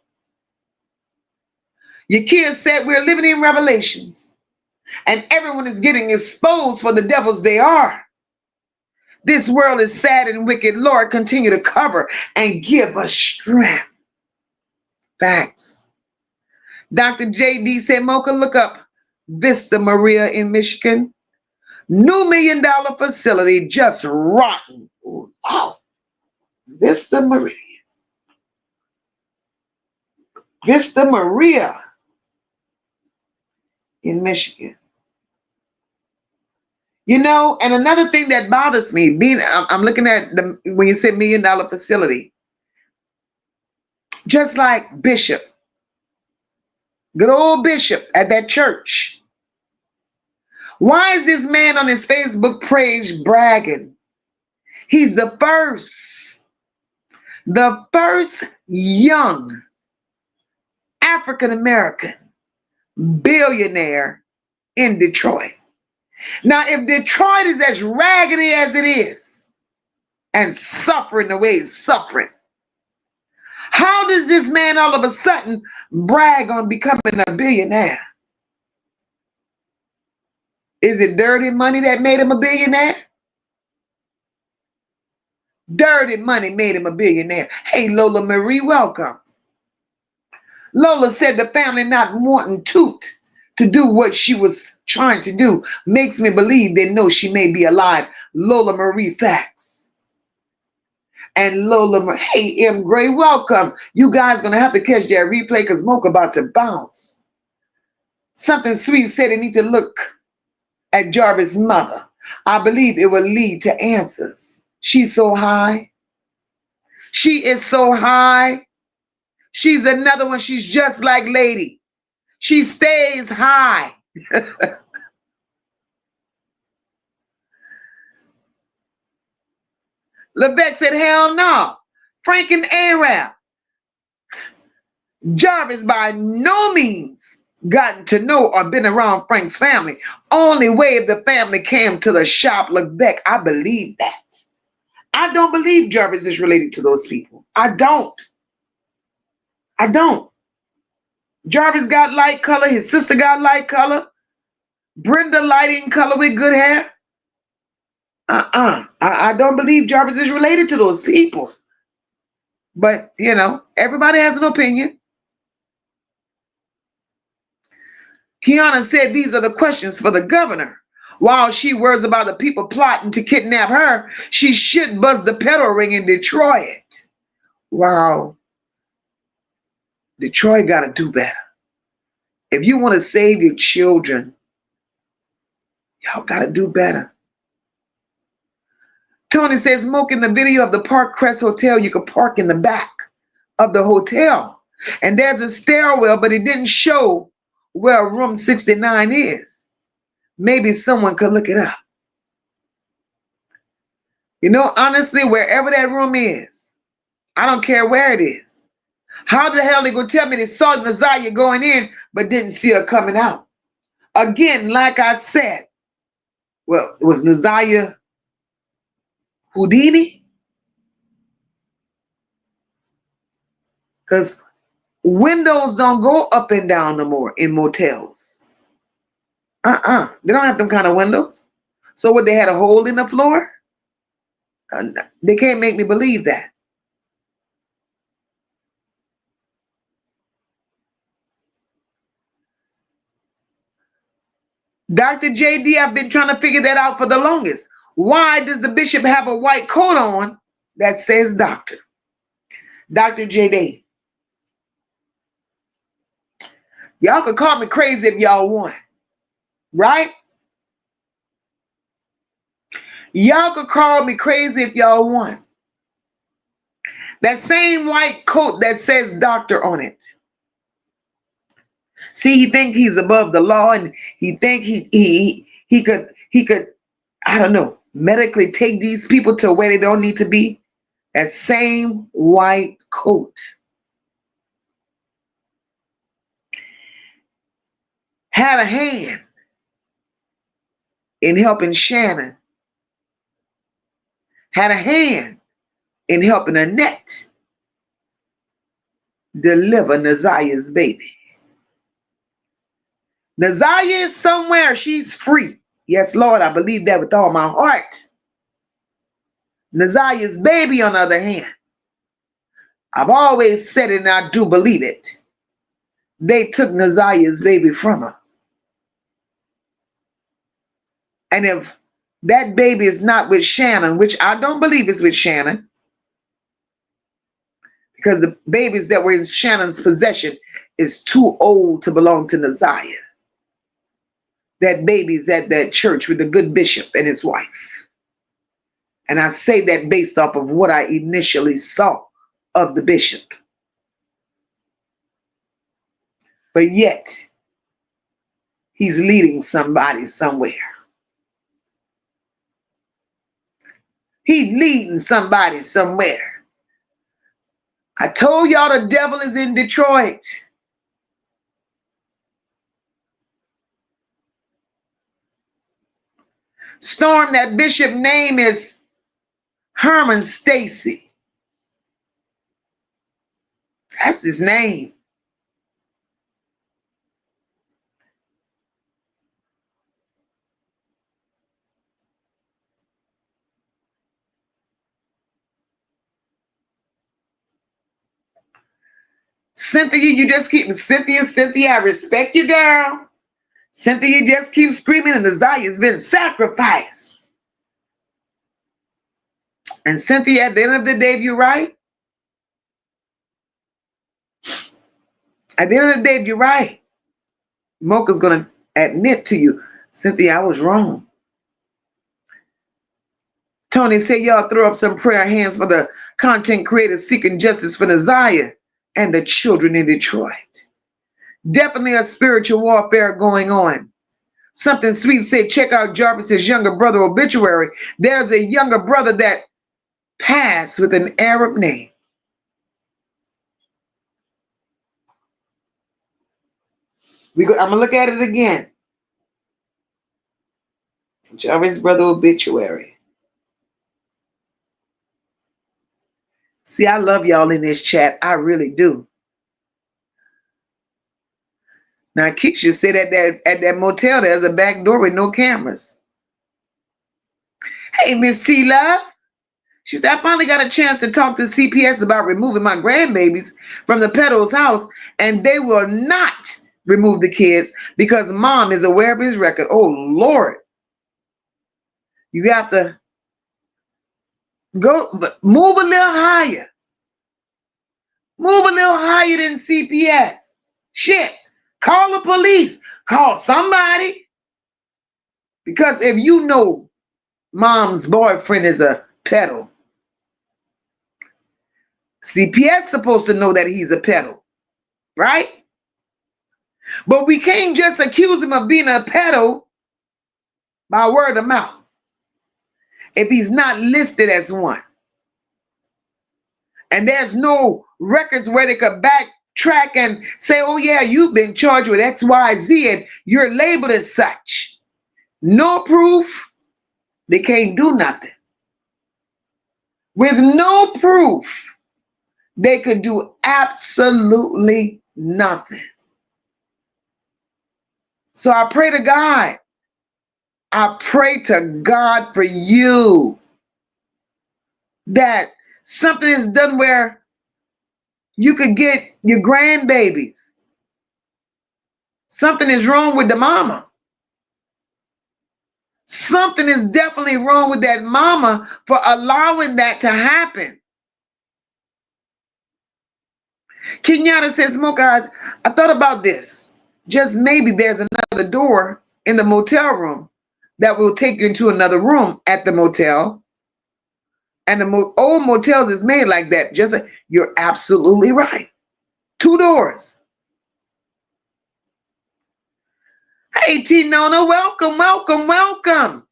S3: Your kids said we're living in Revelations, and everyone is getting exposed for the devils they are. This world is sad and wicked. Lord, continue to cover and give us strength. Facts. Dr. JD said, Mocha, look up Vista Maria in Michigan. New $1 million facility, just rotten. Wow. Vista Maria. Vista Maria in Michigan. You know, and another thing that bothers me, I'm looking at when you said $1 million facility, just like Bishop, good old Bishop at that church. Why is this man on his Facebook page bragging? He's the first young African American billionaire in Detroit. Now, if Detroit is as raggedy as it is and suffering the way it's suffering, how does this man all of a sudden brag on becoming a billionaire? Is it dirty money that made him a billionaire? Dirty money made him a billionaire. Hey, Lola Marie, welcome. Lola said the family not wanting Toot to do what she was trying to do makes me believe they know she may be alive. Lola Marie facts. And hey, M. Gray, welcome. You guys gonna have to catch that replay because Mocha about to bounce. Something sweet said they need to look at Jarvis' mother. I believe it will lead to answers. She's so high. She is so high. She's another one. She's just like Lady. She stays high. Levesque said, hell no. Frank and Arab. Jarvis by no means gotten to know or been around Frank's family. Only way if the family came to the shop, Levesque, I believe that. I don't believe Jarvis is related to those people. I don't. Jarvis got light color. His sister got light color. Brenda lighting color with good hair. I don't believe Jarvis is related to those people. But, everybody has an opinion. Kiana said these are the questions for the governor. While she worries about the people plotting to kidnap her, she should buzz the pedal ring in Detroit. Wow. Detroit got to do better. If you want to save your children, y'all got to do better. Tony says, Moke, in the video of the Park Crest Hotel, you could park in the back of the hotel. And there's a stairwell, but it didn't show where room 69 is. Maybe someone could look it up. Honestly, wherever that room is, I don't care where it is. How the hell they gonna tell me they saw Nazaria going in, but didn't see her coming out? Again, like I said, well, it was Nazaria Houdini? Because windows don't go up and down no more in motels. They don't have them kind of windows. So what, they had a hole in the floor? They can't make me believe that. Dr. JD, I've been trying to figure that out for the longest. Why does the bishop have a white coat on that says doctor? Dr. JD. Y'all could call me crazy if y'all want. Right? Y'all could call me crazy if y'all want. That same white coat that says doctor on it. See, he think he's above the law, and he think he could, I don't know, medically take these people to where they don't need to be. That same white coat had a hand in helping Shannon, had a hand in helping Annette deliver Nazaya's baby. Nazaya is somewhere. She's free. Yes, Lord, I believe that with all my heart. Nazaya's baby, on the other hand, I've always said it and I do believe it. They took Nazaya's baby from her. And if that baby is not with Shannon, which I don't believe is with Shannon, because the babies that were in Shannon's possession is too old to belong to Nazaya. That baby's at that church with the good bishop and his wife. And I say that based off of what I initially saw of the bishop. But yet, He's leading somebody somewhere. He's leading somebody somewhere. I told y'all the devil is in Detroit. Storm, that bishop name is Herman Stacy. That's his name. Cynthia, you just keep Cynthia, I respect you, girl. Cynthia just keeps screaming, and Isaiah's been sacrificed. And Cynthia, at the end of the day, if you're right, at the end of the day, if you're right, Mocha's going to admit to you, Cynthia, I was wrong. Tony said, y'all throw up some prayer hands for the content creators seeking justice for Isaiah and the children in Detroit. Definitely a spiritual warfare going on. Something Sweet said, check out Jarvis's younger brother obituary. There's a younger brother that passed with an Arab name. I'm going to look at it again. Jarvis' brother obituary. See, I love y'all in this chat. I really do. Now, Keisha said at that motel, there's a back door with no cameras. Hey, Miss T Love. She said, I finally got a chance to talk to CPS about removing my grandbabies from the pedal's house, and they will not remove the kids because mom is aware of his record. Oh, Lord. You have to move a little higher. Move a little higher than CPS. Shit. Call the police. Call somebody. Because if you know mom's boyfriend is a pedo, CPS supposed to know that he's a pedo, right? But we can't just accuse him of being a pedo by word of mouth if he's not listed as one. And there's no records where they could backtrack and say, oh yeah, you've been charged with X, Y, Z, and you're labeled as such. No proof, they can't do nothing. With no proof, they could do absolutely nothing. So I pray to God. I pray to God for you that something is done where you could get your grandbabies. Something is wrong with the mama. Something is definitely wrong with that mama for allowing that to happen. Kenyatta says, Mocha, I thought about this. Just maybe there's another door in the motel room that will take you into another room at the motel. And the old motels is made like that. Just you're absolutely right. 2 doors. Hey, T Nona, welcome, welcome, welcome.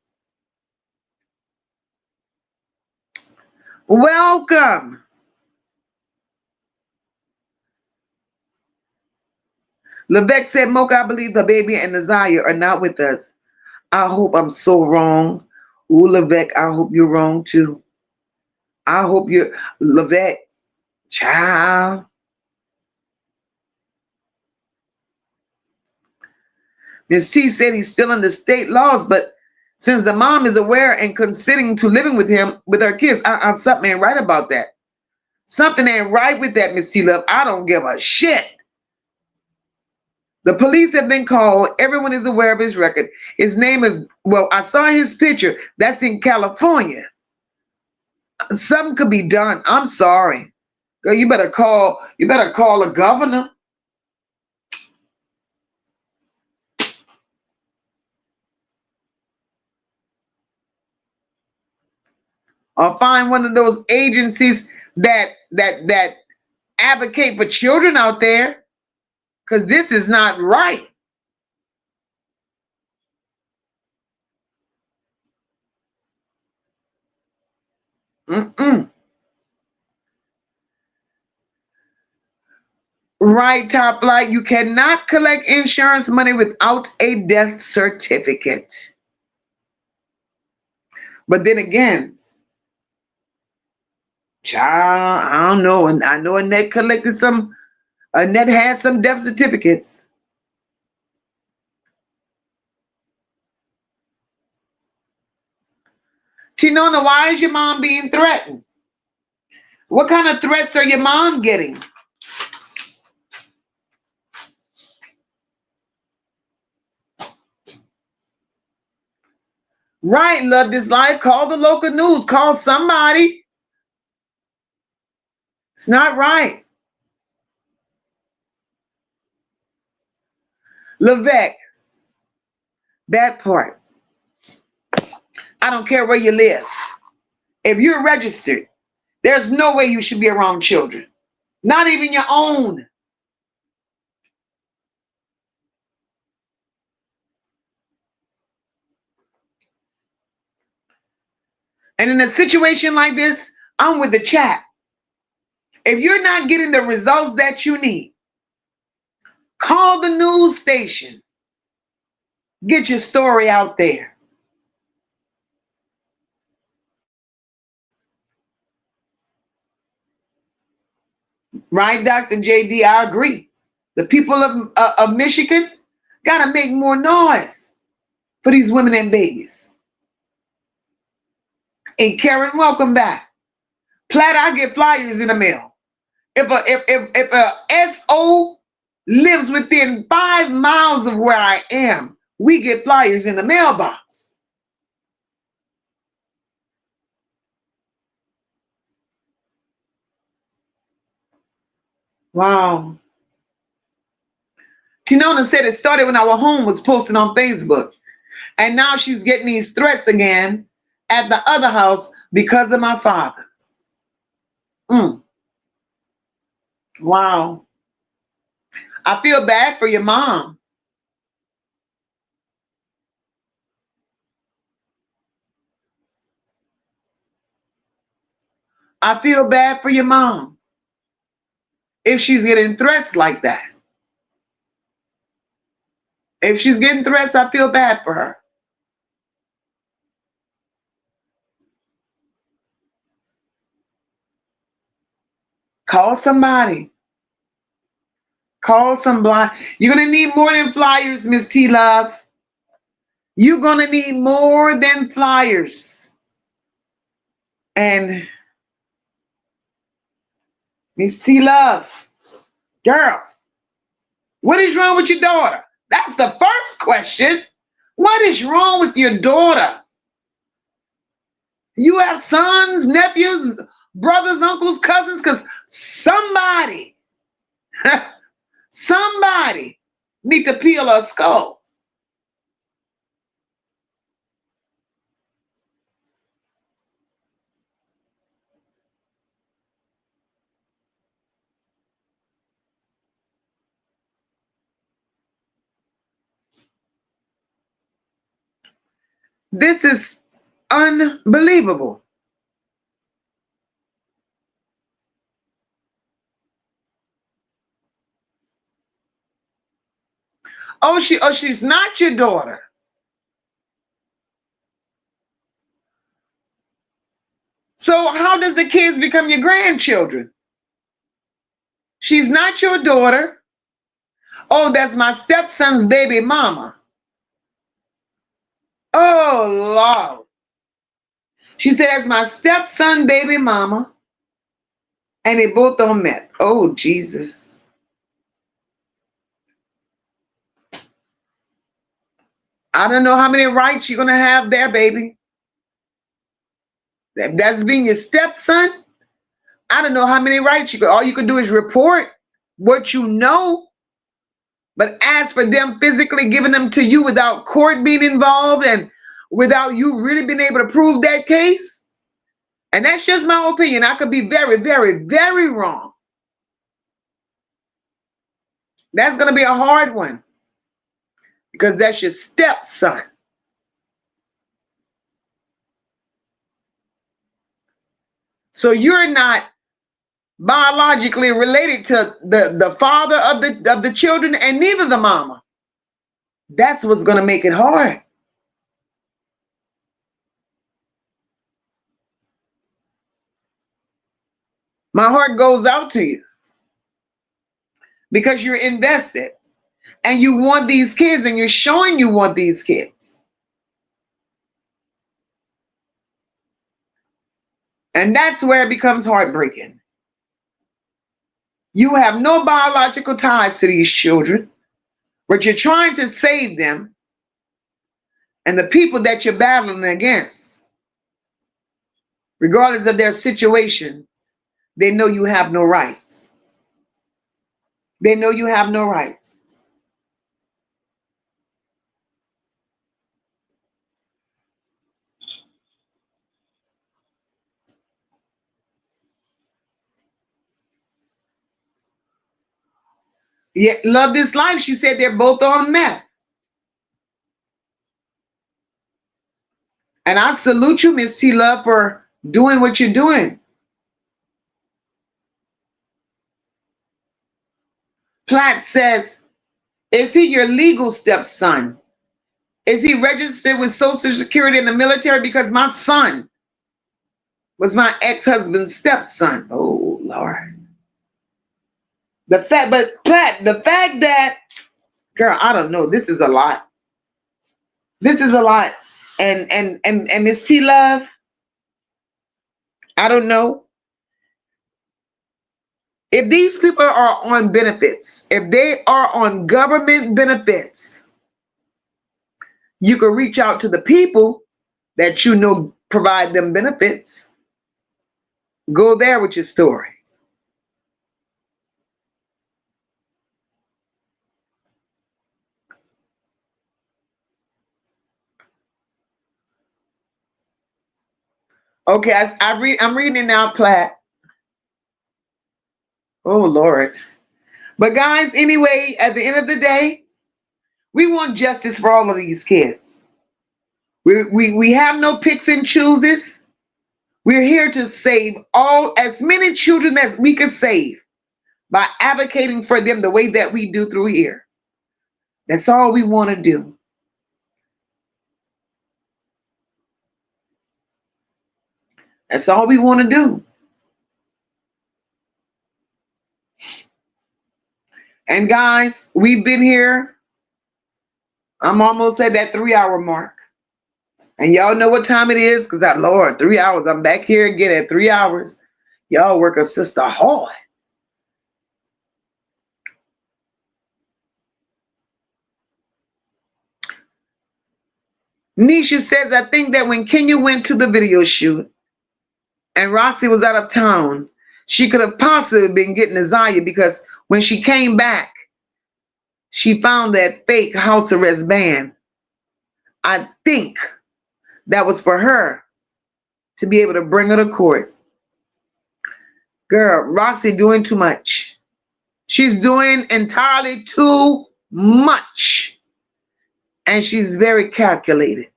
S3: Welcome. Levesque said, Mocha, I believe the baby and Isaiah are not with us. I hope I'm so wrong. Ooh, Levesque, I hope you're wrong too. I hope you're, Levesque, child. Miss T said he's still under state laws, but since the mom is aware and consenting to living with him, with her kids, something ain't right about that. Something ain't right with that, Miss T Love. I don't give a shit. The police have been called. Everyone is aware of his record. His name is, well, I saw his picture. That's in California. Something could be done. I'm sorry. Girl, you better call the governor. Or find one of those agencies that advocate for children out there. Because this is not right. Mm-mm. Right, top light. You cannot collect insurance money without a death certificate. But then again, child, I don't know. And I know Annette collected some, Annette had some death certificates. Tinona, why is your mom being threatened? What kind of threats are your mom getting? Right, love this life. Call the local news. Call somebody. It's not right. Levesque, that part. I don't care where you live. If you're registered, there's no way you should be around children. Not even your own. And in a situation like this, I'm with the chat. If you're not getting the results that you need, call the news station. Get your story out there. Right, Dr. JD? I agree. The people of Michigan got to make more noise for these women and babies. And Karen, welcome back. Platt, I get flyers in the mail. If a SO lives within 5 miles of where I am, we get flyers in the mailbox. Wow. Tinona said it started when our home was posted on Facebook. And now she's getting these threats again at the other house because of my father. Wow. I feel bad for your mom. I feel bad for your mom if she's getting threats like that. If she's getting threats, I feel bad for her. Call somebody. Call some blind. You're going to need more than flyers, Miss T Love. You're going to need more than flyers. And Miss T Love, girl, what is wrong with your daughter? That's the first question. What is wrong with your daughter? You have sons, nephews, brothers, uncles, cousins, because somebody, somebody need to peel her skull. This is unbelievable. She's not your daughter. So how does the kids become your grandchildren? She's not your daughter. Oh, that's my stepson's baby mama. Oh, Lord. She said, that's my stepson baby mama. And they both don't met. Oh, Jesus. I don't know how many rights you're going to have there, baby. That's being your stepson. I don't know how many rights you could. All you could do is report what you know. But as for them physically giving them to you without court being involved and without you really being able to prove that case, and that's just my opinion. I could be very, very, very wrong. That's going to be a hard one because that's your stepson. So you're not biologically related to the father of the children, and neither the mama. That's what's going to make it hard. My heart goes out to you because you're invested and you want these kids, and you're showing you want these kids. And that's where it becomes heartbreaking. You have no biological ties to these children, but you're trying to save them. And the people that you're battling against, regardless of their situation, they know you have no rights. They know you have no rights. Yeah, Love This Life, she said they're both on meth. And I salute you, Miss T Love, for doing what you're doing. Platt says, is he your legal stepson? Is he registered with Social Security in the military? Because my son was my ex-husband's stepson. Oh, Lord. But Platt, the fact that, girl, I don't know, this is a lot. This is a lot. And Miss T Love, I don't know. If these people are on benefits, if they are on government benefits, you can reach out to the people that you know provide them benefits. Go there with your story. Okay, I'm reading it now, Platt. Oh Lord. But guys, anyway, at the end of the day, we want justice for all of these kids. We have no picks and chooses. We're here to save as many children as we can save by advocating for them the way that we do through here. That's all we want to do. That's all we want to do. And guys, we've been here. I'm almost at that 3-hour mark. And y'all know what time it is, because Lord, 3 hours. I'm back here again at 3 hours. Y'all work a sister hard. Nisha says, I think that when Kenya went to the video shoot and Roxy was out of town, she could have possibly been getting Azalea, because when she came back, she found that fake house arrest ban. I think that was for her to be able to bring her to court. Girl, Roxy doing too much. She's doing entirely too much. And she's very calculated.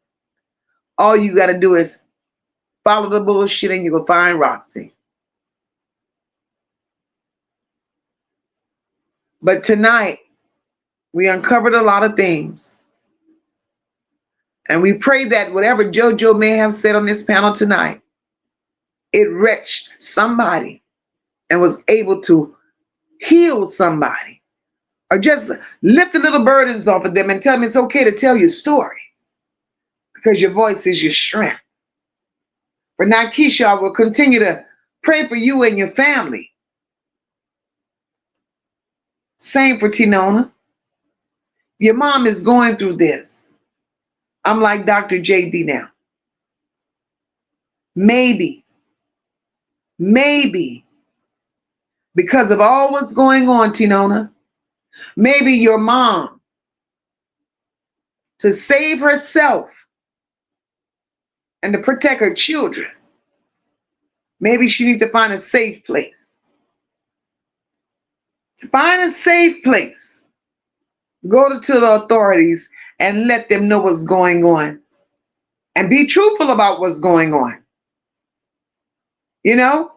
S3: All you got to do is follow the bullshit and you will find Roxy. But tonight, we uncovered a lot of things. And we pray that whatever Jojo may have said on this panel tonight, it reached somebody and was able to heal somebody. Or just lift the little burdens off of them and tell them it's okay to tell your story. Because your voice is your strength. For now, Keisha, I will continue to pray for you and your family. Same for Tinona. Your mom is going through this. I'm like Dr. JD now. Maybe, because of all what's going on, Tinona, maybe your mom, to save herself and to protect her children, maybe she needs to find a safe place. Find a safe place. Go to the authorities and let them know what's going on. And be truthful about what's going on. You know?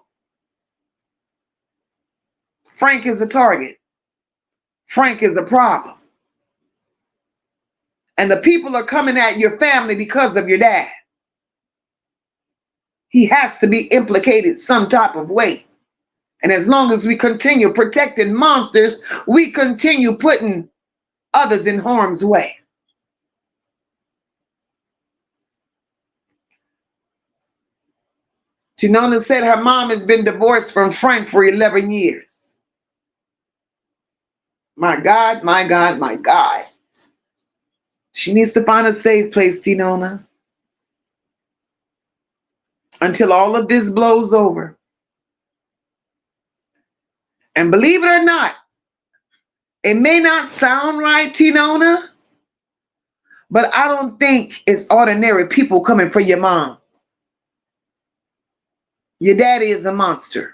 S3: Frank is a target. Frank is a problem. And the people are coming at your family because of your dad. He has to be implicated some type of way. And as long as we continue protecting monsters, we continue putting others in harm's way. Tinona said her mom has been divorced from Frank for 11 years. My God, my God, my God. She needs to find a safe place, Tinona, until all of this blows over. And believe it or not, it may not sound right, Tinona, but I don't think it's ordinary people coming for your mom. Your daddy is a monster.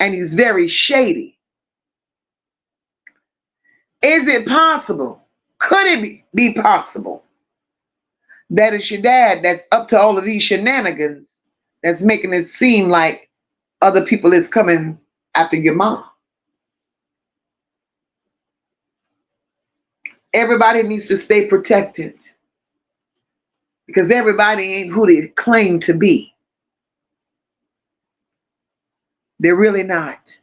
S3: And he's very shady. Is it possible? Could it be possible that it's your dad that's up to all of these shenanigans that's making it seem like other people is coming after your mom? Everybody needs to stay protected because everybody ain't who they claim to be. They're really not.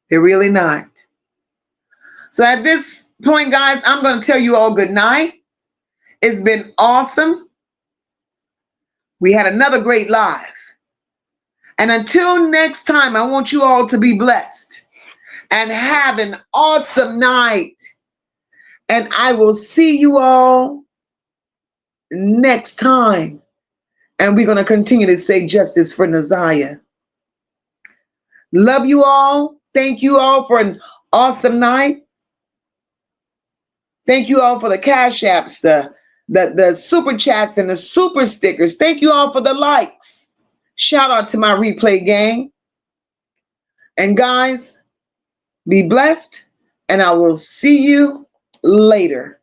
S3: They're really not. So at this point, guys, I'm going to tell you all good night. It's been awesome. We had another great live. And until next time, I want you all to be blessed and have an awesome night. And I will see you all next time. And we're going to continue to say justice for Naziah. Love you all. Thank you all for an awesome night. Thank you all for the cash apps, the super chats and the super stickers. Thank you all for the likes. Shout out to my replay gang. And guys, be blessed, and I will see you later.